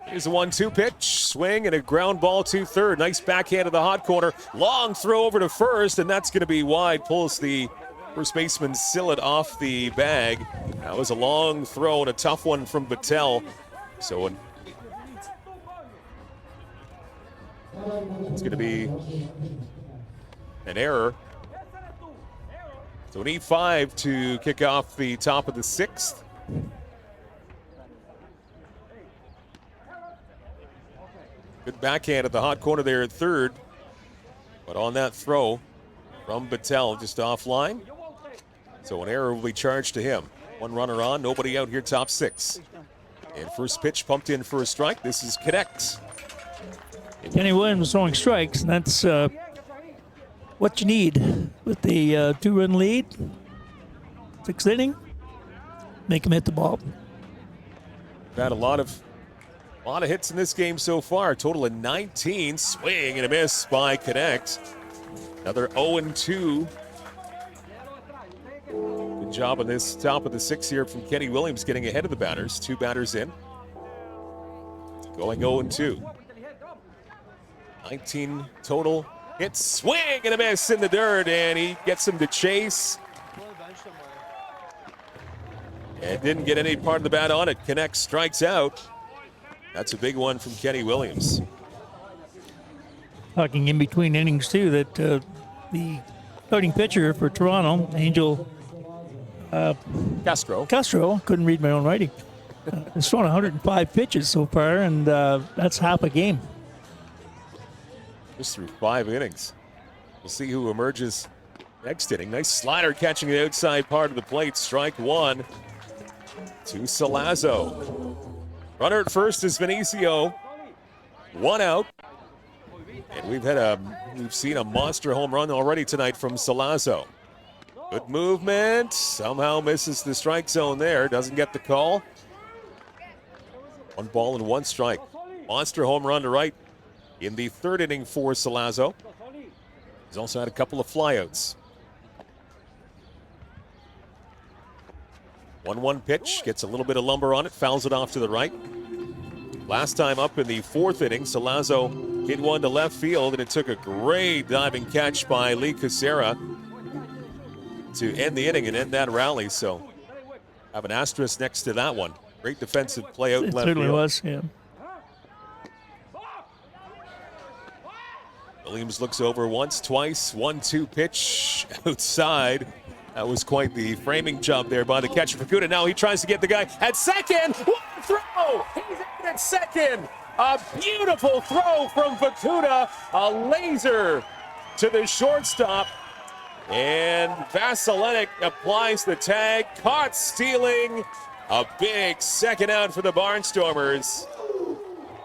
Here's a 1-2 pitch. Swing and a ground ball to third. Nice backhand to the hot corner. Long throw over to first, and that's going to be wide. Pulls the first baseman Sillett off the bag. That was a long throw and a tough one from Battelle. So it's going to be an error. So an E5 to kick off the top of the sixth. Good backhand at the hot corner there at third. But on that throw from Battelle, just offline. So an error will be charged to him. One runner on, nobody out here, top six. And first pitch pumped in for a strike. This is connect. Kenny Williams throwing strikes, and that's what you need with the 2-run lead. Sixth inning, make him hit the ball. We've had a lot of hits in this game so far. A total of 19. Swing and a miss by Connect. Another 0-2. Good job on this top of the sixth here from Kenny Williams, getting ahead of the batters. Two batters in. Going 0-2. 19 total hits. Swing and a miss in the dirt, and he gets him to chase. And didn't get any part of the bat on it. Connect strikes out. That's a big one from Kenny Williams. Talking in between innings, too, that the starting pitcher for Toronto, Angel Castro, couldn't read my own writing, has thrown 105 pitches so far, and that's half a game. Just through 5 innings. We'll see who emerges next inning. Nice slider catching the outside part of the plate. Strike one to Salazzo. Runner at first is Vinicio. One out. And we've seen a monster home run already tonight from Salazzo. Good movement. Somehow misses the strike zone there. Doesn't get the call. 1 ball and 1 strike. Monster home run to right in the third inning for Salazzo. He's also had a couple of flyouts. 1-1 pitch, gets a little bit of lumber on it, fouls it off to the right. Last time up in the fourth inning, Salazzo hit one to left field, and it took a great diving catch by Lee Casera to end the inning and end that rally. So have an asterisk next to that one. Great defensive play out in left field. It certainly was, yeah. Williams looks over once, twice, 1-2 pitch outside. That was quite the framing job there by the catcher, Fukuda. Now he tries to get the guy at second. What throw! He's in at second. A beautiful throw from Fukuda. A laser to the shortstop. And Vasilenik applies the tag. Caught stealing. A big second out for the Barnstormers.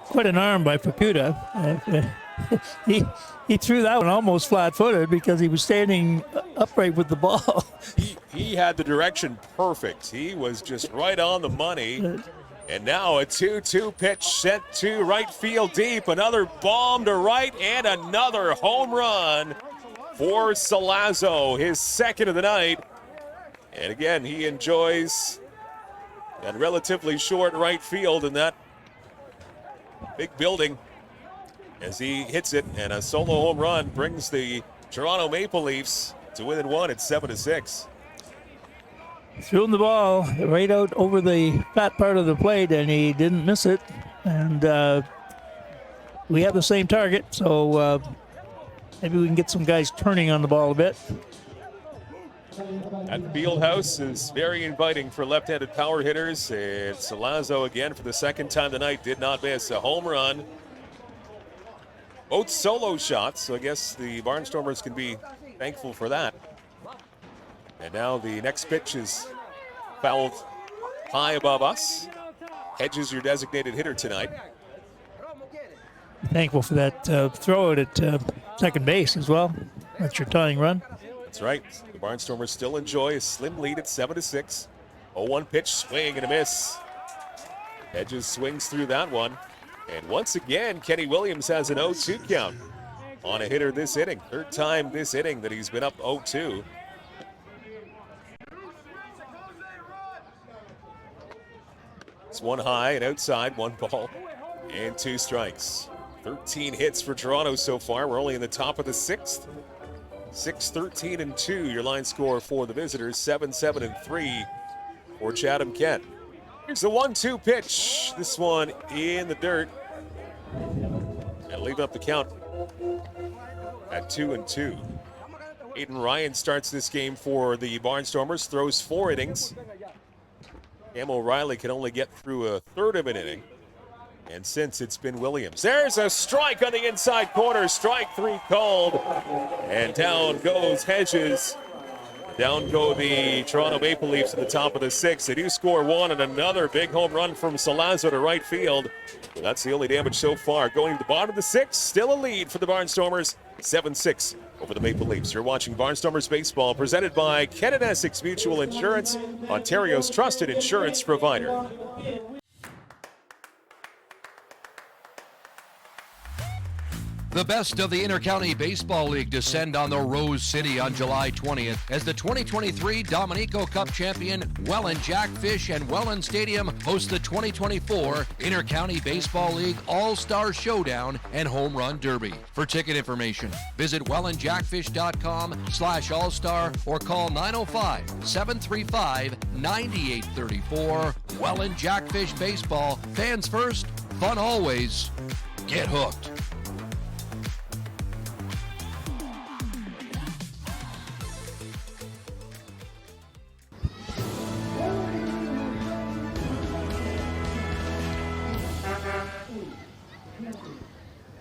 Quite an arm by Fukuda. He threw that one almost flat-footed because he was standing upright with the ball. He had the direction perfect. He was just right on the money. And now a 2-2 pitch sent to right field deep. Another bomb to right and another home run for Salazzo, his second of the night. And again, he enjoys that relatively short right field in that big building as he hits it, and a solo home run brings the Toronto Maple Leafs to within 1 at 7-6. Threw him the ball right out over the fat part of the plate, and he didn't miss it. And we have the same target, so maybe we can get some guys turning on the ball a bit. That field house is very inviting for left-handed power hitters. And Salazzo again for the second time tonight did not miss a home run. Both solo shots, so I guess the Barnstormers can be thankful for that. And now the next pitch is fouled high above us. Hedges your designated hitter tonight. Thankful for that throw out at second base as well. That's your tying run. That's right. The Barnstormers still enjoy a slim lead at 7-6. 0-1 pitch, swing and a miss. Hedges swings through that one. And once again, Kenny Williams has an 0-2 count on a hitter this inning. Third time this inning that he's been up 0-2. It's one high and outside, 1 ball and 2 strikes. 13 hits for Toronto so far. We're only in the top of the 6th. 6-13-2, your line score for the visitors. 7-7-3 for Chatham-Kent. Here's the 1-2 pitch. This one in the dirt. And leave up the count at 2-2. Aiden Ryan starts this game for the Barnstormers, throws 4 innings. Cam O'Reilly can only get through a third of an inning. And since it's been Williams. There's a strike on the inside corner. Strike 3 called. And down goes Hedges. Down go the Toronto Maple Leafs at the top of the 6th. They do score 1 and another big home run from Salazzo to right field. Well, that's the only damage so far. Going to the bottom of the 6th, still a lead for the Barnstormers. 7-6 over the Maple Leafs. You're watching Barnstormers Baseball, presented by Ken and Essex Mutual Insurance, Ontario's trusted insurance provider. The best of the Inter-County Baseball League descend on the Rose City on July 20th as the 2023 Dominico Cup champion Welland Jackfish and Welland Stadium host the 2024 Inter-County Baseball League All-Star Showdown and Home Run Derby. For ticket information, visit wellandjackfish.com/all-star or call 905-735-9834. Welland Jackfish Baseball, fans first, fun always. Get hooked.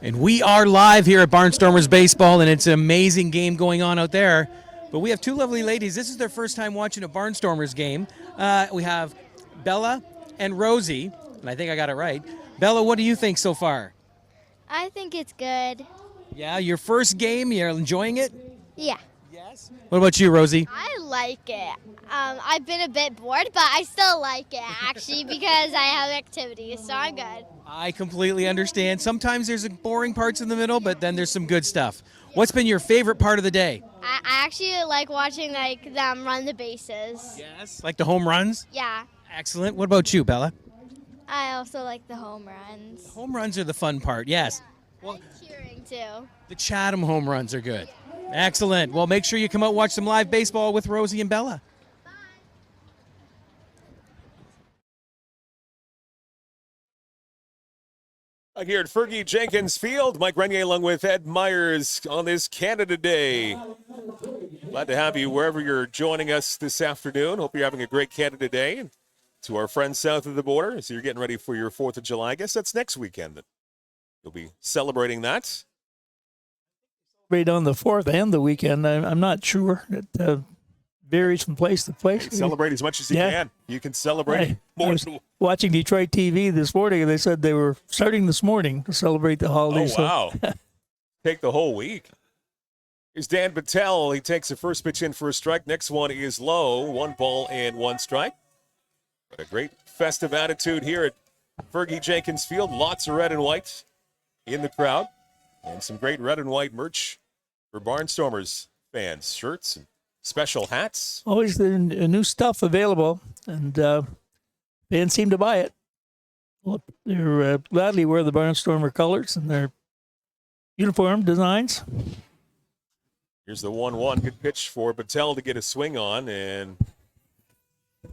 And we are live here at Barnstormers Baseball, and it's an amazing game going on out there. But we have 2 lovely ladies. This is their first time watching a Barnstormers game. We have Bella and Rosie, and I think I got it right. Bella, what do you think so far? I think it's good. Yeah, your first game, you're enjoying it? Yeah. Yes. What about you, Rosie? I like it. I've been a bit bored, but I still like it, actually, because I have activities, so I'm good. I completely understand. Sometimes there's boring parts in the middle, but then there's some good stuff. What's been your favorite part of the day? I actually like watching them run the bases. Yes. Like the home runs? Yeah. Excellent. What about you, Bella? I also like the home runs. Home runs are the fun part, yes. Yeah. Well, and cheering, too. The Chatham home runs are good. Excellent. Well, make sure you come out watch some live baseball with Rosie and Bella. Here at Fergie Jenkins Field, Mike Renier along with Ed Myers on this Canada Day. Glad to have you wherever you're joining us this afternoon. Hope you're having a great Canada Day. To our friends south of the border, so you're getting ready for your 4th of July. I guess that's next weekend that you'll be celebrating that. Right on the 4th and the weekend. I'm not sure. It varies from place to place. Celebrate as much as you can. You can celebrate more. I was watching Detroit TV this morning, and they said they were starting this morning to celebrate the holidays. Oh, wow. Take the whole week. Here's Dan Patel. He takes the first pitch in for a strike. Next one is low. 1 ball and 1 strike. But a great festive attitude here at Fergie Jenkins Field. Lots of red and white in the crowd. And some great red and white merch for Barnstormers fans. Shirts and special hats. Always the new stuff available, and fans seem to buy it. Well, they're gladly wear the Barnstormer colors and their uniform designs. Here's the 1-1. Good pitch for Patel to get a swing on, and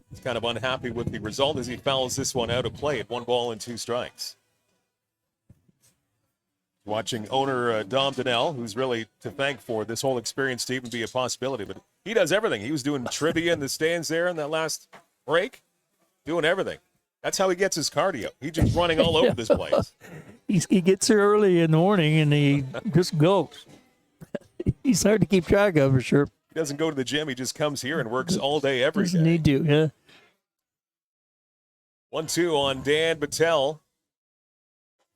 he's kind of unhappy with the result as he fouls this one out of play at 1 ball and 2 strikes. Watching owner Dom Donnell, who's really to thank for this whole experience to even be a possibility. But he does everything. He was doing trivia in the stands there in that last break, doing everything. That's how he gets his cardio. He's just running all over this place. He gets here early in the morning, and he just goes. He's hard to keep track of, for sure. He doesn't go to the gym. He just comes here and works all day, every day. Doesn't need to, yeah. 1-2 on Dan Patel.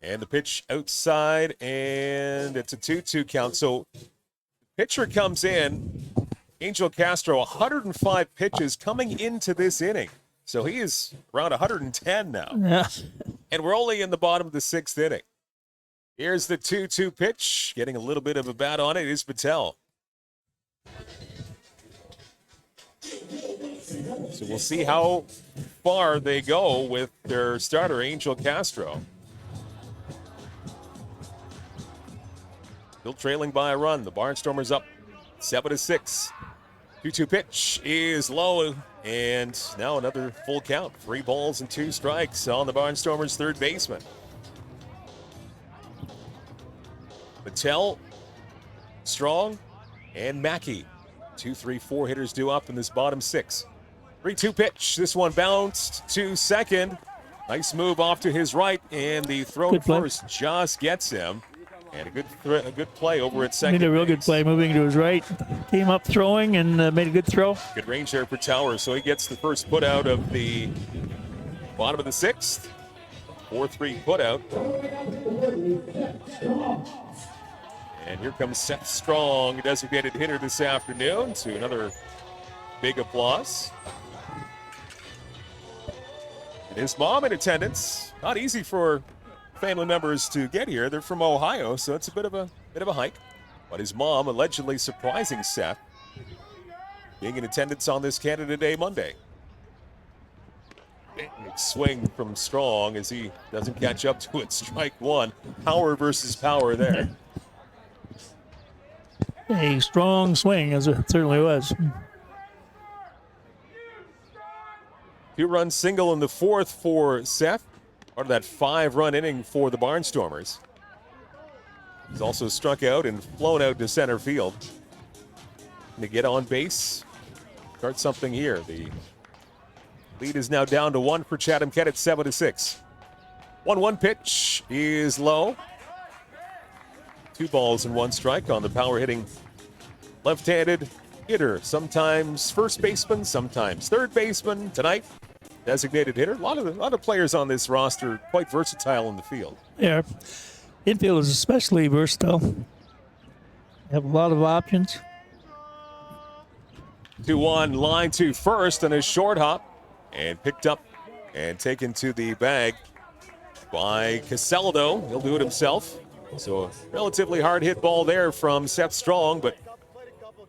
And the pitch outside, and it's a 2-2 count. So pitcher comes in, Angel Castro, 105 pitches coming into this inning. So he is around 110 now. Yeah. And we're only in the bottom of the 6th inning. Here's the 2-2 pitch. Getting a little bit of a bat on it is Patel. So we'll see how far they go with their starter, Angel Castro. Still trailing by a run. The Barnstormers up 7-6. 2-2 pitch is low, and now another full count. 3 balls and 2 strikes on the Barnstormers' third baseman. Patel, Strong, and Mackey. 2, 3, 4 hitters due up in this bottom 6. 3-2 pitch. This one bounced to second. Nice move off to his right, and the throw to first just gets him. And a good play over at second. Made a real good play, moving to his right. Came up throwing and made a good throw. Good range there for Tower, so he gets the first put out of the bottom of the 6th. 4-3 put out. And here comes Seth Strong, designated hitter this afternoon, to another big applause. And his mom in attendance. Not easy for family members to get here. They're from Ohio, so it's a bit of a hike. But his mom allegedly surprising Seth, being in attendance on this Canada Day Monday. Big swing from Strong as he doesn't catch up to it. Strike 1. Power versus power there. A strong swing, as it certainly was. 2-run single in the 4th for Seth. Part of that 5-run inning for the Barnstormers. He's also struck out and flown out to center field. And to get on base, start something here. The lead is now down to 1 for Chatham-Kent at 7-6. 1-1 pitch is low. 2 balls and 1 strike on the power hitting left-handed hitter. Sometimes first baseman, sometimes third baseman. Tonight, designated hitter. A lot of players on this roster quite versatile in the field. Yeah, infield is especially versatile. They have a lot of options. 2-1 line to first and a short hop, and picked up and taken to the bag by Caseldo. He'll do it himself. So a relatively hard hit ball there from Seth Strong, but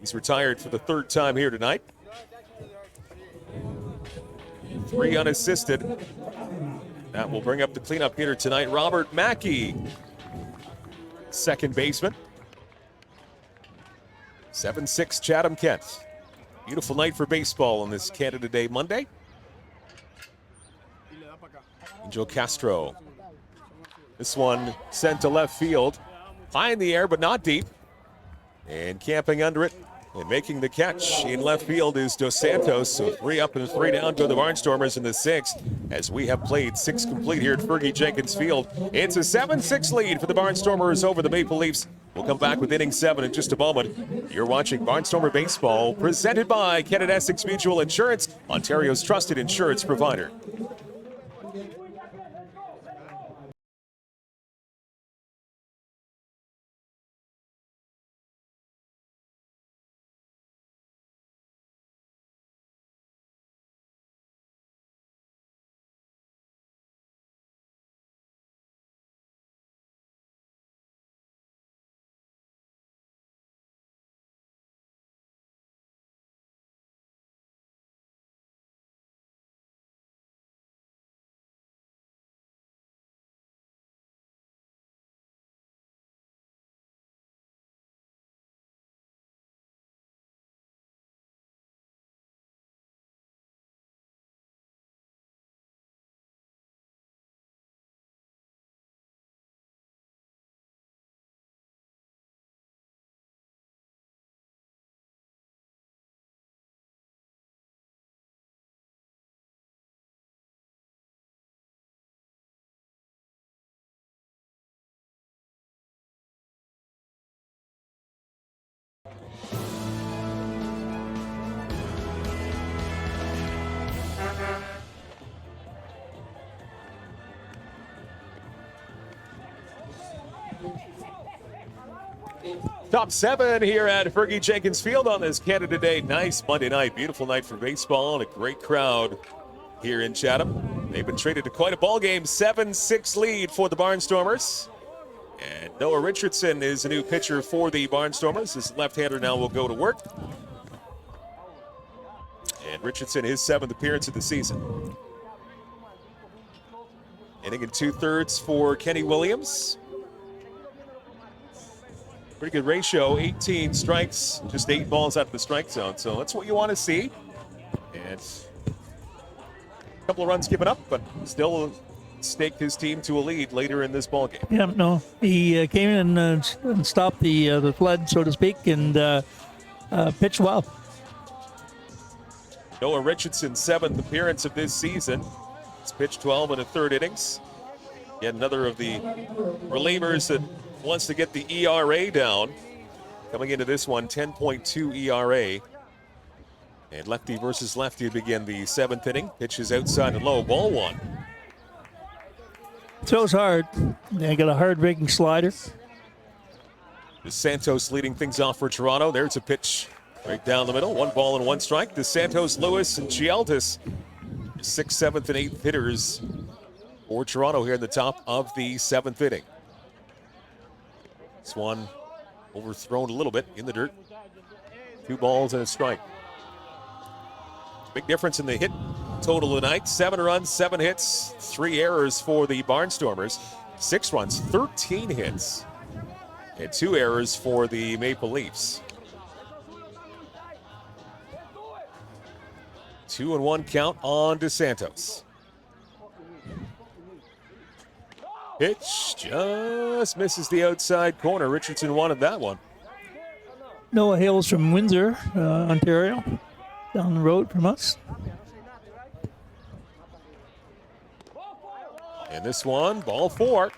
he's retired for the 3rd time here tonight. 3 unassisted. That will bring up the cleanup hitter tonight, Robert Mackey, second baseman. 7-6 Chatham-Kent. Beautiful night for baseball on this Canada Day Monday. Angel Castro. This one sent to left field. High in the air, but not deep. And camping under it and making the catch in left field is Dos Santos. So 3 up and 3 down to the Barnstormers in the 6th as we have played 6 complete here at Fergie Jenkins Field. It's a 7-6 lead for the Barnstormers over the Maple Leafs. We'll come back with inning 7 in just a moment. You're watching Barnstormer Baseball, presented by Canada Essex Mutual Insurance, Ontario's trusted insurance provider. Top 7 here at Fergie Jenkins Field on this Canada Day. Nice Monday night. Beautiful night for baseball and a great crowd here in Chatham. They've been traded to quite a ball game. 7-6 lead for the Barnstormers. And Noah Richardson is a new pitcher for the Barnstormers. This left-hander now will go to work. And Richardson, his 7th appearance of the season. Inning and 2/3 for Kenny Williams. Pretty good ratio, 18 strikes, just 8 balls out of the strike zone. So that's what you want to see. And a couple of runs given up, but still staked his team to a lead later in this ballgame. Yeah, no, he came in and stopped the flood, so to speak, and pitched well. Noah Richardson's 7th appearance of this season. He's pitched 12 1/3 innings. Yet another of the relievers that wants to get the ERA down. Coming into this one, 10.2 ERA. And lefty versus lefty begin the 7th inning. Pitches outside and low, ball 1. Throws hard. They got a hard-breaking slider. DeSantos leading things off for Toronto. There's a pitch right down the middle. 1 ball and 1 strike. DeSantos, Lewis, and Chialtis, 6th, 7th, and 8th hitters for Toronto here in the top of the 7th inning. This one overthrown a little bit in the dirt. 2 balls and a strike. Big difference in the hit total tonight. 7 runs, 7 hits, 3 errors for the Barnstormers. 6 runs, 13 hits, and 2 errors for the Maple Leafs. 2-1 count on DeSantos. Pitch just misses the outside corner. Richardson wanted that one. Noah hails from Windsor, Ontario, down the road from us. And this one, ball 4.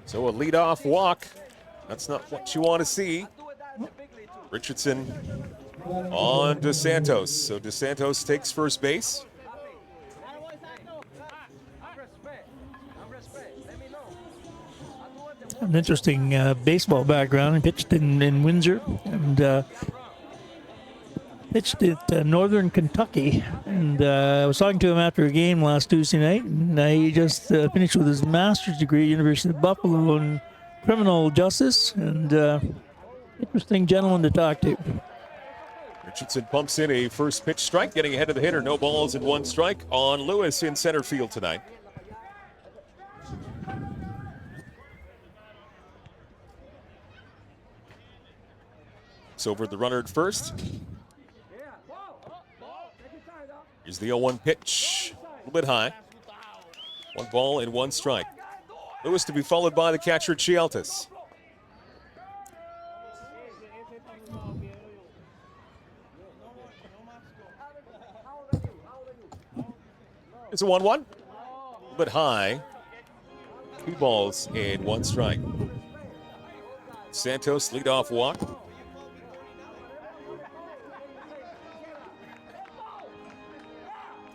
So a leadoff walk. That's not what you want to see. Richardson on DeSantos. So DeSantos takes first base. An interesting baseball background. He pitched in Windsor and pitched at Northern Kentucky. And I was talking to him after a game last Tuesday night, and he just finished with his master's degree at University of Buffalo in criminal justice. And interesting gentleman to talk to. Richardson pumps in a first pitch strike, getting ahead of the hitter. No balls and 1 strike on Lewis in center field tonight. It's over the runner at first. Here's the 0-1 pitch. A little bit high. 1 ball and 1 strike. Lewis to be followed by the catcher, Chialtis. It's a 1-1. A little bit high. 2 balls and 1 strike. Santos leadoff walk.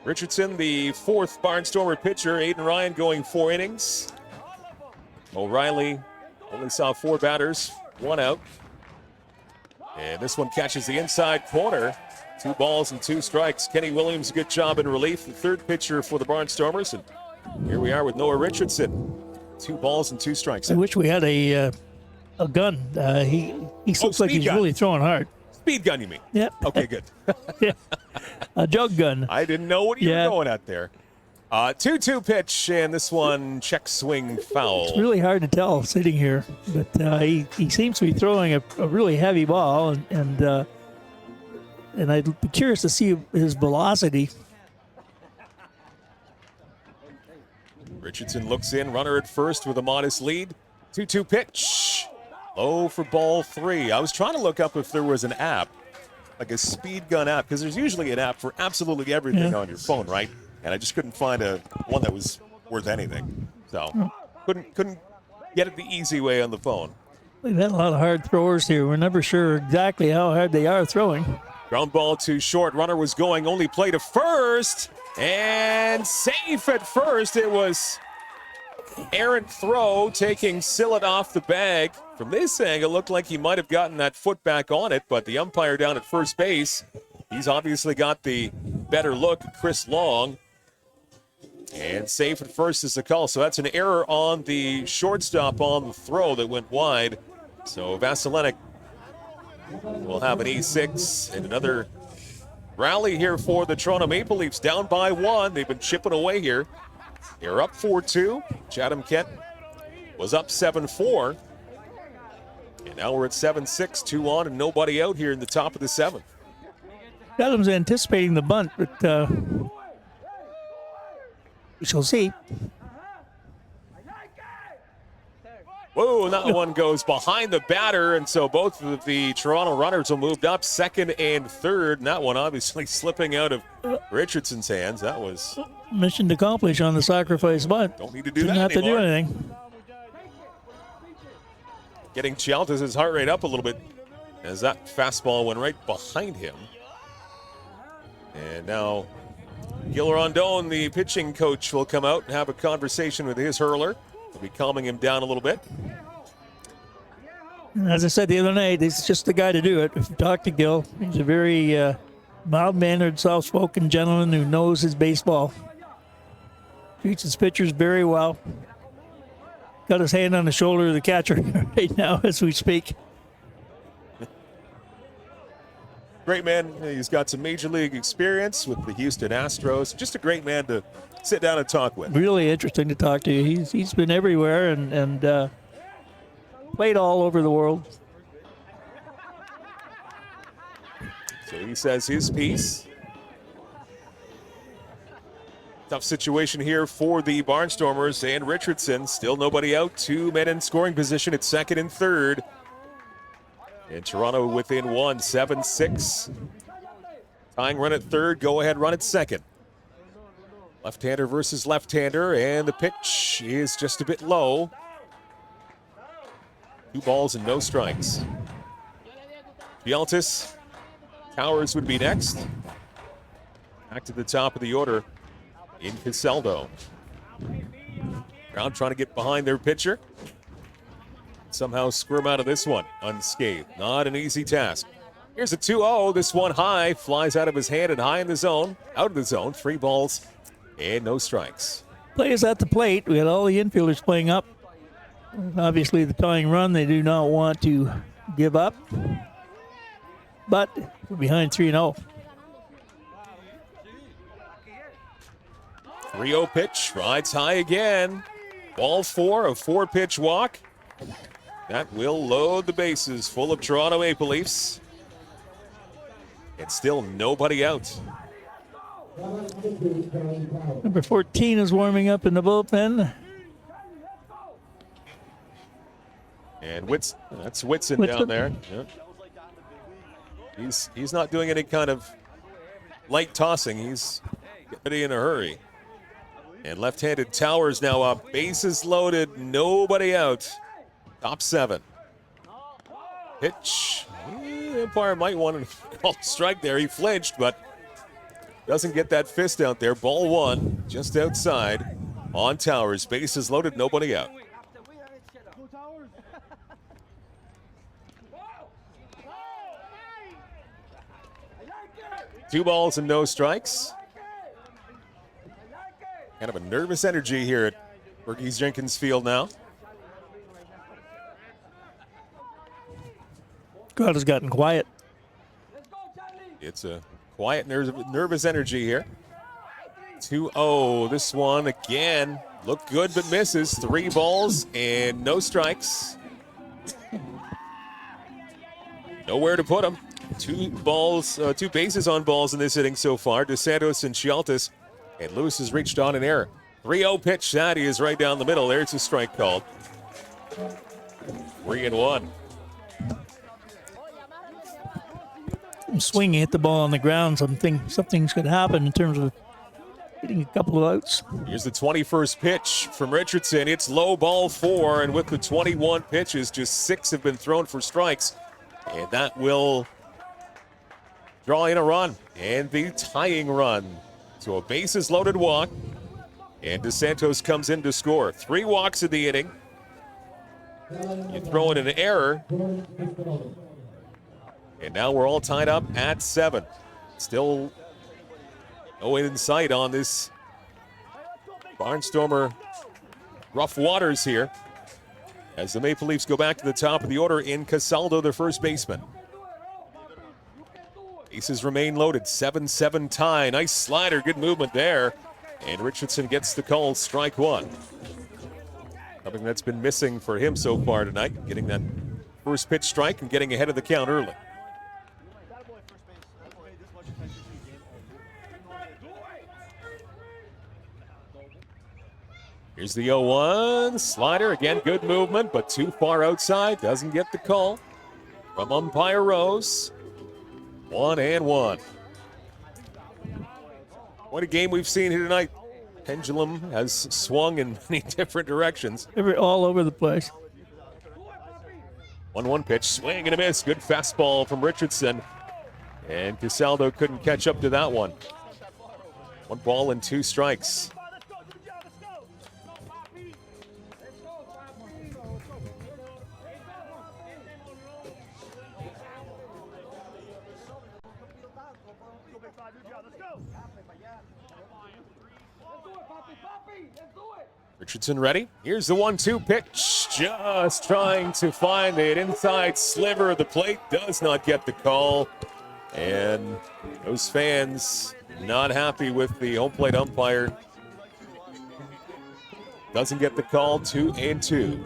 Richardson, the 4th Barnstormer pitcher. Aiden Ryan going 4 innings. O'Reilly only saw 4 batters, 1 out. And this one catches the inside corner. 2 balls and 2 strikes. Kenny Williams, a good job in relief. The 3rd pitcher for the Barnstormers. And here we are with Noah Richardson. 2 balls and 2 strikes. I wish we had a gun. He looks like he's really throwing hard. Speed gun, you mean? Yeah. Okay, good. Yeah. A jug gun. I didn't know what you were going at there. 2-2 pitch, and this one check swing foul. It's really hard to tell sitting here, but he seems to be throwing a really heavy ball, and I'd be curious to see his velocity. Richardson looks in, runner at first with a modest lead. 2-2 pitch. Low for ball 3. I was trying to look up if there was an app, like a speed gun app, because there's usually an app for absolutely everything on your phone, right? And I just couldn't find one that was worth anything. So couldn't get it the easy way on the phone. We've had a lot of hard throwers here. We're never sure exactly how hard they are throwing. Ground ball too short. Runner was going, only play to first. And safe at first. It was errant throw, taking Sillett off the bag. From this angle, looked like he might have gotten that foot back on it, but the umpire down at first base, he's obviously got the better look, Chris Long. And safe at first is the call. So that's an error on the shortstop on the throw that went wide. So Vasilenic will have an E6 and another rally here for the Toronto Maple Leafs, down by 1. They've been chipping away here. They're up 4-2. Chatham-Kent was up 7-4. And now we're at 7-6, 2 on and nobody out here in the top of the 7th. Chatham's anticipating the bunt, but we shall see. Whoa, and that one goes behind the batter, and so both of the Toronto runners will move up, second and third, and that one obviously slipping out of Richardson's hands. That was mission accomplished on the sacrifice bunt. Don't need to do Didn't that have anymore. to do anything. Getting Chialtas' heart rate up a little bit as that fastball went right behind him. And now Gil Rondon, the pitching coach, will come out and have a conversation with his hurler. He'll be calming him down a little bit. As I said the other night, he's just the guy to do it. If you talk to Gil, he's a very mild-mannered, soft-spoken gentleman who knows his baseball. Treats his pitchers very well. Got his hand on the shoulder of the catcher right now as we speak. Great man. He's got some major league experience with the Houston Astros. Just a great man to sit down and talk with. Really interesting to talk to. He's been everywhere and played all over the world. So he says his piece. Tough situation here for the Barnstormers and Richardson. Still nobody out. 2 men in scoring position at second and third. And Toronto within 1, 7-6. Tying run at third, go ahead run at second. Left-hander versus left-hander, and the pitch is just a bit low. 2 balls and no strikes. Chialtas, Towers would be next. Back to the top of the order in Caseldo. Crowd trying to get behind their pitcher. Somehow squirm out of this one unscathed. Not an easy task. Here's a 2-0. This one high, flies out of his hand and high in the zone. Out of the zone, 3 balls and no strikes. Players at the plate. We had all the infielders playing up. Obviously, the tying run, they do not want to give up. But we're behind 3-0. 3-0 pitch, rides high again. Ball 4, a 4-pitch walk. That will load the bases full of Toronto Maple Leafs. And still nobody out. Number 14 is warming up in the bullpen. And that's Whitson down there. Yep. He's not doing any kind of light tossing. He's getting ready in a hurry. And left-handed Towers now up. Bases loaded, nobody out. Top 7. Pitch. The umpire might want to call a strike there. He flinched, but doesn't get that fist out there. Ball 1, just outside on Towers. Bases loaded, nobody out. Two balls and no strikes. Kind of a nervous energy here at Berkey's Jenkins Field now. Crowd has gotten quiet. It's a quiet, nervous energy here. 2-0. This one again. Looked good but misses. 3 balls and no strikes. Nowhere to put them. 2 bases on balls in this inning so far. DeSantos and Chialtas. And Lewis has reached on an error. 3-0 pitch. That is right down the middle. There's a strike called. 3-1. Swinging, hit the ball on the ground. Something's going to happen in terms of getting a couple of outs. Here's the 21st pitch from Richardson. It's low, ball 4, and with the 21 pitches, just 6 have been thrown for strikes. And that will draw in a run and the tying run. So a bases loaded walk And DeSantos comes in to score. 3 walks in the inning. You throw in an error. And now we're all tied up at 7. Still no end in sight on this Barnstormer rough waters here. As the Maple Leafs go back to the top of the order in Casaldo, their first baseman. Bases remain loaded. 7-7 tie. Nice slider. Good movement there. And Richardson gets the call, strike 1. Something that's been missing for him so far tonight. Getting that first pitch strike and getting ahead of the count early. Here's the 0-1. Slider. Again, good movement, but too far outside. Doesn't get the call from umpire Rose. 1-1. What a game we've seen here tonight. Pendulum has swung in many different directions. All over the place. 1-1 pitch, swing and a miss. Good fastball from Richardson. And Casaldo couldn't catch up to that one. 1 ball and 2 strikes. Richardson ready. Here's the 1-2 pitch. Just trying to find it inside sliver of the plate. Does not get the call. And those fans not happy with the home plate umpire. Doesn't get the call. 2-2.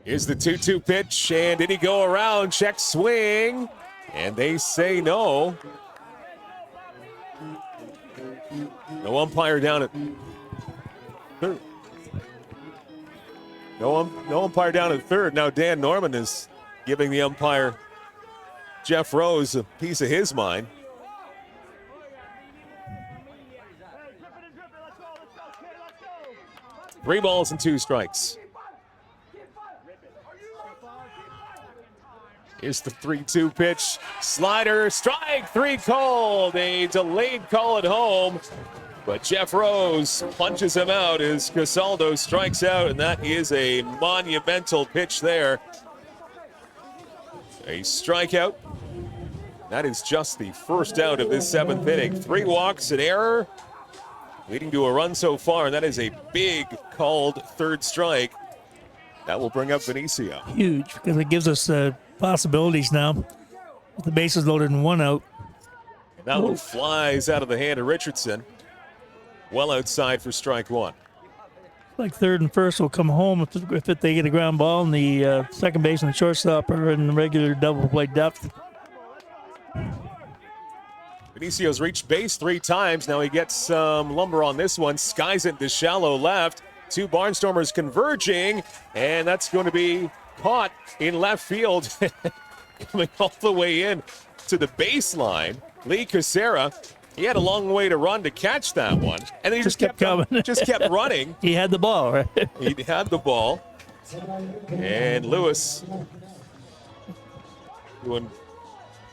Here's the 2-2 pitch. And did he go around? Check swing. And they say no. No umpire down at third. No umpire down at third. Now Dan Norman is giving the umpire, Jeff Rose, a piece of his mind. Three balls and 2 strikes. Here's the 3-2 pitch. Slider, strike 3 called. A delayed call at home. But Jeff Rose punches him out as Casaldo strikes out, and that is a monumental pitch there. A strikeout. That is just the first out of this 7th inning. 3 walks, an error, leading to a run so far, and that is a big called 3rd strike. That will bring up Benicio. Huge, because it gives us possibilities now. With the bases loaded and 1 out. That one flies out of the hand of Richardson. Well outside for strike 1. Like 3rd and 1st will come home if they get a ground ball, and the second base and the shortstop are in regular double play depth. Benicio's reached base 3 times. Now he gets some lumber on this one. Skies it to shallow left. 2 Barnstormers converging, and that's going to be caught in left field. Coming all the way in to the baseline. Lee Casera, he had a long way to run to catch that one. And then he just kept coming. Just kept running. He had the ball, right? He had the ball. And Lewis doing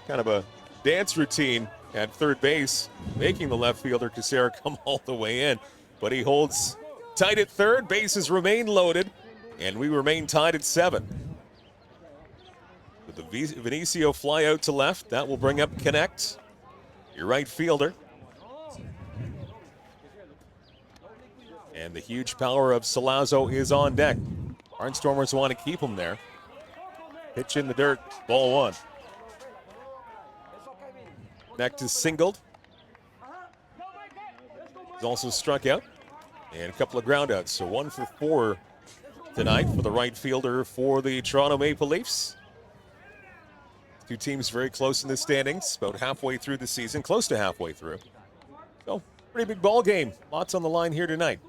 kind of a dance routine at third base, making the left fielder Casera come all the way in. But he holds tight at third. Bases remain loaded, and we remain tied at 7. With the Benicio fly out to left, that will bring up Connect, your right fielder. And the huge power of Salazzo is on deck. Barnstormers want to keep him there. Pitch in the dirt, ball 1. Connect is singled. He's also struck out. And a couple of groundouts, so 1 for 4 tonight for the right fielder for the Toronto Maple Leafs. 2 teams very close in the standings, about halfway through the season, close to halfway through. So, pretty big ball game. Lots on the line here tonight.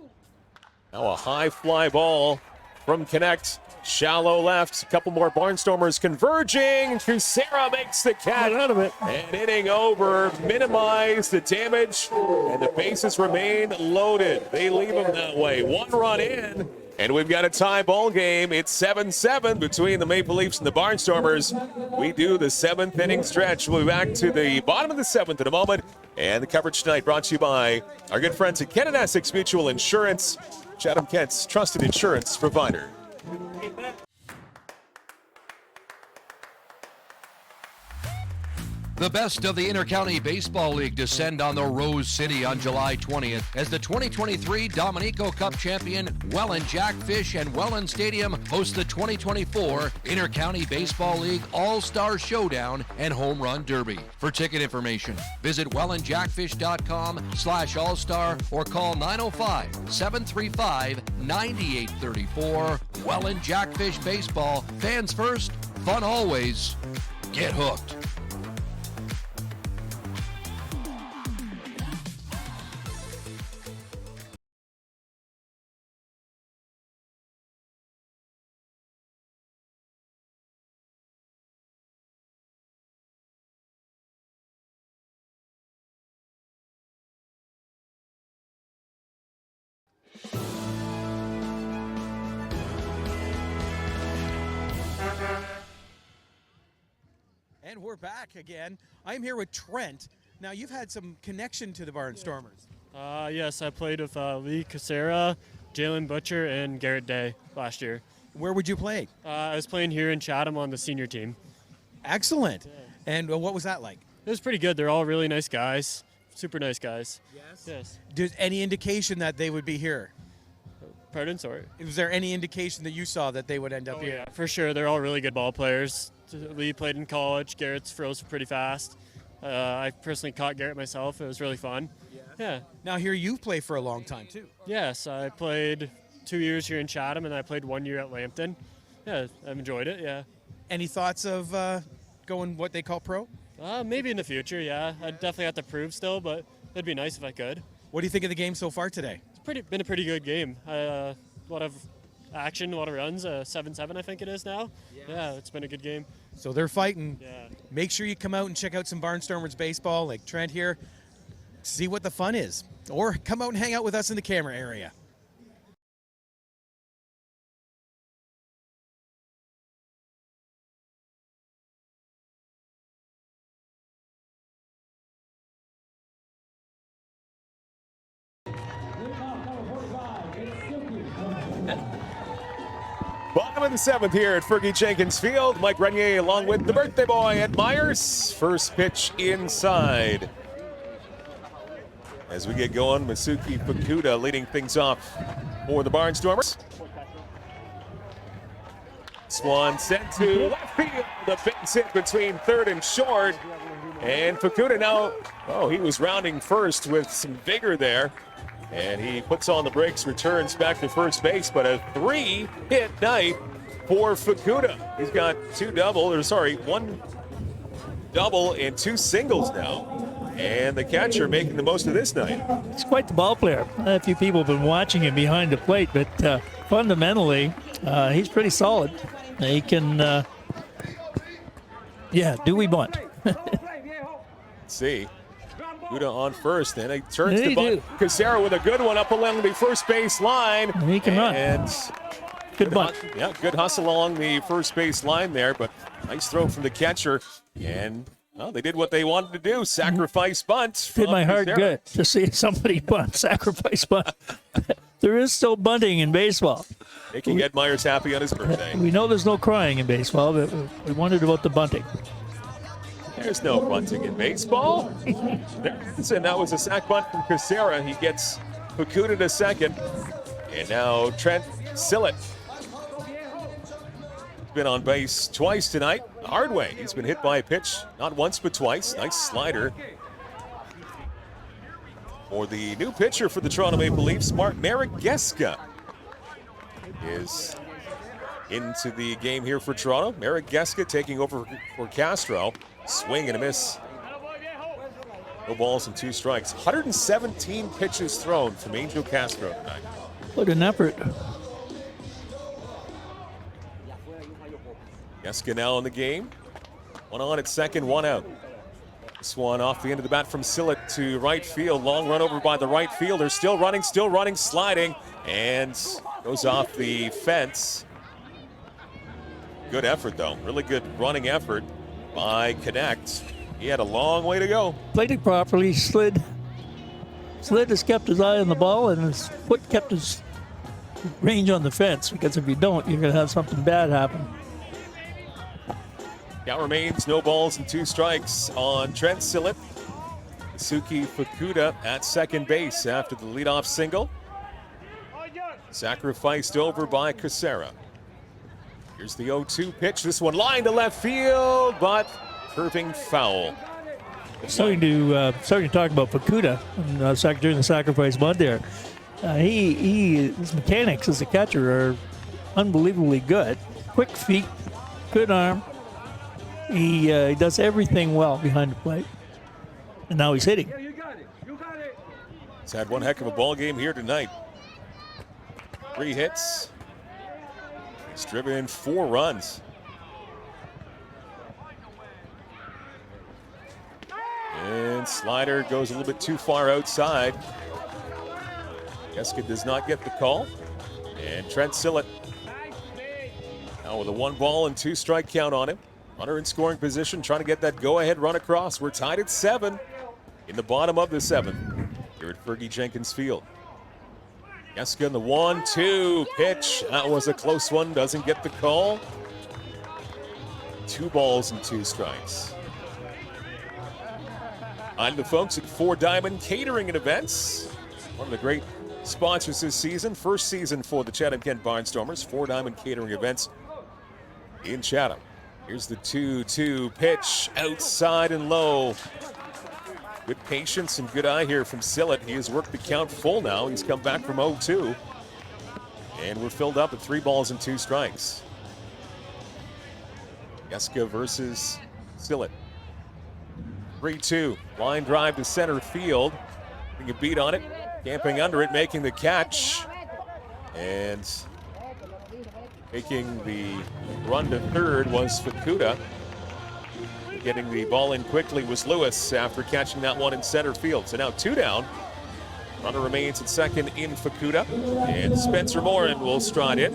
Now a high fly ball from Connect. Shallow left. A couple more Barnstormers converging. Casera makes the catch out of it. And inning over. Minimize the damage. And the bases remain loaded. They leave them that way. 1 run in. And we've got a tie ball game. It's 7-7 between the Maple Leafs and the Barnstormers. We do the 7th inning stretch. We'll be back to the bottom of the 7th in a moment. And the coverage tonight brought to you by our good friends at Kent & Essex Mutual Insurance, Chatham-Kent's trusted insurance provider. The best of the Intercounty Baseball League descend on the Rose City on July 20th as the 2023 Dominico Cup champion Welland Jackfish and Welland Stadium host the 2024 Intercounty Baseball League All-Star Showdown and Home Run Derby. For ticket information, visit wellandjackfish.com/all-star or call 905-735-9834. Welland Jackfish Baseball. Fans first, fun always. Get hooked. And we're back again. I'm here with Trent. Now, you've had some connection to the Barnstormers. Yes, I played with Lee Casera, Jalen Butcher, and Garrett Day last year. Where would you play? I was playing here in Chatham on the senior team. Excellent. Yeah. And what was that like? It was pretty good. They're all really nice guys, super nice guys. Yes? Yes. There's any indication that they would be here? Pardon, sorry? Was there any indication that you saw that they would end up here? Yeah, for sure. They're all really good ball players. Lee played in college. Garrett's froze pretty fast. I personally caught Garrett myself. It was really fun. Yes. Yeah. Now here you play for a long time too. Yes, I played 2 years here in Chatham, and I played 1 year at Lambton. Yeah, I've enjoyed it. Yeah. Any thoughts of going what they call pro? Maybe in the future. Yeah, I'd definitely have to prove still, but it'd be nice if I could. What do you think of the game so far today? It's been a pretty good game. A lot of action, a lot of runs. 7-7, I think it is now. Yes. Yeah, it's been a good game. So they're fighting. Yeah. Make sure you come out and check out some Barnstormers baseball, like Trent here. See what the fun is, or come out and hang out with us in the camera area. Bottom of the 7th here at Fergie Jenkins Field. Mike Renier along with the birthday boy Ed Myers. First pitch inside. As we get going, Masuki Fukuda leading things off for the Barnstormers. Swan sent to left field. The base hit between third and short. And Fukuda now, he was rounding first with some vigor there. And he puts on the brakes, returns back to first base, but a 3-hit night for Fukuda. He's got one double and 2 singles now. And the catcher making the most of this night. He's quite the ball player. A few people have been watching him behind the plate, but fundamentally, he's pretty solid. He can, do we bunt? Let's see. Fukuda on first, then he turns to bunt. Casera with a good one up along the first base line. He can run. And good bunt. Good hustle along the first base line there, but nice throw from the catcher. And they did what they wanted to do, sacrifice bunt. Did my heart good to see somebody bunt, sacrifice bunt. There is still bunting in baseball. Making Ed Myers happy on his birthday. We know there's no crying in baseball, but we wondered about the bunting. There's no bunting in baseball. There is, and that was a sac bunt from Casera. He gets Fukuda to second. And now Trent Sillett. Been on base twice tonight. The hard way. He's been hit by a pitch, not once but twice. Nice slider. For the new pitcher for the Toronto Maple Leafs, Marek Geska is into the game here for Toronto. Marek Geska taking over for Castro. Swing and a miss. No balls and 2 strikes. 117 pitches thrown from Angel Castro tonight. What an effort. Geska now in the game. 1 on at second, 1 out. This one off the end of the bat from Sillett to right field. Long run over by the right fielder. Still running, sliding. And Goes off the fence. Good effort, though. Really good running effort by Connect. He had a long way to go. Played it properly, slid has kept his eye on the ball, and his foot kept his range on the fence, because if you don't, you're going to have something bad happen. Count remains no balls and 2 strikes on Trent Sillett. Suki Fukuda at second base after the leadoff single. Sacrificed over by Casera. Here's the 0-2 pitch. This one lined to left field, but curving foul. Starting to talk about Fukuda during the sacrifice bunt there. His mechanics as a catcher are unbelievably good. Quick feet, good arm. He does everything well behind the plate. And now he's hitting. He's had one heck of a ball game here tonight. 3 hits. He's driven in 4 runs. And slider goes a little bit too far outside. Geska does not get the call. And Trent Sillett now with a 1 ball and 2 strike count on him. Runner in scoring position, trying to get that go-ahead run across. We're tied at 7 in the bottom of the 7th here at Fergie Jenkins Field. Geska in the 1-2 pitch. That was a close one. Doesn't get the call. 2 balls and 2 strikes. On the folks at 4 Diamond Catering and Events. One of the great sponsors this season. First season for the Chatham-Kent Barnstormers. 4 Diamond Catering Events in Chatham. Here's the 2-2 pitch. Outside and low. Good patience and good eye here from Sillett. He has worked the count full now. He's come back from 0-2. And we're filled up at 3 balls and 2 strikes. Geska versus Sillett. 3-2. Line drive to center field. Getting a beat on it. Camping under it, making the catch. And taking the run to third was Fukuda. Getting the ball in quickly was Lewis after catching that one in center field. So now 2 down. Runner remains at second in Fukuda. And Spencer Morin will stride in.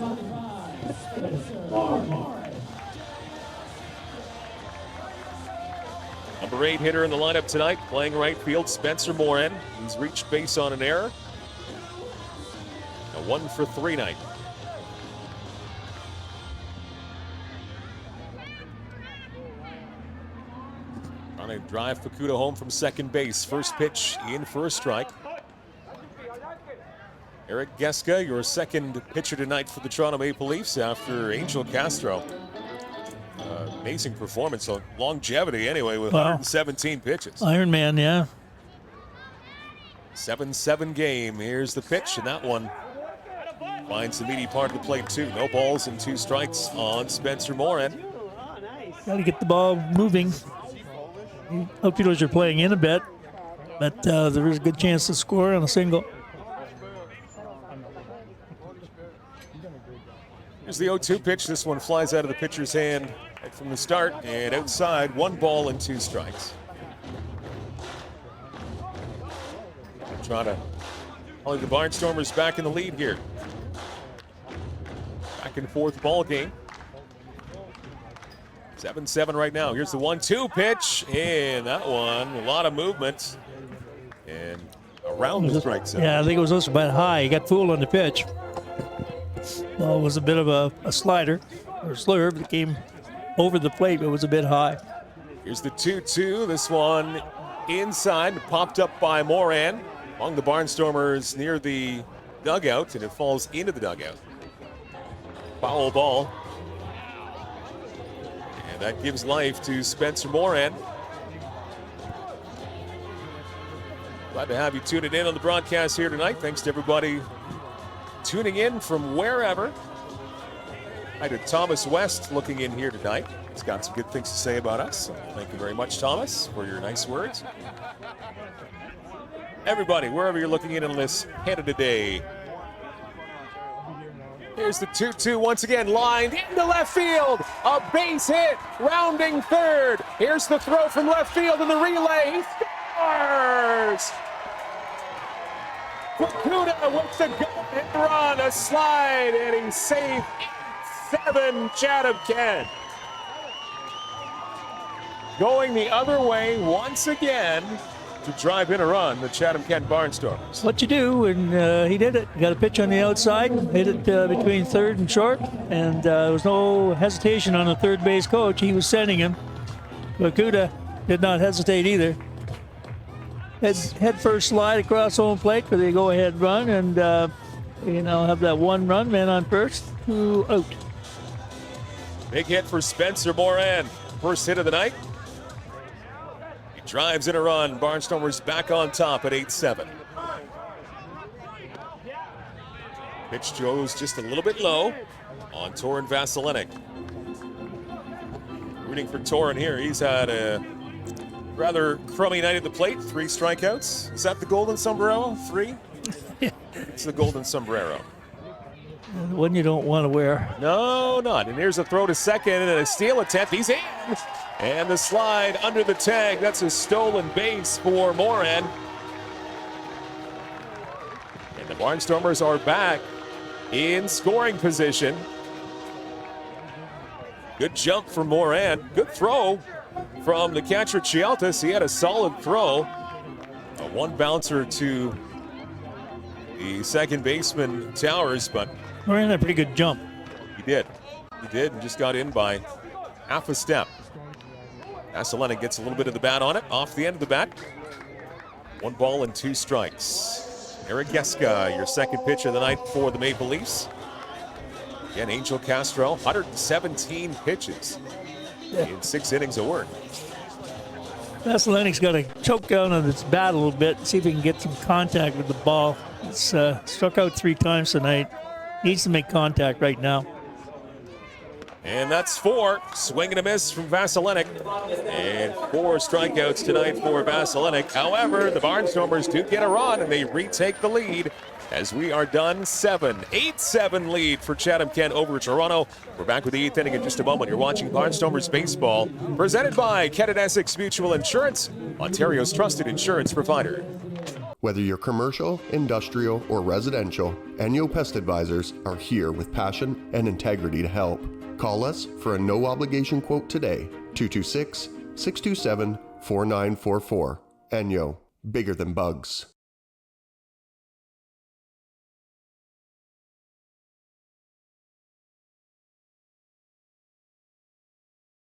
Number 8 hitter in the lineup tonight, playing right field, Spencer Morin. He's reached base on an error. A 1 for 3 night. On a drive, Fukuda home from second base. First pitch in for a strike. Eric Geska, your second pitcher tonight for the Toronto Maple Leafs after Angel Castro. Amazing performance on longevity anyway with 117 pitches. Iron Man, yeah. 7-7 game. Here's the pitch, and that one finds the meaty part of the plate too. No balls and 2 strikes on Spencer Morin. Got to get the ball moving. Outfielders are playing in a bit, but there is a good chance to score on a single. Here's the 0-2 pitch. This one flies out of the pitcher's hand right from the start and outside. 1 ball and 2 strikes. Trying to only the Barnstormers back in the lead here. Back and forth ball game. 7-7 right now. Here's the 1-2 pitch, and that one, a lot of movement, and around the strike zone. Yeah, I think it was also about high. He got fooled on the pitch. Well, it was a bit of a slider or a slurve that came over the plate, but it was a bit high. Here's the 2-2. This one inside, popped up by Moran among the Barnstormers near the dugout, and it falls into the dugout. Foul ball. And that gives life to Spencer Moran. Glad to have you tuning in on the broadcast here tonight. Thanks to everybody tuning in from wherever. Hi to Thomas West looking in here tonight. He's got some good things to say about us. So thank you very much, Thomas, for your nice words. Everybody, wherever you're looking in on this Canada Day. Here's the 2-2 once again, lined into left field. A base hit, rounding third. Here's the throw from left field and the relay. He scores! Fukuda Kuda with the go-ahead run, a slide, and he's safe. 7 Chatham-Kent. Going the other way once again to drive in a run, the Chatham-Kent Barnstormers. What you do, and he did it. He got a pitch on the outside, hit it between third and short, and there was no hesitation on the third base coach. He was sending him. But Kuda did not hesitate either. Head first slide across home plate for the go-ahead run, and have that one run, man on first, 2 out. Big hit for Spencer Moran. First hit of the night. He drives in a run. Barnstormers back on top at 8-7. Pitch goes just a little bit low on Torin Vasilenic. Rooting for Torin here. He's had a rather crummy night at the plate. 3 strikeouts. Is that the golden sombrero? 3? It's the golden sombrero. One you don't want to wear. No, not. And here's a throw to second and a steal attempt. He's in. And the slide under the tag. That's a stolen base for Moran. And the Barnstormers are back in scoring position. Good jump from Moran. Good throw from the catcher Chialtas. He had a solid throw. A one bouncer to the second baseman Towers, but Moran had a pretty good jump. He did, and just got in by half a step. Vasilenic gets a little bit of the bat on it, off the end of the bat. 1 ball and 2 strikes. Eric Geska, your second pitch of the night for the Maple Leafs. Again, Angel Castro, 117 pitches in 6 innings of work. Vasilenic's got to choke down on his bat a little bit, see if he can get some contact with the ball. He's struck out 3 times tonight. Needs to make contact right now. And that's 4. Swing and a miss from Vasilenic. And 4 strikeouts tonight for Vasilenic. However, the Barnstormers do get a run and they retake the lead as we are done 7. 8-7 lead for Chatham-Kent over Toronto. We're back with the 8th inning in just a moment. You're watching Barnstormers Baseball, presented by Kennett Essex Mutual Insurance, Ontario's trusted insurance provider. Whether you're commercial, industrial, or residential, Enyo Pest Advisors are here with passion and integrity to help. Call us for a no-obligation quote today, 226-627-4944. Enyo, bigger than bugs.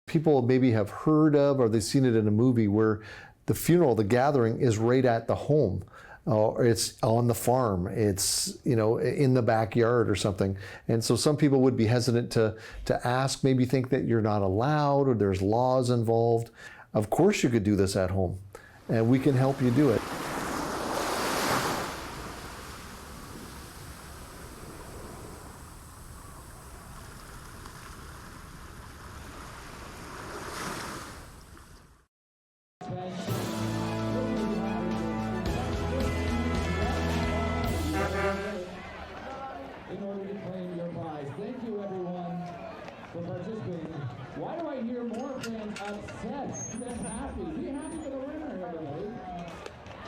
People maybe have heard of or they've seen it in a movie where the funeral, the gathering is right at the home. It's on the farm, it's in the backyard or something. And so some people would be hesitant to ask, maybe think that you're not allowed or there's laws involved. Of course you could do this at home, and we can help you do it. Why do I hear more fans upset than happy? Be happy for the winner, everybody.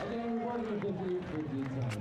Again, we're working with you for details.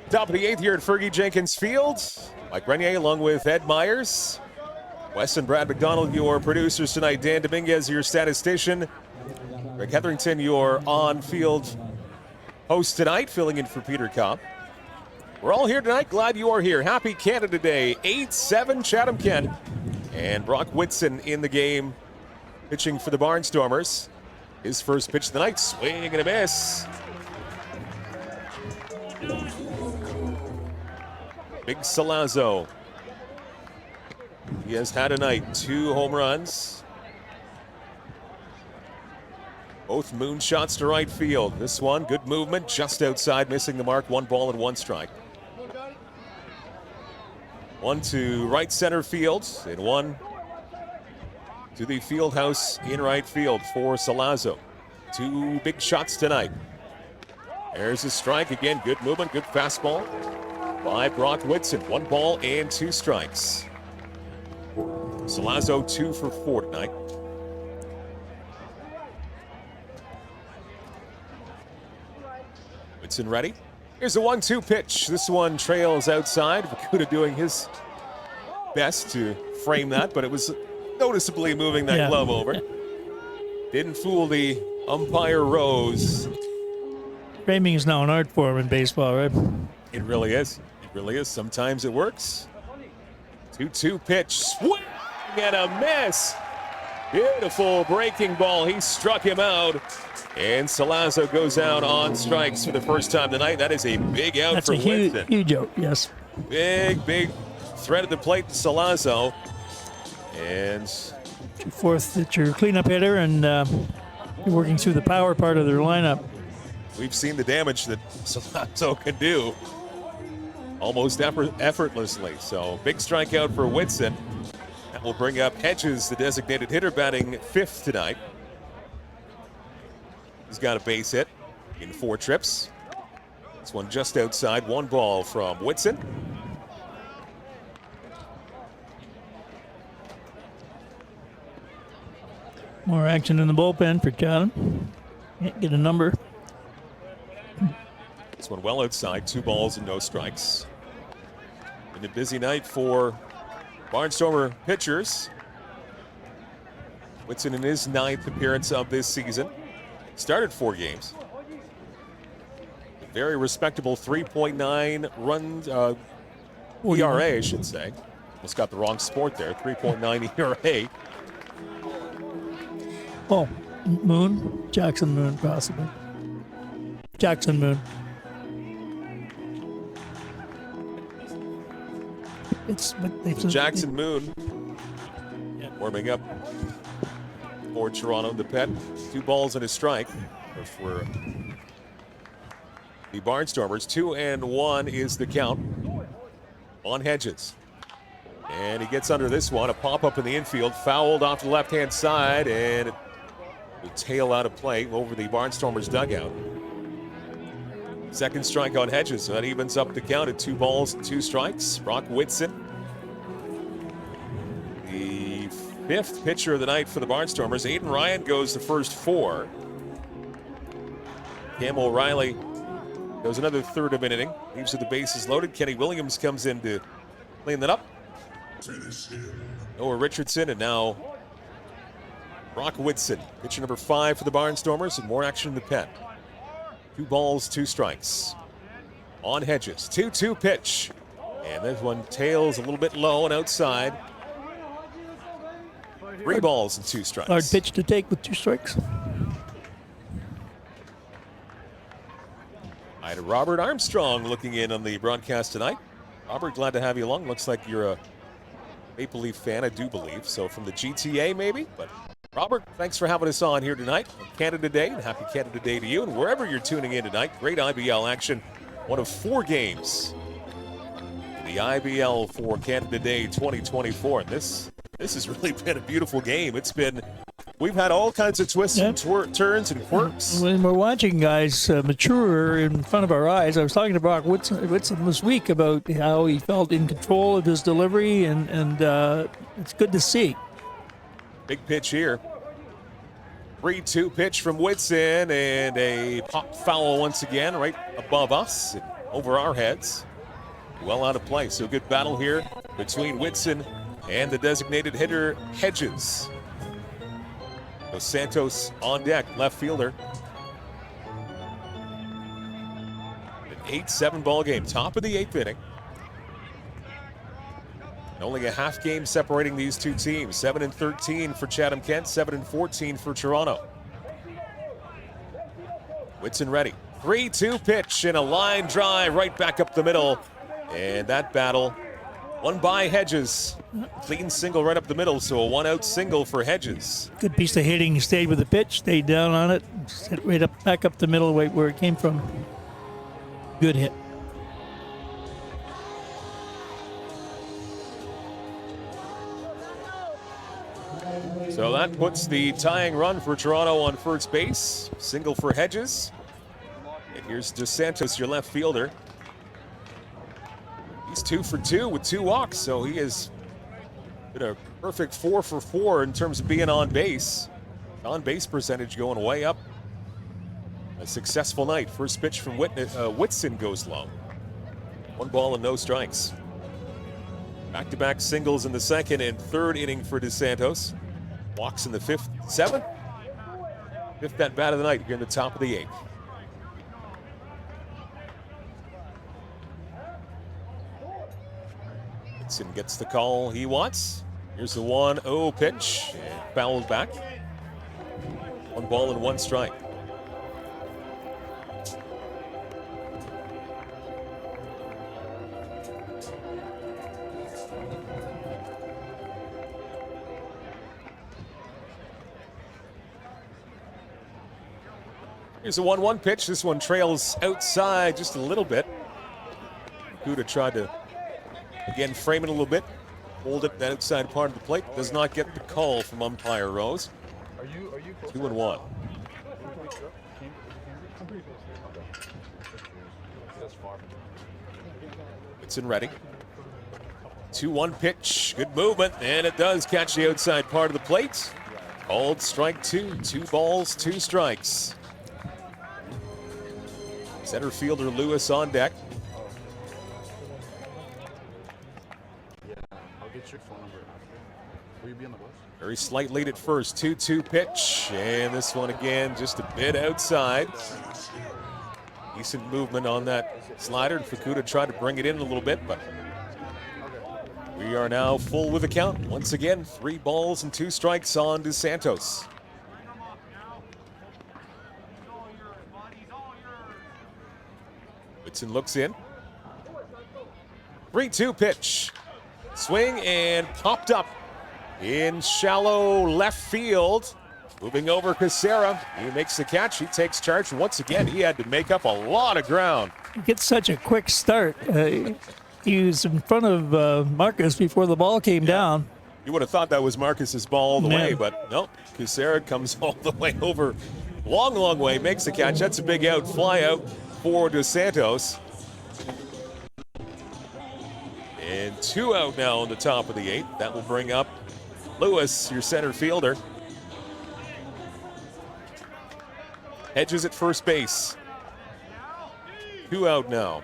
Top of the 8th here at Fergie Jenkins Field. Mike Renier along with Ed Myers. Wes and Brad McDonald, your producers tonight. Dan Dominguez, your statistician. Greg Hetherington, your on-field host tonight, filling in for Peter Kopp. We're all here tonight. Glad you are here. Happy Canada Day. 8-7 Chatham-Kent. And Brock Whitson in the game, pitching for the Barnstormers. His first pitch of the night, swing and a miss. Big Salazzo. He has had a night, 2 home runs. Both moonshots to right field. This one, good movement, just outside, missing the mark. 1 ball and 1 strike. 1 to right center field, and 1 to the field house in right field for Salazzo. 2 big shots tonight. There's a strike again. Good movement, good fastball by Brock Whitson. 1 ball and 2 strikes. Salazzo 2 for 4 tonight. Whitson ready. Here's a 1-2 pitch. This one trails outside. Vakuda doing his best to frame that, but it was noticeably moving that glove over. Didn't fool the umpire Rose. Framing is now an art form in baseball, right? It really is. It really is. Sometimes it works. 2-2 pitch. Swing and a miss. Beautiful breaking ball. He struck him out. And Salazzo goes out on strikes for the first time tonight. That is a big out for Winston. That's a huge out, yes. Big threat at the plate to Salazzo. And fourth, it's your cleanup hitter, and you're working through the power part of their lineup. We've seen the damage that Salazzo can do almost effortlessly. So big strikeout for Whitson. That will bring up Hedges, the designated hitter, batting 5th tonight. He's got a base hit in 4 trips. This one just outside. 1 ball from Whitson. More action in the bullpen for Chatham. Can't get a number. This one well outside. 2 balls and no strikes. Been a busy night for Barnstormer pitchers. Whitson in his 9th appearance of this season. Started 4 games. A very respectable 3.9 runs ERA, I should say. Almost got the wrong sport there. 3.9 ERA. Oh, Moon? Jackson Moon, possibly. Jackson Moon. It's Jackson Moon warming up for Toronto. The Pet, 2 balls and a strike for the Barnstormers. 2-1 is the count on Hedges. And he gets under this one. A pop-up in the infield, fouled off the left-hand side, and it will tail out of play over the Barnstormers' dugout. Second strike on Hedges, so that evens up the count at 2 balls and 2 strikes. Brock Whitson, the 5th pitcher of the night for the Barnstormers. Aiden Ryan goes the first 4. Cam O'Reilly goes another third of an inning. Leaves with the bases loaded. Kenny Williams comes in to clean that up. Noah Richardson, and now Brock Whitson, pitcher number 5 for the Barnstormers, and more action in the pen. 2 balls, 2 strikes on Hedges. 2-2 pitch. And this one tails a little bit low and outside. 3 balls and 2 strikes. Hard pitch to take with 2 strikes. Hi to Robert Armstrong looking in on the broadcast tonight. Robert, glad to have you along. Looks like you're a Maple Leaf fan, I do believe. So from the GTA maybe, but Robert, thanks for having us on here tonight on Canada Day, and happy Canada Day to you. And wherever you're tuning in tonight, great IBL action. One of 4 games in the IBL for Canada Day 2024. And this has really been a beautiful game. We've had all kinds of twists and turns and quirks. When we're watching guys mature in front of our eyes, I was talking to Brock Whitson this week about how he felt in control of his delivery, and it's good to see. Big pitch here. 3-2 pitch from Whitson, and a pop foul once again right above us and over our heads. Well out of play. So good battle here between Whitson and the designated hitter Hedges. Dos Santos on deck, left fielder. An 8-7 ball game, top of the 8th inning. And only a half game separating these 2 teams. 7-13 for Chatham-Kent, 7-14 for Toronto. Whitson ready. 3-2 pitch and a line drive right back up the middle. And that battle One by Hedges. Clean single right up the middle, so a one-out single for Hedges. Good piece of hitting. He stayed with the pitch, stayed down on it, hit right up, back up the middle where it came from. Good hit. So that puts the tying run for Toronto on first base. Single for Hedges. And here's DeSantos, your left fielder. He's 2 for 2 with 2 walks, so he has been a perfect 4 for 4 in terms of being on base. On-base percentage going way up. A successful night. First pitch from Whitson goes low. 1 ball and no strikes. Back-to-back singles in the second and third inning for DeSantos. Walks in the 5th, 7th. 5th at bat of the night here in the top of the 8th. Whitson gets the call he wants. Here's the 1-0 pitch. Fouled back. 1 ball and 1 strike. Here's a 1-1 pitch. This one trails outside just a little bit. Kuda tried to, again, frame it a little bit. Hold it that outside part of the plate. Does not get the call from umpire Rose. 2-1. Whitson ready. 2-1 pitch. Good movement, and it does catch the outside part of the plate. Called strike 2. 2 balls, 2 strikes. Center fielder Lewis on deck. Yeah, I'll get your phone number after. Will you be on the bus? Very slight lead at first. 2-2 pitch. And this one again just a bit outside. Decent movement on that slider. Fukuda tried to bring it in a little bit, but we are now full with the count. Once again, 3 balls and 2 strikes on DeSantos. Whitson looks in. 3-2 pitch. Swing and popped up in shallow left field. Moving over Casera. He makes the catch. He takes charge. Once again, he had to make up a lot of ground. He gets such a quick start. He was in front of Marcus before the ball came down. You would have thought that was Marcus's ball all the way, but nope. Casera comes all the way over. Long, long way. Makes the catch. That's a big out. Fly out for DeSantos. And 2 out now on the top of the 8th. That will bring up Lewis, your center fielder. Hedges at first base. 2 out now.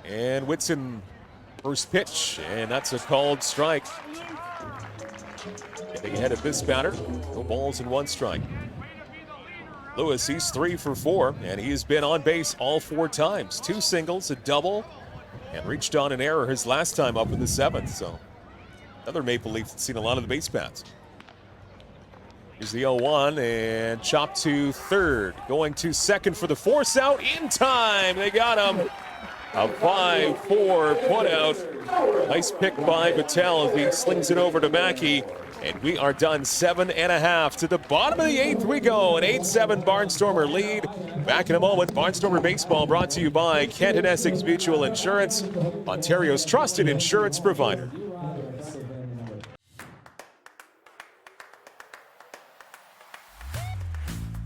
And Whitson, first pitch, and that's a called strike. Getting ahead of this batter. No balls and 1 strike. Lewis, he's 3 for 4, and he's been on base all 4 times. 2 singles, a double, and reached on an error his last time up in the 7th. So another Maple Leaf that's seen a lot of the base paths. Here's the 0-1 and chopped to third. Going to second for the force out in time. They got him. A 5-4 put out. Nice pick by Battelle as he slings it over to Mackey. And we are done 7.5. To the bottom of the 8th we go. An 8-7 Barnstormer lead. Back in a moment. Barnstormer Baseball brought to you by Kent and Essex Mutual Insurance, Ontario's trusted insurance provider.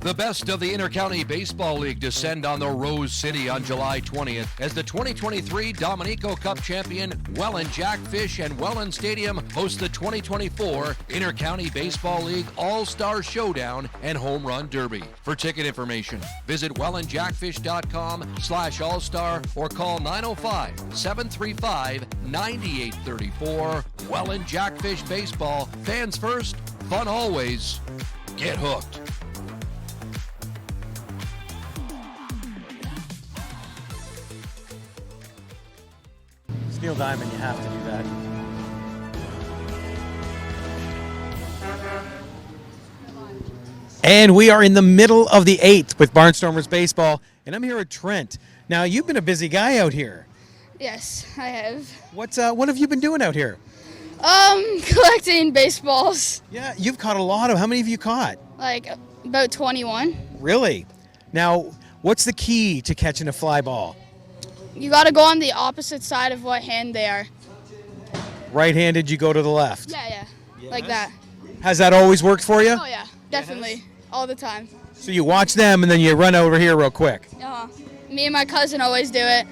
The best of the Intercounty Baseball League descend on the Rose City on July 20th as the 2023 Dominico Cup champion Welland Jackfish and Welland Stadium host the 2024 Intercounty Baseball League All-Star Showdown and Home Run Derby. For ticket information, visit wellandjackfish.com/all-star or call 905-735-9834. Welland Jackfish Baseball. Fans first, fun always. Get hooked. Neil Diamond, you have to do that. And we are in the middle of the 8th with Barnstormers Baseball, and I'm here at Trent. Now, you've been a busy guy out here. Yes, I have. What have you been doing out here? Collecting baseballs. Yeah, you've caught a lot of. How many have you caught? Like about 21. Really? Now, what's the key to catching a fly ball? You got to go on the opposite side of what hand they are. Right-handed, you go to the left. Yeah. Like that. Has that always worked for you? Oh yeah, definitely, all the time. So you watch them and then you run over here real quick. Me and my cousin always do it.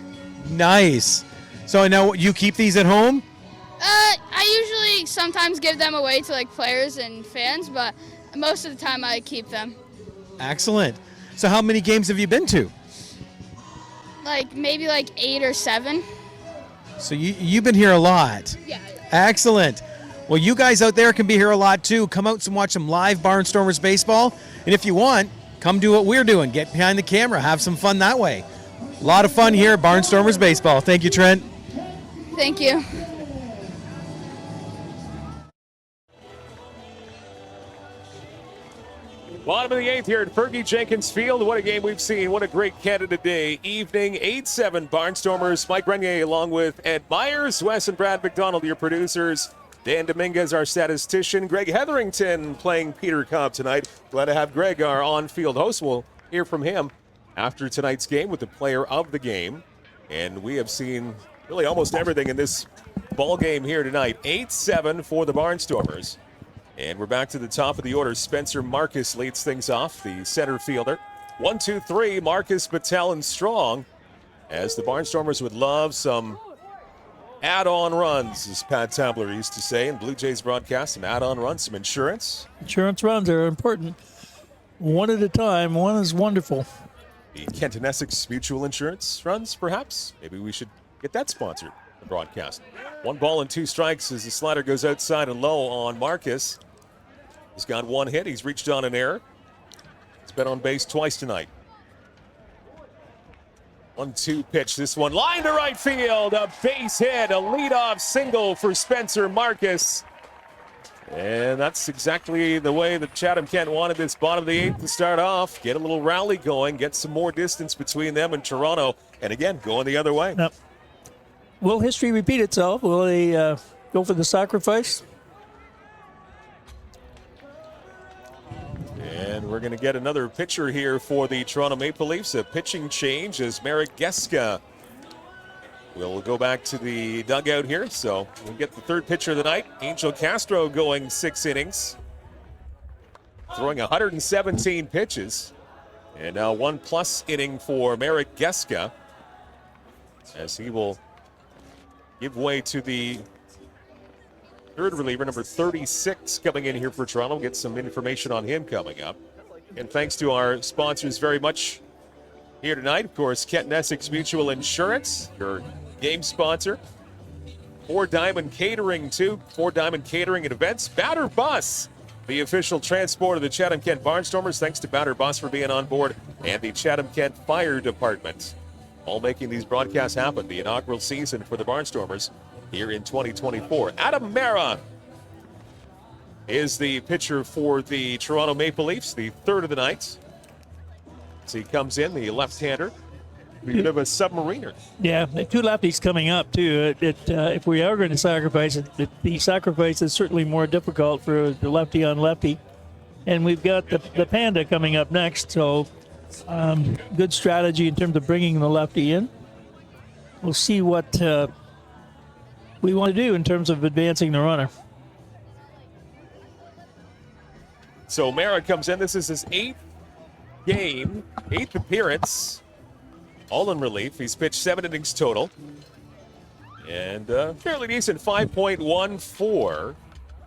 Nice. So I know you keep these at home? I usually sometimes give them away to like players and fans, but most of the time I keep them. Excellent. So how many games have you been to? Like maybe like 8 or 7. So you've been here a lot. Yeah. Excellent. Well, you guys out there can be here a lot too. Come out and watch some live Barnstormers baseball. And if you want, come do what we're doing. Get behind the camera. Have some fun that way. A lot of fun here at Barnstormers baseball. Thank you, Trent. Thank you. Bottom of the 8th here at Fergie Jenkins Field. What a game we've seen. What a great Canada Day evening. 8-7 Barnstormers. Mike Renier along with Ed Myers, Wes and Brad McDonald, your producers. Dan Dominguez, our statistician. Greg Hetherington playing Peter Cobb tonight. Glad to have Greg, our on-field host. We'll hear from him after tonight's game with the player of the game. And we have seen really almost everything in this ball game here tonight. 8-7 for the Barnstormers. And we're back to the top of the order. Spencer Marcus leads things off, the center fielder. 1, 2, 3, Marcus, Patel, and Strong. As the Barnstormers would love some add-on runs, as Pat Tabler used to say in Blue Jays broadcast. Some add-on runs, some insurance. Insurance runs are important. One at a time. One is wonderful. The Kent and Essex Mutual Insurance runs, perhaps. Maybe we should get that sponsored, the broadcast. 1 ball and 2 strikes as the slider goes outside and low on Marcus. He's got 1 hit. He's reached on an error. He's been on base twice tonight. 1-2 pitch. This one line to right field. A base hit. A leadoff single for Spencer Marcus. And that's exactly the way that Chatham-Kent wanted this bottom of the 8th to start off. Get a little rally going. Get some more distance between them and Toronto. And again, going the other way. Yep. Will history repeat itself? Will they go for the sacrifice? And we're going to get another pitcher here for the Toronto Maple Leafs. A pitching change as Marek Geska will go back to the dugout here. So we'll get the third pitcher of the night. Angel Castro going 6 innings. Throwing 117 pitches. And now 1+ inning for Marek Geska, as he will give way to the third reliever, number 36, coming in here for Toronto. We'll get some information on him coming up. And thanks to our sponsors very much here tonight. Of course, Kent and Essex Mutual Insurance, your game sponsor. 4 Diamond Catering, too. 4 Diamond Catering and Events. Batter Bus, the official transport of the Chatham-Kent Barnstormers. Thanks to Batter Bus for being on board. And the Chatham-Kent Fire Department, all making these broadcasts happen. The inaugural season for the Barnstormers here in 2024. Adam Mara is the pitcher for the Toronto Maple Leafs, the third of the night. As he comes in, the left-hander, a bit of a submariner. Yeah, 2 lefties coming up, too. If we are going to sacrifice it, the sacrifice is certainly more difficult for the lefty on lefty. And we've got the Panda coming up next, so good strategy in terms of bringing the lefty in. We'll see what we want to do in terms of advancing the runner. So Mara comes in. This is his 8th game, 8th appearance, all in relief. He's pitched 7 innings total. And fairly decent 5.14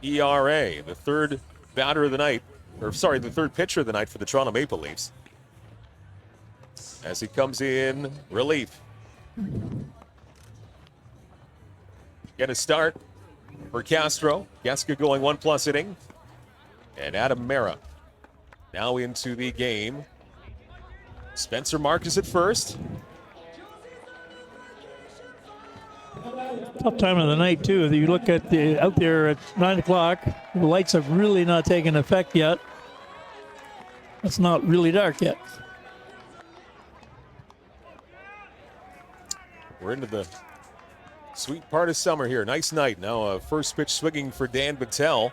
ERA. The third batter of the night, or sorry, the third pitcher of the night for the Toronto Maple Leafs. As he comes in relief. Get a start for Castro. Geska going 1+ inning. And Adam Mara now into the game. Spencer Marcus at first. Tough time of the night, too. If you look at out there at 9 o'clock, the lights have really not taken effect yet. It's not really dark yet. We're into the Sweet part of summer here. Nice night. Now a first pitch swinging for Dan Battelle.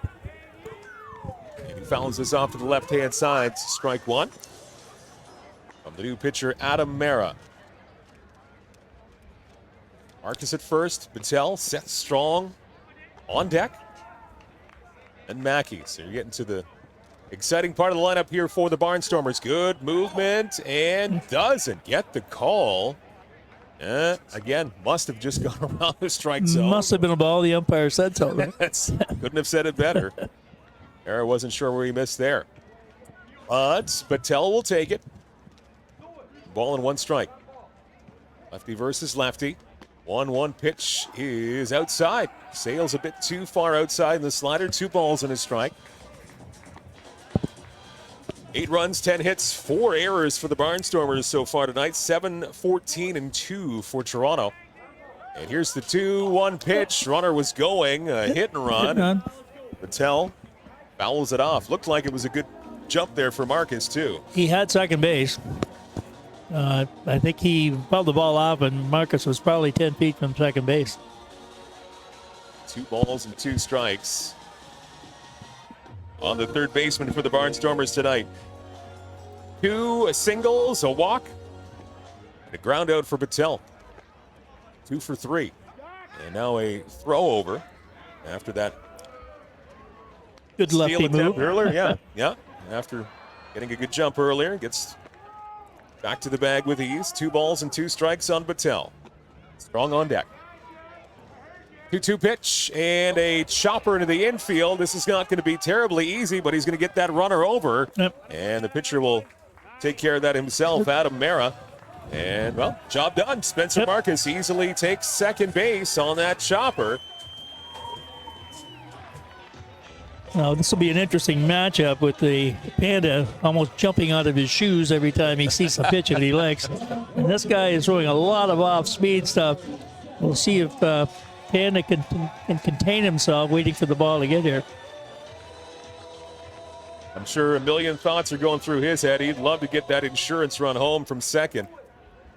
And he fouls this off to the left-hand side. Strike one. From the new pitcher, Adam Mara. Marcus at first. Battelle set strong on deck. And Mackey. So you're getting to the exciting part of the lineup here for the Barnstormers. Good movement and doesn't get the call. Again, must have just gone around the strike zone. Must have been a ball. The umpire said so. Right? Couldn't have said it better. Era wasn't sure where he missed there. But Battelle will take it. Ball and one strike. Lefty versus lefty. 1-1 pitch is outside. Sails a bit too far outside in the slider. 2 balls and a strike. 8 runs, 10 hits, 4 errors for the Barnstormers so far tonight. 7-14-2 for Toronto. And here's the 2-1 pitch. Runner was going, a hit and run. Battelle fouls it off. Looked like it was a good jump there for Marcus, too. He had second base. I think he fouled the ball off, and Marcus was probably 10 feet from second base. 2 balls and 2 strikes on the third baseman for the Barnstormers tonight. 2 singles, a walk, and a ground out for Battelle. 2 for 3. And now a throw over after that good lefty move earlier. Yeah. After getting a good jump earlier, gets back to the bag with ease. 2 balls and 2 strikes on Battelle. Strong on deck. 2-2 pitch and a chopper into the infield. This is not going to be terribly easy, but he's going to get that runner over. Yep. And the pitcher will take care of that himself, Adam Mara. And, well, job done. Spencer Marcus easily takes second base on that chopper. Now, this will be an interesting matchup with the Panda almost jumping out of his shoes every time he sees a pitch that he likes. And this guy is throwing a lot of off-speed stuff. We'll see if Panda can contain himself waiting for the ball to get here. I'm sure a million thoughts are going through his head. He'd love to get that insurance run home from second.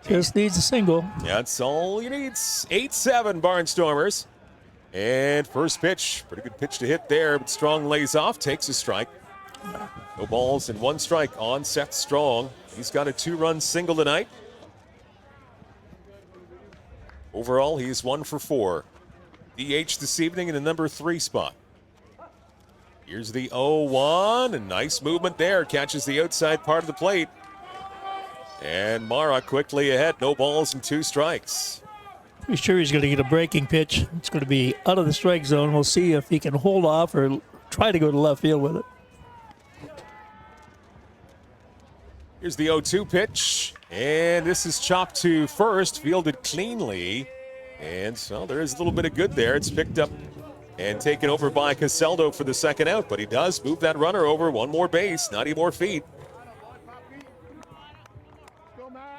Just needs a single. That's all he needs. 8-7 Barnstormers. And first pitch, pretty good pitch to hit there, but Strong lays off, takes a strike. No balls and 1 strike on Seth Strong. He's got a 2-run single tonight. Overall, he's 1 for 4. DH this evening in the number 3 spot. Here's the 0-1, and nice movement there. Catches the outside part of the plate. And Mara quickly ahead, no balls and 2 strikes. Pretty sure he's going to get a breaking pitch. It's going to be out of the strike zone. We'll see if he can hold off or try to go to left field with it. Here's the 0-2 pitch, and this is chopped to first, fielded cleanly. And so there is a little bit of good there. It's picked up and taken over by Caseldo for the second out, but he does move that runner over 1 more base, 90 more feet.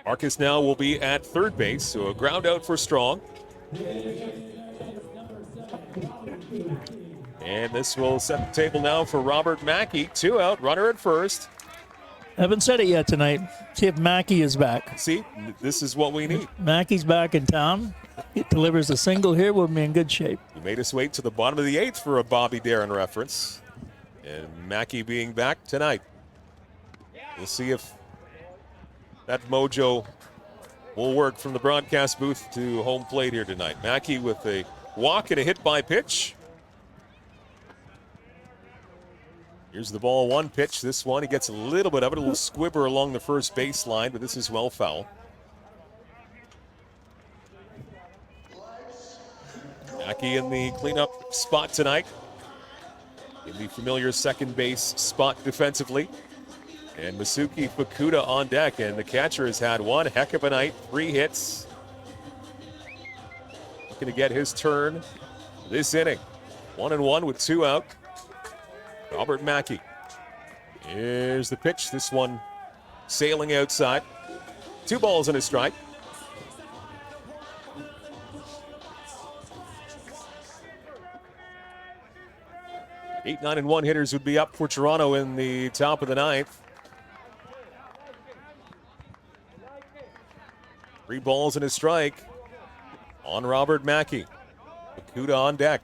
Marcus now will be at third base, so a ground out for Strong. And this will set the table now for Robert Mackey. 2 out, runner at first. Haven't said it yet tonight. See if Mackey is back. See, this is what we need. Mackey's back in town. He delivers a single here, we'll be in good shape. You made us wait to the bottom of the 8th for a Bobby Darin reference. And Mackey being back tonight. We'll see if that mojo will work from the broadcast booth to home plate here tonight. Mackey with a walk and a hit by pitch. Here's the ball, 1 pitch. This one, he gets a little bit of it, a little squibber along the first baseline, but this is well foul. Mackey in the cleanup spot tonight. In the familiar second base spot defensively. And Masuki Fukuda on deck, and the catcher has had 1 heck of a night, 3 hits. Looking to get his turn this inning. 1-1 with 2 out. Robert Mackey. Here's the pitch. This one sailing outside. 2 balls and a strike. Eight, 9, and 1 hitters would be up for Toronto in the top of the 9th. 3 balls and a strike. on Robert Mackey. Fukuda on deck.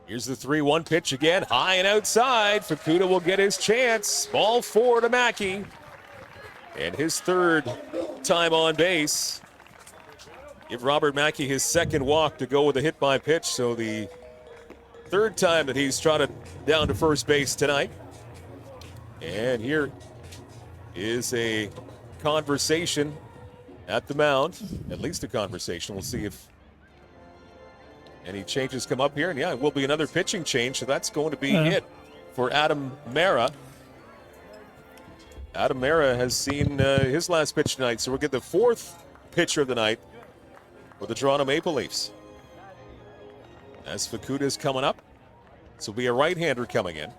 Here's the 3-1 pitch again, high and outside. Fukuda will get his chance. Ball 4 to Mackey. And his third time on base. Give Robert Mackey his second walk to go with a hit by pitch. So the third time that he's trotted down to first base tonight. And here is a conversation at the mound. At least a conversation. We'll see if any changes come up here. And yeah, it will be another pitching change. So that's going to be it for Adam Mara. Adam Mara has seen his last pitch tonight. So we'll get the fourth pitcher of the night for the Toronto Maple Leafs. As Fukuda's coming up. This will be a right-hander coming in.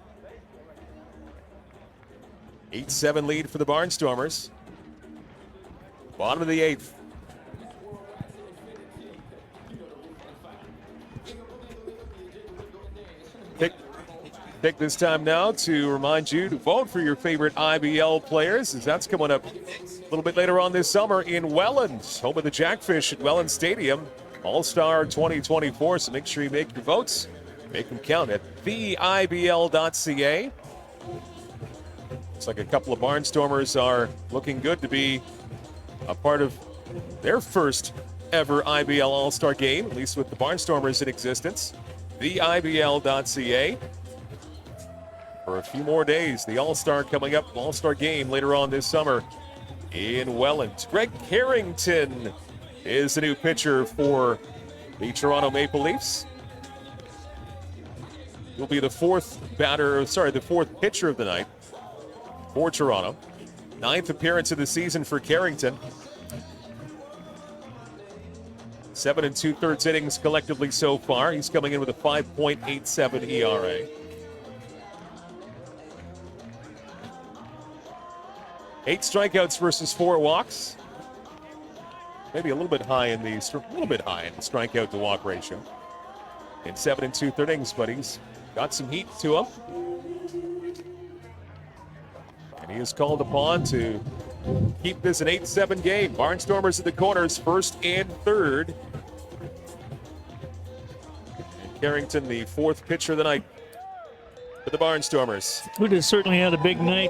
8-7 lead for the Barnstormers. Bottom of the 8th. Pick this time now to remind you to vote for your favorite IBL players, as that's coming up a little bit later on this summer in Welland, home of the Jackfish at Welland Stadium. All-Star 2024, so make sure you make your votes. Make them count at theibl.ca. Looks like a couple of Barnstormers are looking good to be a part of their first ever IBL All-Star game, at least with the Barnstormers in existence. theibl.ca. For a few more days, the All-Star coming up, All-Star game later on this summer in Welland. Greg Harrington is the new pitcher for the Toronto Maple Leafs. He'll be the fourth pitcher of the night for Toronto. 9th appearance of the season for Carrington. 7 2/3 innings collectively so far. He's coming in with a 5.87 ERA. 8 strikeouts versus 4 walks. Maybe a little bit high in the strikeout to walk ratio. In 7 2/3 innings, but he's got some heat to him. And he is called upon to keep this an 8-7 game. Barnstormers at the corners, first and third. And Carrington, the fourth pitcher of the night for the Barnstormers. Fukuda certainly had a big night.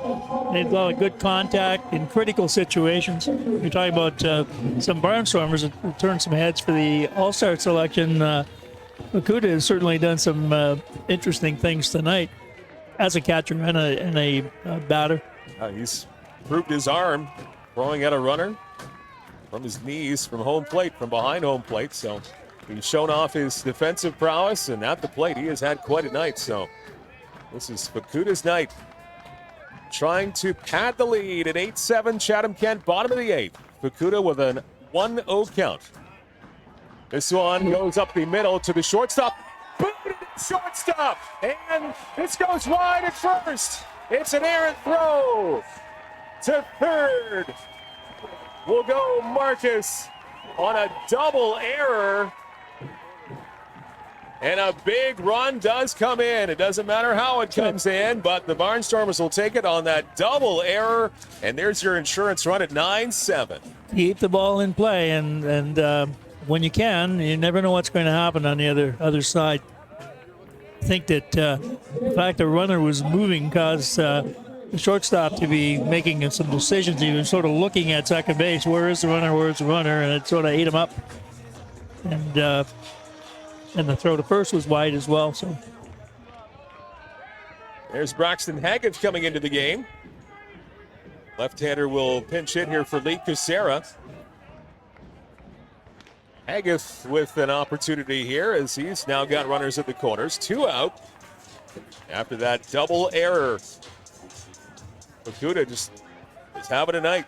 They had a lot of good contact in critical situations. You're talking about some Barnstormers that turned some heads for the All-Star selection. Fukuda has certainly done some interesting things tonight as a catcher and a batter. He's proved his arm, throwing at a runner from his knees, from home plate, from behind home plate. So he's shown off his defensive prowess, and at the plate, he has had quite a night. So this is Fukuda's night. Trying to pad the lead at 8-7 Chatham-Kent, bottom of the 8th. Fukuda with an 1-0 count. This one goes up the middle to the shortstop. Booted at shortstop. And this goes wide at first. It's an errant throw to third. Will go Marcus on a double error. And a big run does come in. It doesn't matter how it comes in, but the Barnstormers will take it on that double error. And there's your insurance run at 9-7. Keep the ball in play, and when you can, you never know what's going to happen on the other side. I think that the fact the runner was moving caused the shortstop to be making some decisions. He was sort of looking at second base. Where is the runner? Where's the runner? And it sort of ate him up. And the throw to first was wide as well. So there's Braxton Haggett coming into the game. Left-hander will pinch hit here for Lee Kucera. Haggith with an opportunity here as he's now got runners at the corners. 2 out after that double error. Fukuda just is having a night.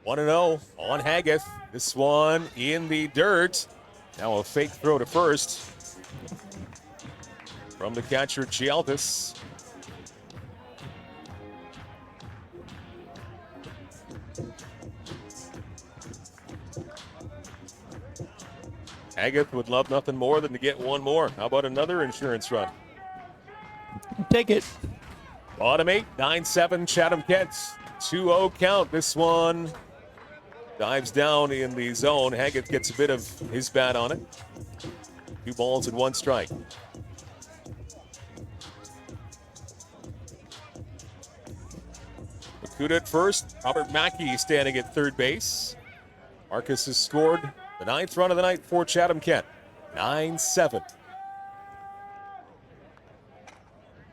1-0 on Haggith. This one in the dirt. Now a fake throw to first from the catcher, Gialtis. Haggith would love nothing more than to get one more. How about another insurance run? Take it. Bottom 8, 9-7 Chatham-Kent. 2-0 count. This one dives down in the zone. Haggett gets a bit of his bat on it. 2 balls and 1 strike. Makuta at first. Robert Mackey standing at third base. Marcus has scored the 9th run of the night for Chatham-Kent. 9-7.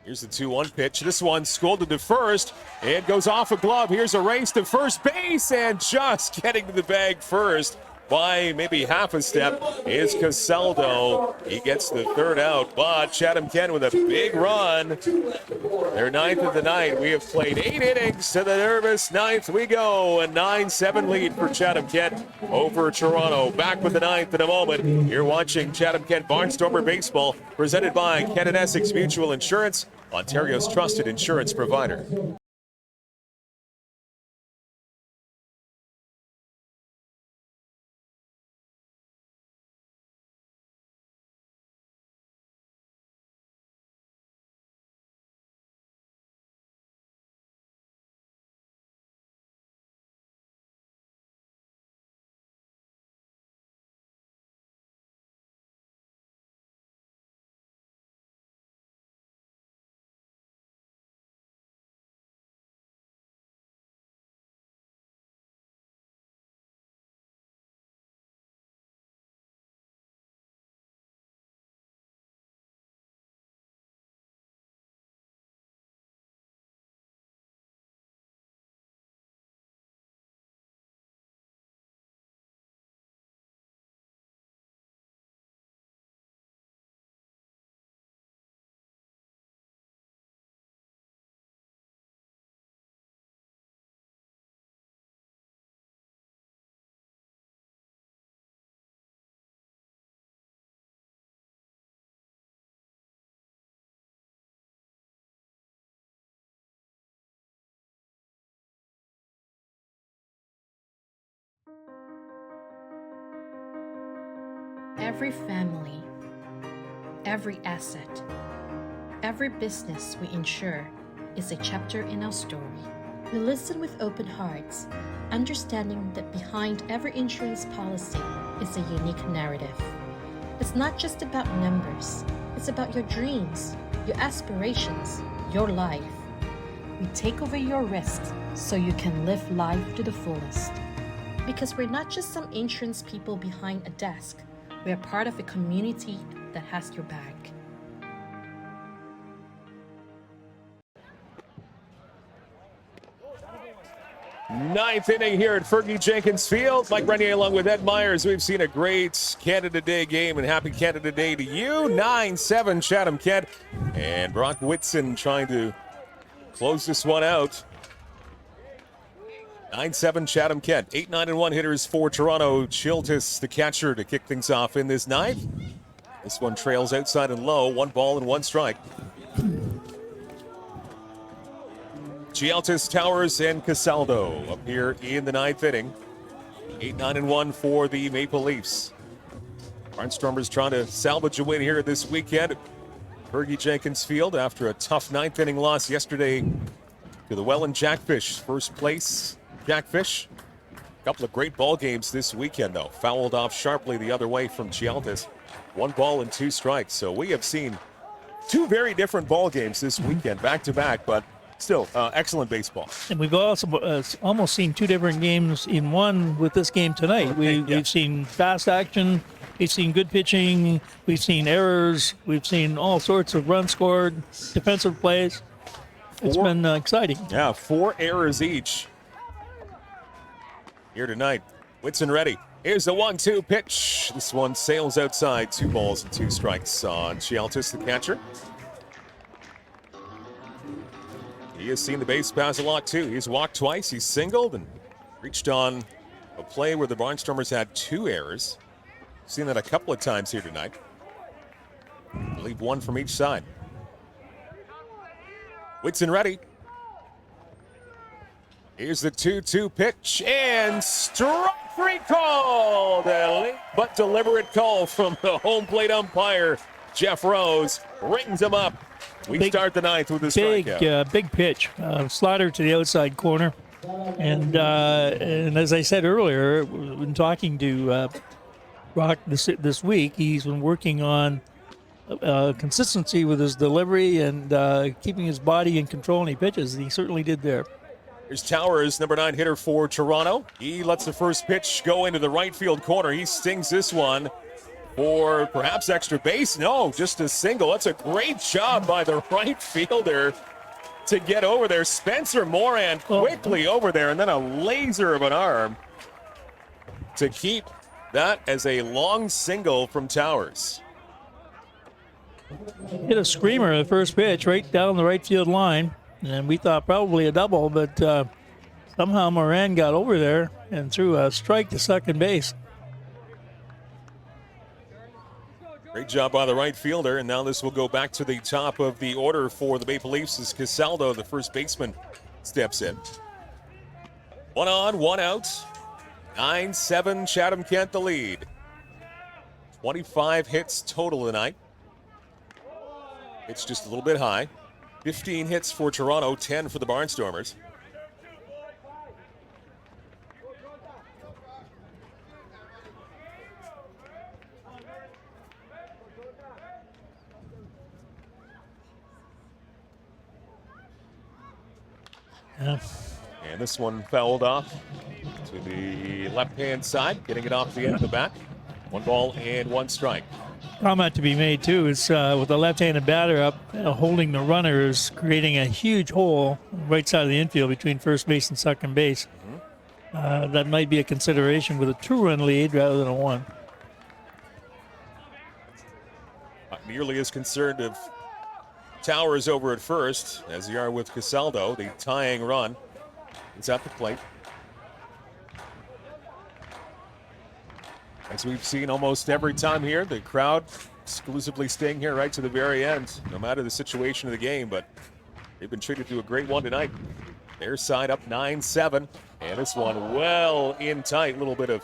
Here's the 2-1 pitch. This one scolded to first. It goes off a glove. Here's a race to first base, and just getting to the bag first by maybe half a step is Casaldo. He gets the 3rd out, but Chatham-Kent with a big run. Their 9th of the night. We have played 8 innings to the nervous 9th. We go. A 9-7 lead for Chatham-Kent over Toronto. Back with the 9th in a moment. You're watching Chatham-Kent Barnstormer Baseball, presented by Ken and Essex Mutual Insurance, Ontario's trusted insurance provider. Every family, every asset, every business we insure is a chapter in our story. We listen with open hearts, understanding that behind every insurance policy is a unique narrative. It's not just about numbers, it's about your dreams, your aspirations, your life. We take over your risks so you can live life to the fullest. Because we're not just some insurance people behind a desk. We are part of a community that has your back. Ninth inning here at Fergie Jenkins Field. Mike Renier along with Ed Myers. We've seen a great Canada Day game, and happy Canada Day to you. 9-7 Chatham-Kent. And Brock Whitson trying to close this one out. 9-7 Chatham-Kent. 8, 9, and 1 hitters for Toronto. Chiltis, the catcher, to kick things off in this 9th. This one trails outside and low. 1 ball and 1 strike. Chiltis, Towers, and Casaldo up here in the 9th inning. 8, 9, and 1 for the Maple Leafs. Barnstormers trying to salvage a win here this weekend at Fergie Jenkins Field after a tough 9th inning loss yesterday to the Welland Jackfish. First place Jackfish. A couple of great ball games this weekend, though. Fouled off sharply the other way from Chiltis. 1 ball and 2 strikes. So we have seen 2 very different ball games this weekend, back to back, but still excellent baseball. And we've also almost seen 2 different games in one with this game tonight. We've seen fast action, we've seen good pitching, we've seen errors, we've seen all sorts of runs scored, defensive plays. It's been exciting. Yeah, 4 errors each here tonight. Whitson ready. Here's the 1-2 pitch. This one sails outside. 2 balls and 2 strikes on Chiltis, the catcher. He has seen the base pass a lot, too. He's walked twice. He's singled and reached on a play where the Barnstormers had 2 errors. Seen that a couple of times here tonight. I believe 1 from each side. Whitson ready. Here's the 2-2 pitch, and strike 3 called. A late but deliberate call from the home plate umpire, Jeff Rose. Rings him up. We start the 9th with a strikeout. Big pitch. Slider to the outside corner. And as I said earlier, when talking to Brock this week, he's been working on consistency with his delivery and keeping his body in control when he pitches. And he certainly did there. Here's Towers, number 9 hitter for Toronto. He lets the first pitch go into the right field corner. He stings this one for perhaps extra base. No, just a single. That's a great job by the right fielder to get over there. Spencer Moran quickly over there, and then a laser of an arm to keep that as a long single from Towers. Hit a screamer at the first pitch right down the right field line, and we thought probably a double, but somehow Moran got over there and threw a strike to second base. Great job by the right fielder, and now this will go back to the top of the order for the Maple Leafs as Casaldo, the first baseman, steps in. 1 on, 1 out. 9-7, Chatham-Kent the lead. 25 hits total tonight. It's just a little bit high. 15 hits for Toronto, 10 for the Barnstormers. Yeah. And this one fouled off to the left-hand side, getting it off the end of the bat. 1 ball and 1 strike. Comment to be made, too, is with the left-handed batter up, holding the runner is creating a huge hole right side of the infield between first base and second base. That might be a consideration with a 2-run lead rather than a 1. Not nearly as concerned of Towers over at first as they are with Casaldo. The tying run is at the plate. As we've seen almost every time here, the crowd exclusively staying here right to the very end, no matter the situation of the game, but they've been treated to a great one tonight. Their side up 9-7, and this one well in tight. Little bit of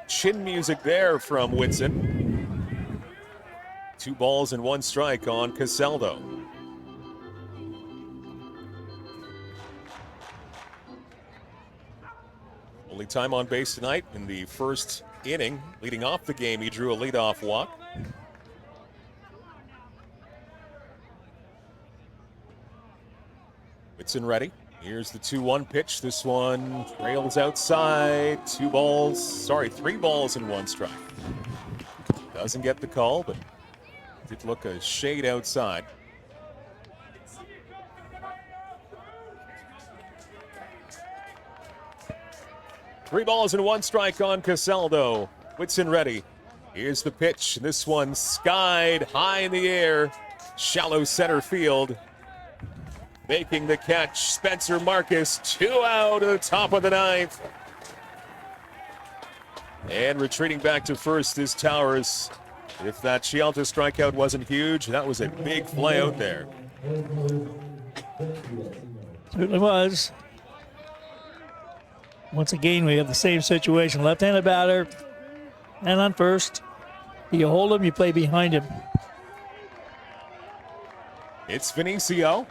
chin music there from Whitson. 2 balls and 1 strike on Casaldo. Only time on base tonight in the first inning. Leading off the game, he drew a leadoff walk. Whitson ready. Here's the 2-1 pitch. This one trails outside. 3 balls and 1 strike. Doesn't get the call, but did look a shade outside. Three balls and 1 strike on Casaldo. Whitson ready. Here's the pitch. This one skied high in the air. Shallow center field. Making the catch, Spencer Marcus. 2 out at the top of the 9th. And retreating back to first is Towers. If that Chialta strikeout wasn't huge, that was a big play out there. Certainly was. Once again, we have the same situation. Left-handed batter, and on first. You hold him, you play behind him. It's Vinicio.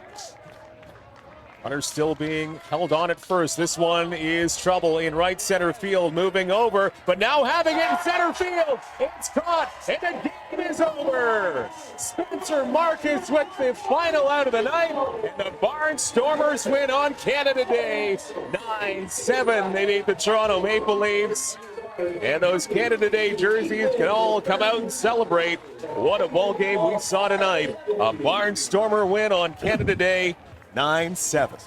Runner still being held on at first. This one is trouble in right center field, moving over, but now having it in center field. It's caught, and the game is over. Spencer Marcus with the final out of the night, and the Barnstormers win on Canada Day. 9-7, they beat the Toronto Maple Leafs. And those Canada Day jerseys can all come out and celebrate. What a ball game we saw tonight. A Barnstormer win on Canada Day. 9-7.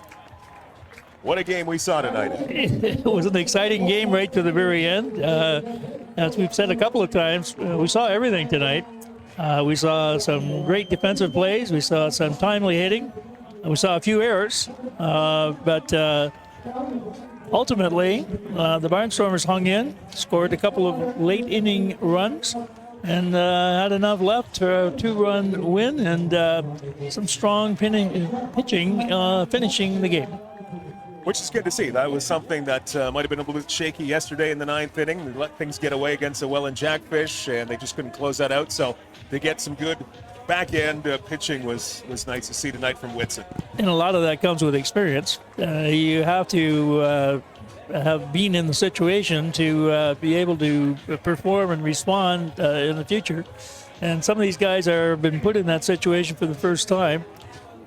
What a game we saw tonight. It was an exciting game right to the very end. As we've said a couple of times, we saw everything tonight. We saw some great defensive plays. We saw some timely hitting. We saw a few errors. But ultimately, the Barnstormers hung in, scored a couple of late inning runs, and had enough left for a 2-run win and some strong pitching finishing the game. which is good to see. That was something that might have been a little bit shaky yesterday in the 9th inning. They let things get away against the Welland Jackfish, and they just couldn't close that out. So to get some good back-end pitching was nice to see tonight from Whitson. And a lot of that comes with experience. You have to have been in the situation to be able to perform and respond in the future. And some of these guys have been put in that situation for the first time.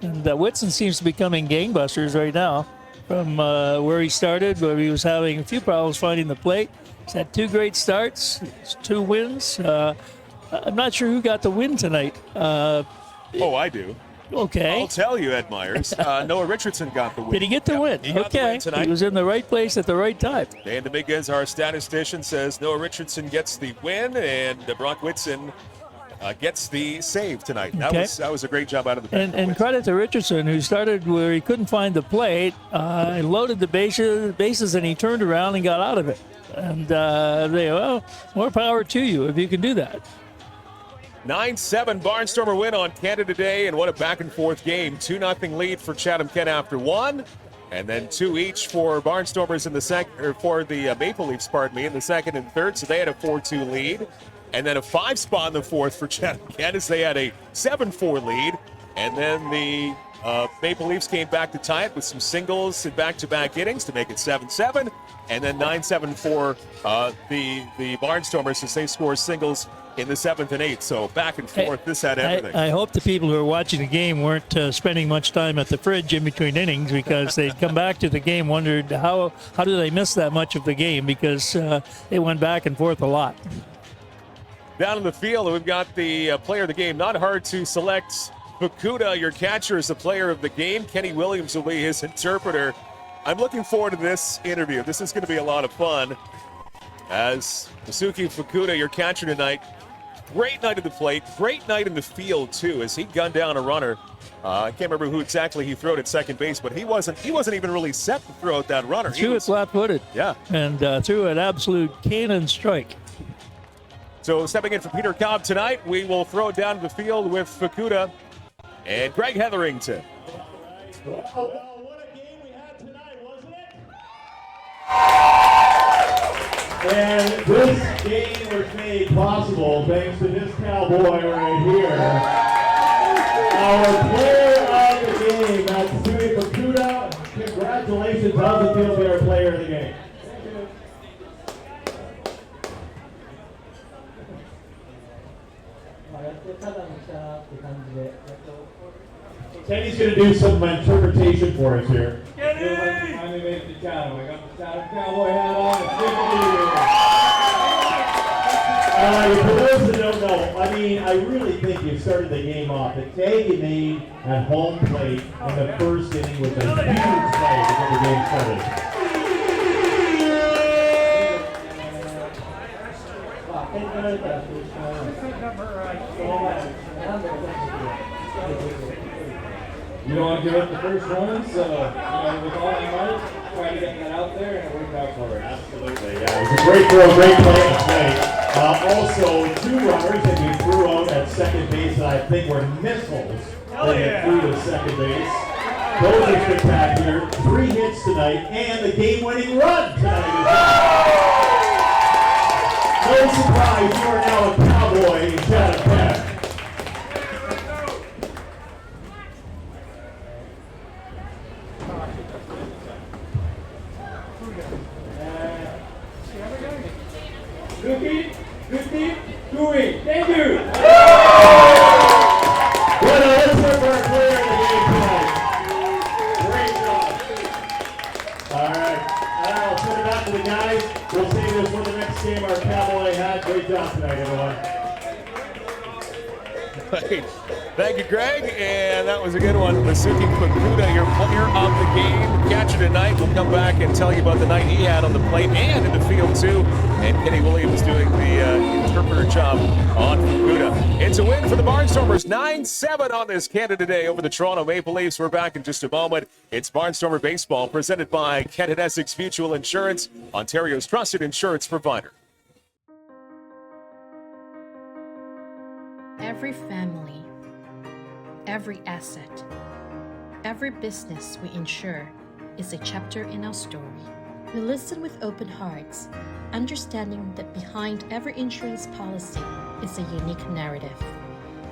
And Whitson seems to be coming gangbusters right now from where he started, where he was having a few problems finding the plate. He's had 2 great starts, 2 wins. I'm not sure who got the win tonight. Oh, I do. Okay. I'll tell you, Ed Myers. Noah Richardson got the win. Did he get the win? He got the win tonight. He was in the right place at the right time. Dan Dominguez, our statistician, says Noah Richardson gets the win, and Brock Whitson gets the save tonight. That was a great job out of the pen. And credit to Richardson, who started where he couldn't find the plate, loaded the bases, and he turned around and got out of it. And more power to you if you can do that. 9-7 Barnstormer win on Canada Day, and what a back-and-forth game. 2-0 lead for Chatham-Kent after 1, and then 2 each for Barnstormers in the second, or for the Maple Leafs, in the second and third, so they had a 4-2 lead. And then a 5 spot in the 4th for Chatham-Kent as they had a 7-4 lead. And then the Maple Leafs came back to tie it with some singles in back-to-back innings to make it 7-7. And then 9-7 for the Barnstormers as they score singles in the 7th and 8th. So back and forth, this had everything. I hope the people who are watching the game weren't spending much time at the fridge in between innings, because they'd come back to the game, wondered how did they miss that much of the game, because it went back and forth a lot. Down in the field, we've got the player of the game. Not hard to select. Fukuda, your catcher, is the player of the game. Kenny Williams will be his interpreter. I'm looking forward to this interview. This is going to be a lot of fun. As Masuki Fukuda, your catcher tonight, great night at the plate, great night in the field too, as he gunned down a runner. I can't remember who exactly he threw at second base, but he wasn't even really set to throw out that runner. Threw it flat-footed. Yeah. And threw an absolute cannon strike. So stepping in for Peter Cobb tonight, we will throw it down to the field with Fukuda and Greg Hetherington. What a game we had tonight, wasn't it? And this game was made possible thanks to this cowboy right here. Our player of the game, Matsui Fukuda. Congratulations, how's it feel to be our player of the game? Kenny's going to do some interpretation for us here. Kenny! Finally made it to Chatham. I got the Chatham cowboy hat on. It's good to be here. For those that don't know, I really think you started the game off. The tag you made at home plate in the first inning was a huge play to get the game started. You don't want to give up the first run, so with all my might, try to get that out there, and it worked out for us. Absolutely, yeah. It was a great throw, great play to play. Also, 2 runners that you threw out at second base that I think were missiles that you threw to second base. Those are spectacular. 3 hits tonight, and the game-winning run tonight. No surprise, you are now a cowboy in Chatham-Kent. Good team, doing. Thank you. Well, let's look for our player of the game tonight. Great job. All right, I'll send it back to the guys. We'll save this for the next game. Our cowboy hat. Great job tonight, everyone. Thank you, Greg, and that was a good one. Masuki Fukuda, your player of the game, catcher tonight. We'll come back and tell you about the night he had on the plate and in the field, too. And Kenny Williams doing the interpreter job on Fukuda. It's a win for the Barnstormers, 9-7 on this Canada Day over the Toronto Maple Leafs. We're back in just a moment. It's Barnstormer Baseball, presented by Kent and Essex Mutual Insurance, Ontario's trusted insurance provider. Every family, every asset, every business we insure is a chapter in our story. We listen with open hearts, understanding that behind every insurance policy is a unique narrative.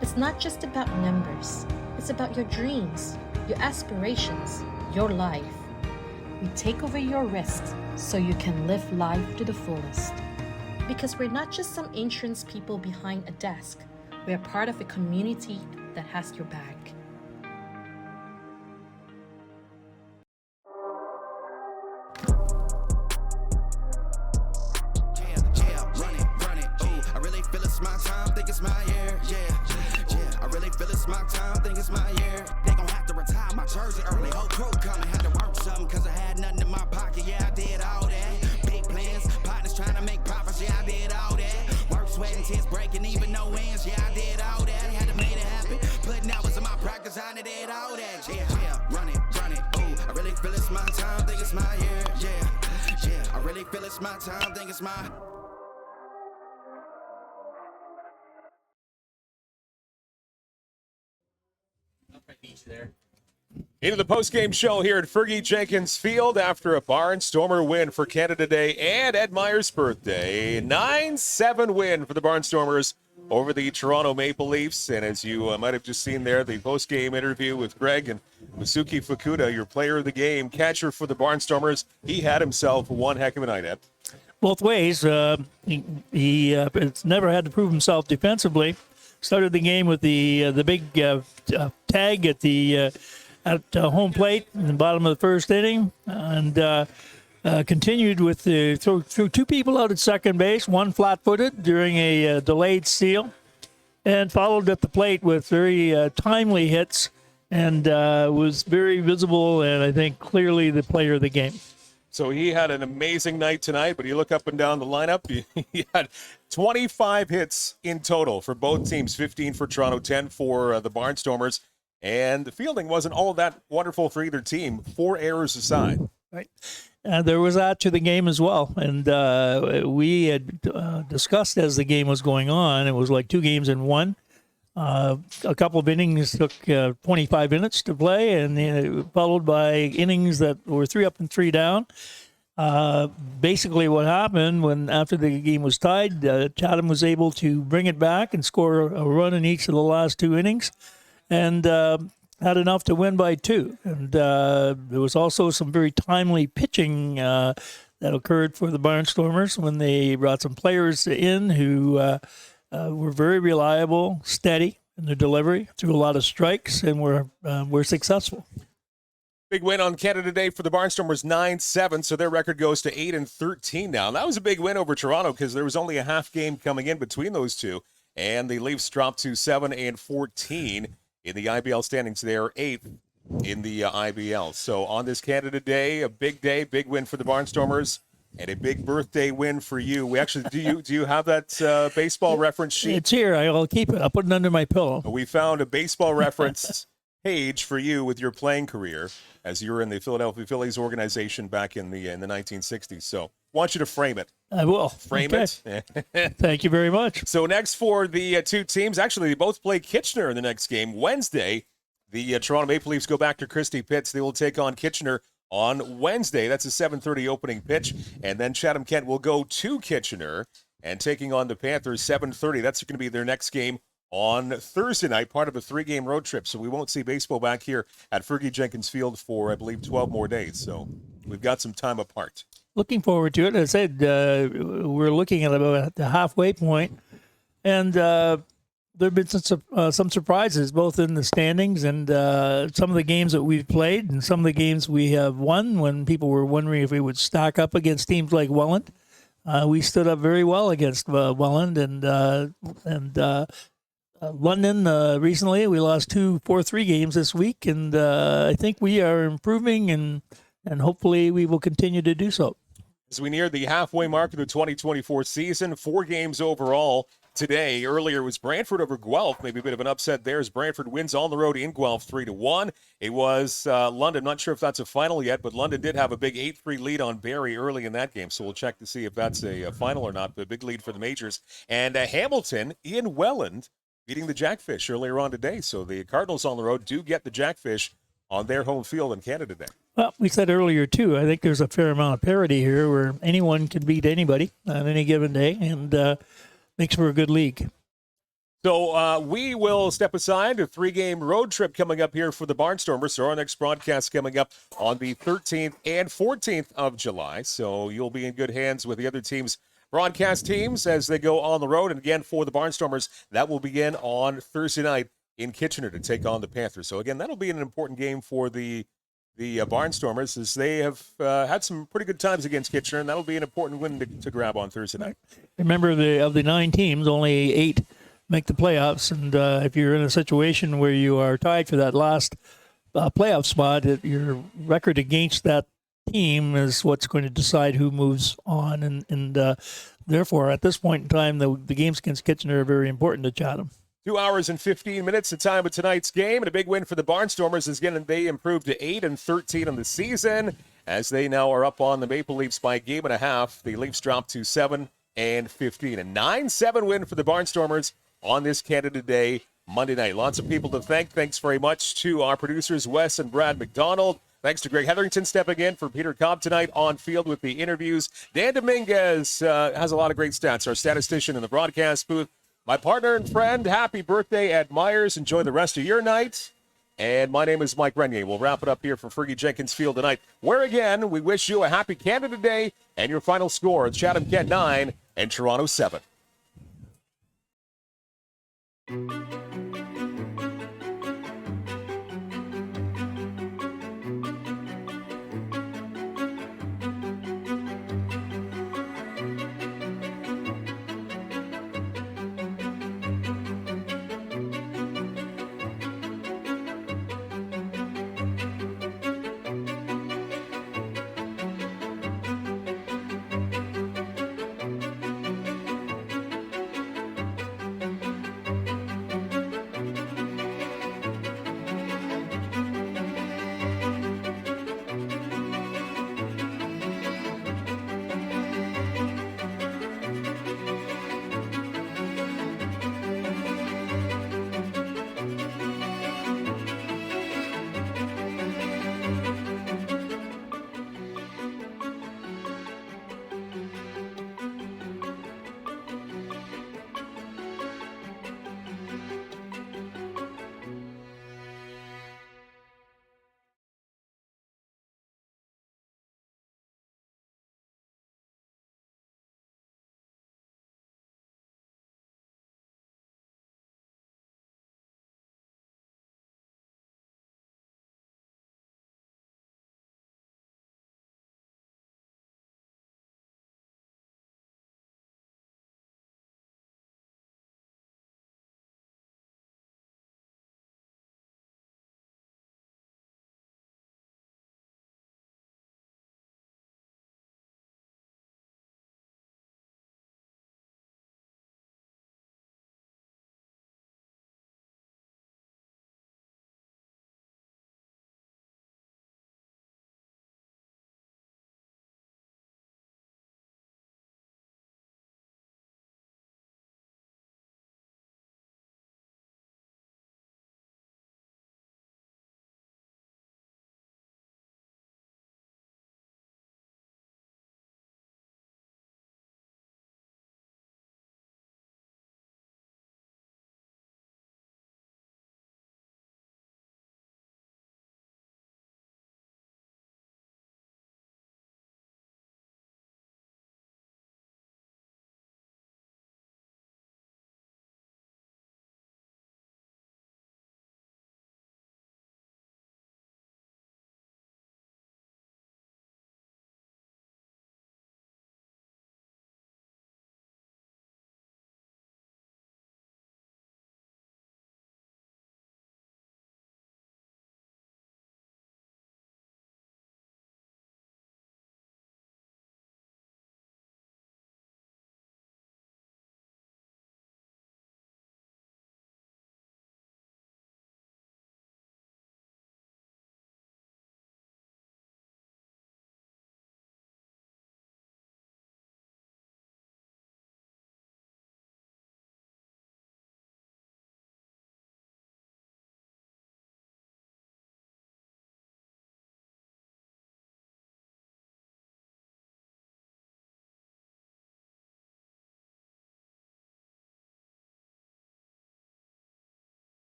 It's not just about numbers, it's about your dreams, your aspirations, your life. We take over your risks so you can live life to the fullest. Because we're not just some insurance people behind a desk, we're part of a community that has your back. My time, think it's my year, yeah. I really feel it's my time, think it's my year. They gon' have to retire my jersey early. Whole crew coming, had to work something, cause I had nothing in my pocket, yeah, I did all that. Big plans, partners trying to make profits, yeah, I did all that. Work, sweat, and tears breaking, even no ends, yeah, I did all that. Had to make it happen, putting hours in my practice, I did all that, yeah. Run it, ooh, I really feel it's my time, think it's my year, yeah. I really feel it's my time, think it's my. Into the post-game show here at Fergie Jenkins Field after a Barnstormer win for Canada Day and Ed Meyer's birthday. 9-7 win for the Barnstormers over the Toronto Maple Leafs. And as you might have just seen there, the post-game interview with Greg and Masuki Fukuda, your player of the game, catcher for the Barnstormers. He had himself one heck of a night, Ed. Both ways. He it's never had to prove himself defensively. Started the game with the big tag at home plate in the bottom of the first inning, and continued with threw two people out at second base, one flat-footed during a delayed steal, and followed at the plate with very timely hits, and was very visible and I think clearly the player of the game. So he had an amazing night tonight, but you look up and down the lineup, he had 25 hits in total for both teams, 15 for Toronto, 10 for the Barnstormers. And the fielding wasn't all that wonderful for either team, 4 errors aside. Right. There was that to the game as well. And we had discussed as the game was going on, it was like 2 games in one. A couple of innings took 25 minutes to play, and followed by innings that were 3 up and 3 down. Basically what happened when after the game was tied, Chatham was able to bring it back and score a run in each of the last 2 innings, and had enough to win by 2. And there was also some very timely pitching that occurred for the Barnstormers when they brought some players in who were very reliable, steady in their delivery, threw a lot of strikes, and were successful. Big win on Canada Day for the Barnstormers, 9-7, so their record goes to 8-13 now. And that was a big win over Toronto because there was only a half game coming in between those two, and the Leafs dropped to 7-14 in the IBL standings. They are 8th in the IBL. So on this Canada Day, a big win for the Barnstormers. And a big birthday win for you. We actually do you have that baseball reference sheet? It's here. I'll keep it. I'll put it under my pillow. We found a baseball reference page for you with your playing career as you were in the Philadelphia Phillies organization back in the 1960s. So, want you to frame it. I will. Frame it. Thank you very much. So next for the 2 teams, actually they both play Kitchener in the next game Wednesday. The Toronto Maple Leafs go back to Christie Pitts. They will take on Kitchener on Wednesday. That's a 7:30 opening pitch. And then Chatham-Kent will go to Kitchener and taking on the Panthers, 7:30. That's going to be their next game on Thursday night, part of a 3-game road trip. So we won't see baseball back here at Fergie Jenkins Field for, I believe, 12 more days. So we've got some time apart. Looking forward to it. As I said, we're looking at about the halfway point. And there have been some surprises, both in the standings and some of the games that we've played and some of the games we have won when people were wondering if we would stack up against teams like Welland. We stood up very well against Welland and London recently. We lost 2 4-3 games this week, and I think we are improving, and hopefully we will continue to do so. As we near the halfway mark of the 2024 season, 4 games overall today. Earlier was Brantford over Guelph. Maybe a bit of an upset there as Brantford wins on the road in Guelph 3-1. It was London. Not sure if that's a final yet, but London did have a big 8-3 lead on Barrie early in that game. So we'll check to see if that's a final or not. But a big lead for the Majors. And Hamilton in Welland beating the Jackfish earlier on today. So the Cardinals on the road do get the Jackfish on their home field in Canada Day. Well, we said earlier, too, I think there's a fair amount of parity here where anyone can beat anybody on any given day, and makes for a good league. So we will step aside. A 3-game road trip coming up here for the Barnstormers. So our next broadcast coming up on the 13th and 14th of July. So you'll be in good hands with the other teams' broadcast teams as they go on the road. And again, for the Barnstormers, that will begin on Thursday night in Kitchener to take on the Panthers. So again, that'll be an important game for the Barnstormers, as they have had some pretty good times against Kitchener, and that'll be an important win to grab on Thursday night. Remember, of the 9 teams, only 8 make the playoffs, and if you're in a situation where you are tied for that last playoff spot, your record against that team is what's going to decide who moves on, and therefore, at this point in time, the games against Kitchener are very important to Chatham. 2 hours and 15 minutes, the time of tonight's game, and a big win for the Barnstormers as again they improved to 8-13 on the season as they now are up on the Maple Leafs by a game and a half. The Leafs dropped to 7-15, a 9-7 win for the Barnstormers on this Canada Day Monday night. Lots of people to thank. Thanks very much to our producers, Wes and Brad McDonald. Thanks to Greg Hetherington stepping in for Peter Cobb tonight on field with the interviews. Dan Dominguez has a lot of great stats, our statistician in the broadcast booth. My partner and friend, happy birthday, Ed Myers. Enjoy the rest of your night. And my name is Mike Renier. We'll wrap it up here from Fergie Jenkins Field tonight, where again, we wish you a happy Canada Day, and your final score is Chatham-Kent 9 and Toronto 7.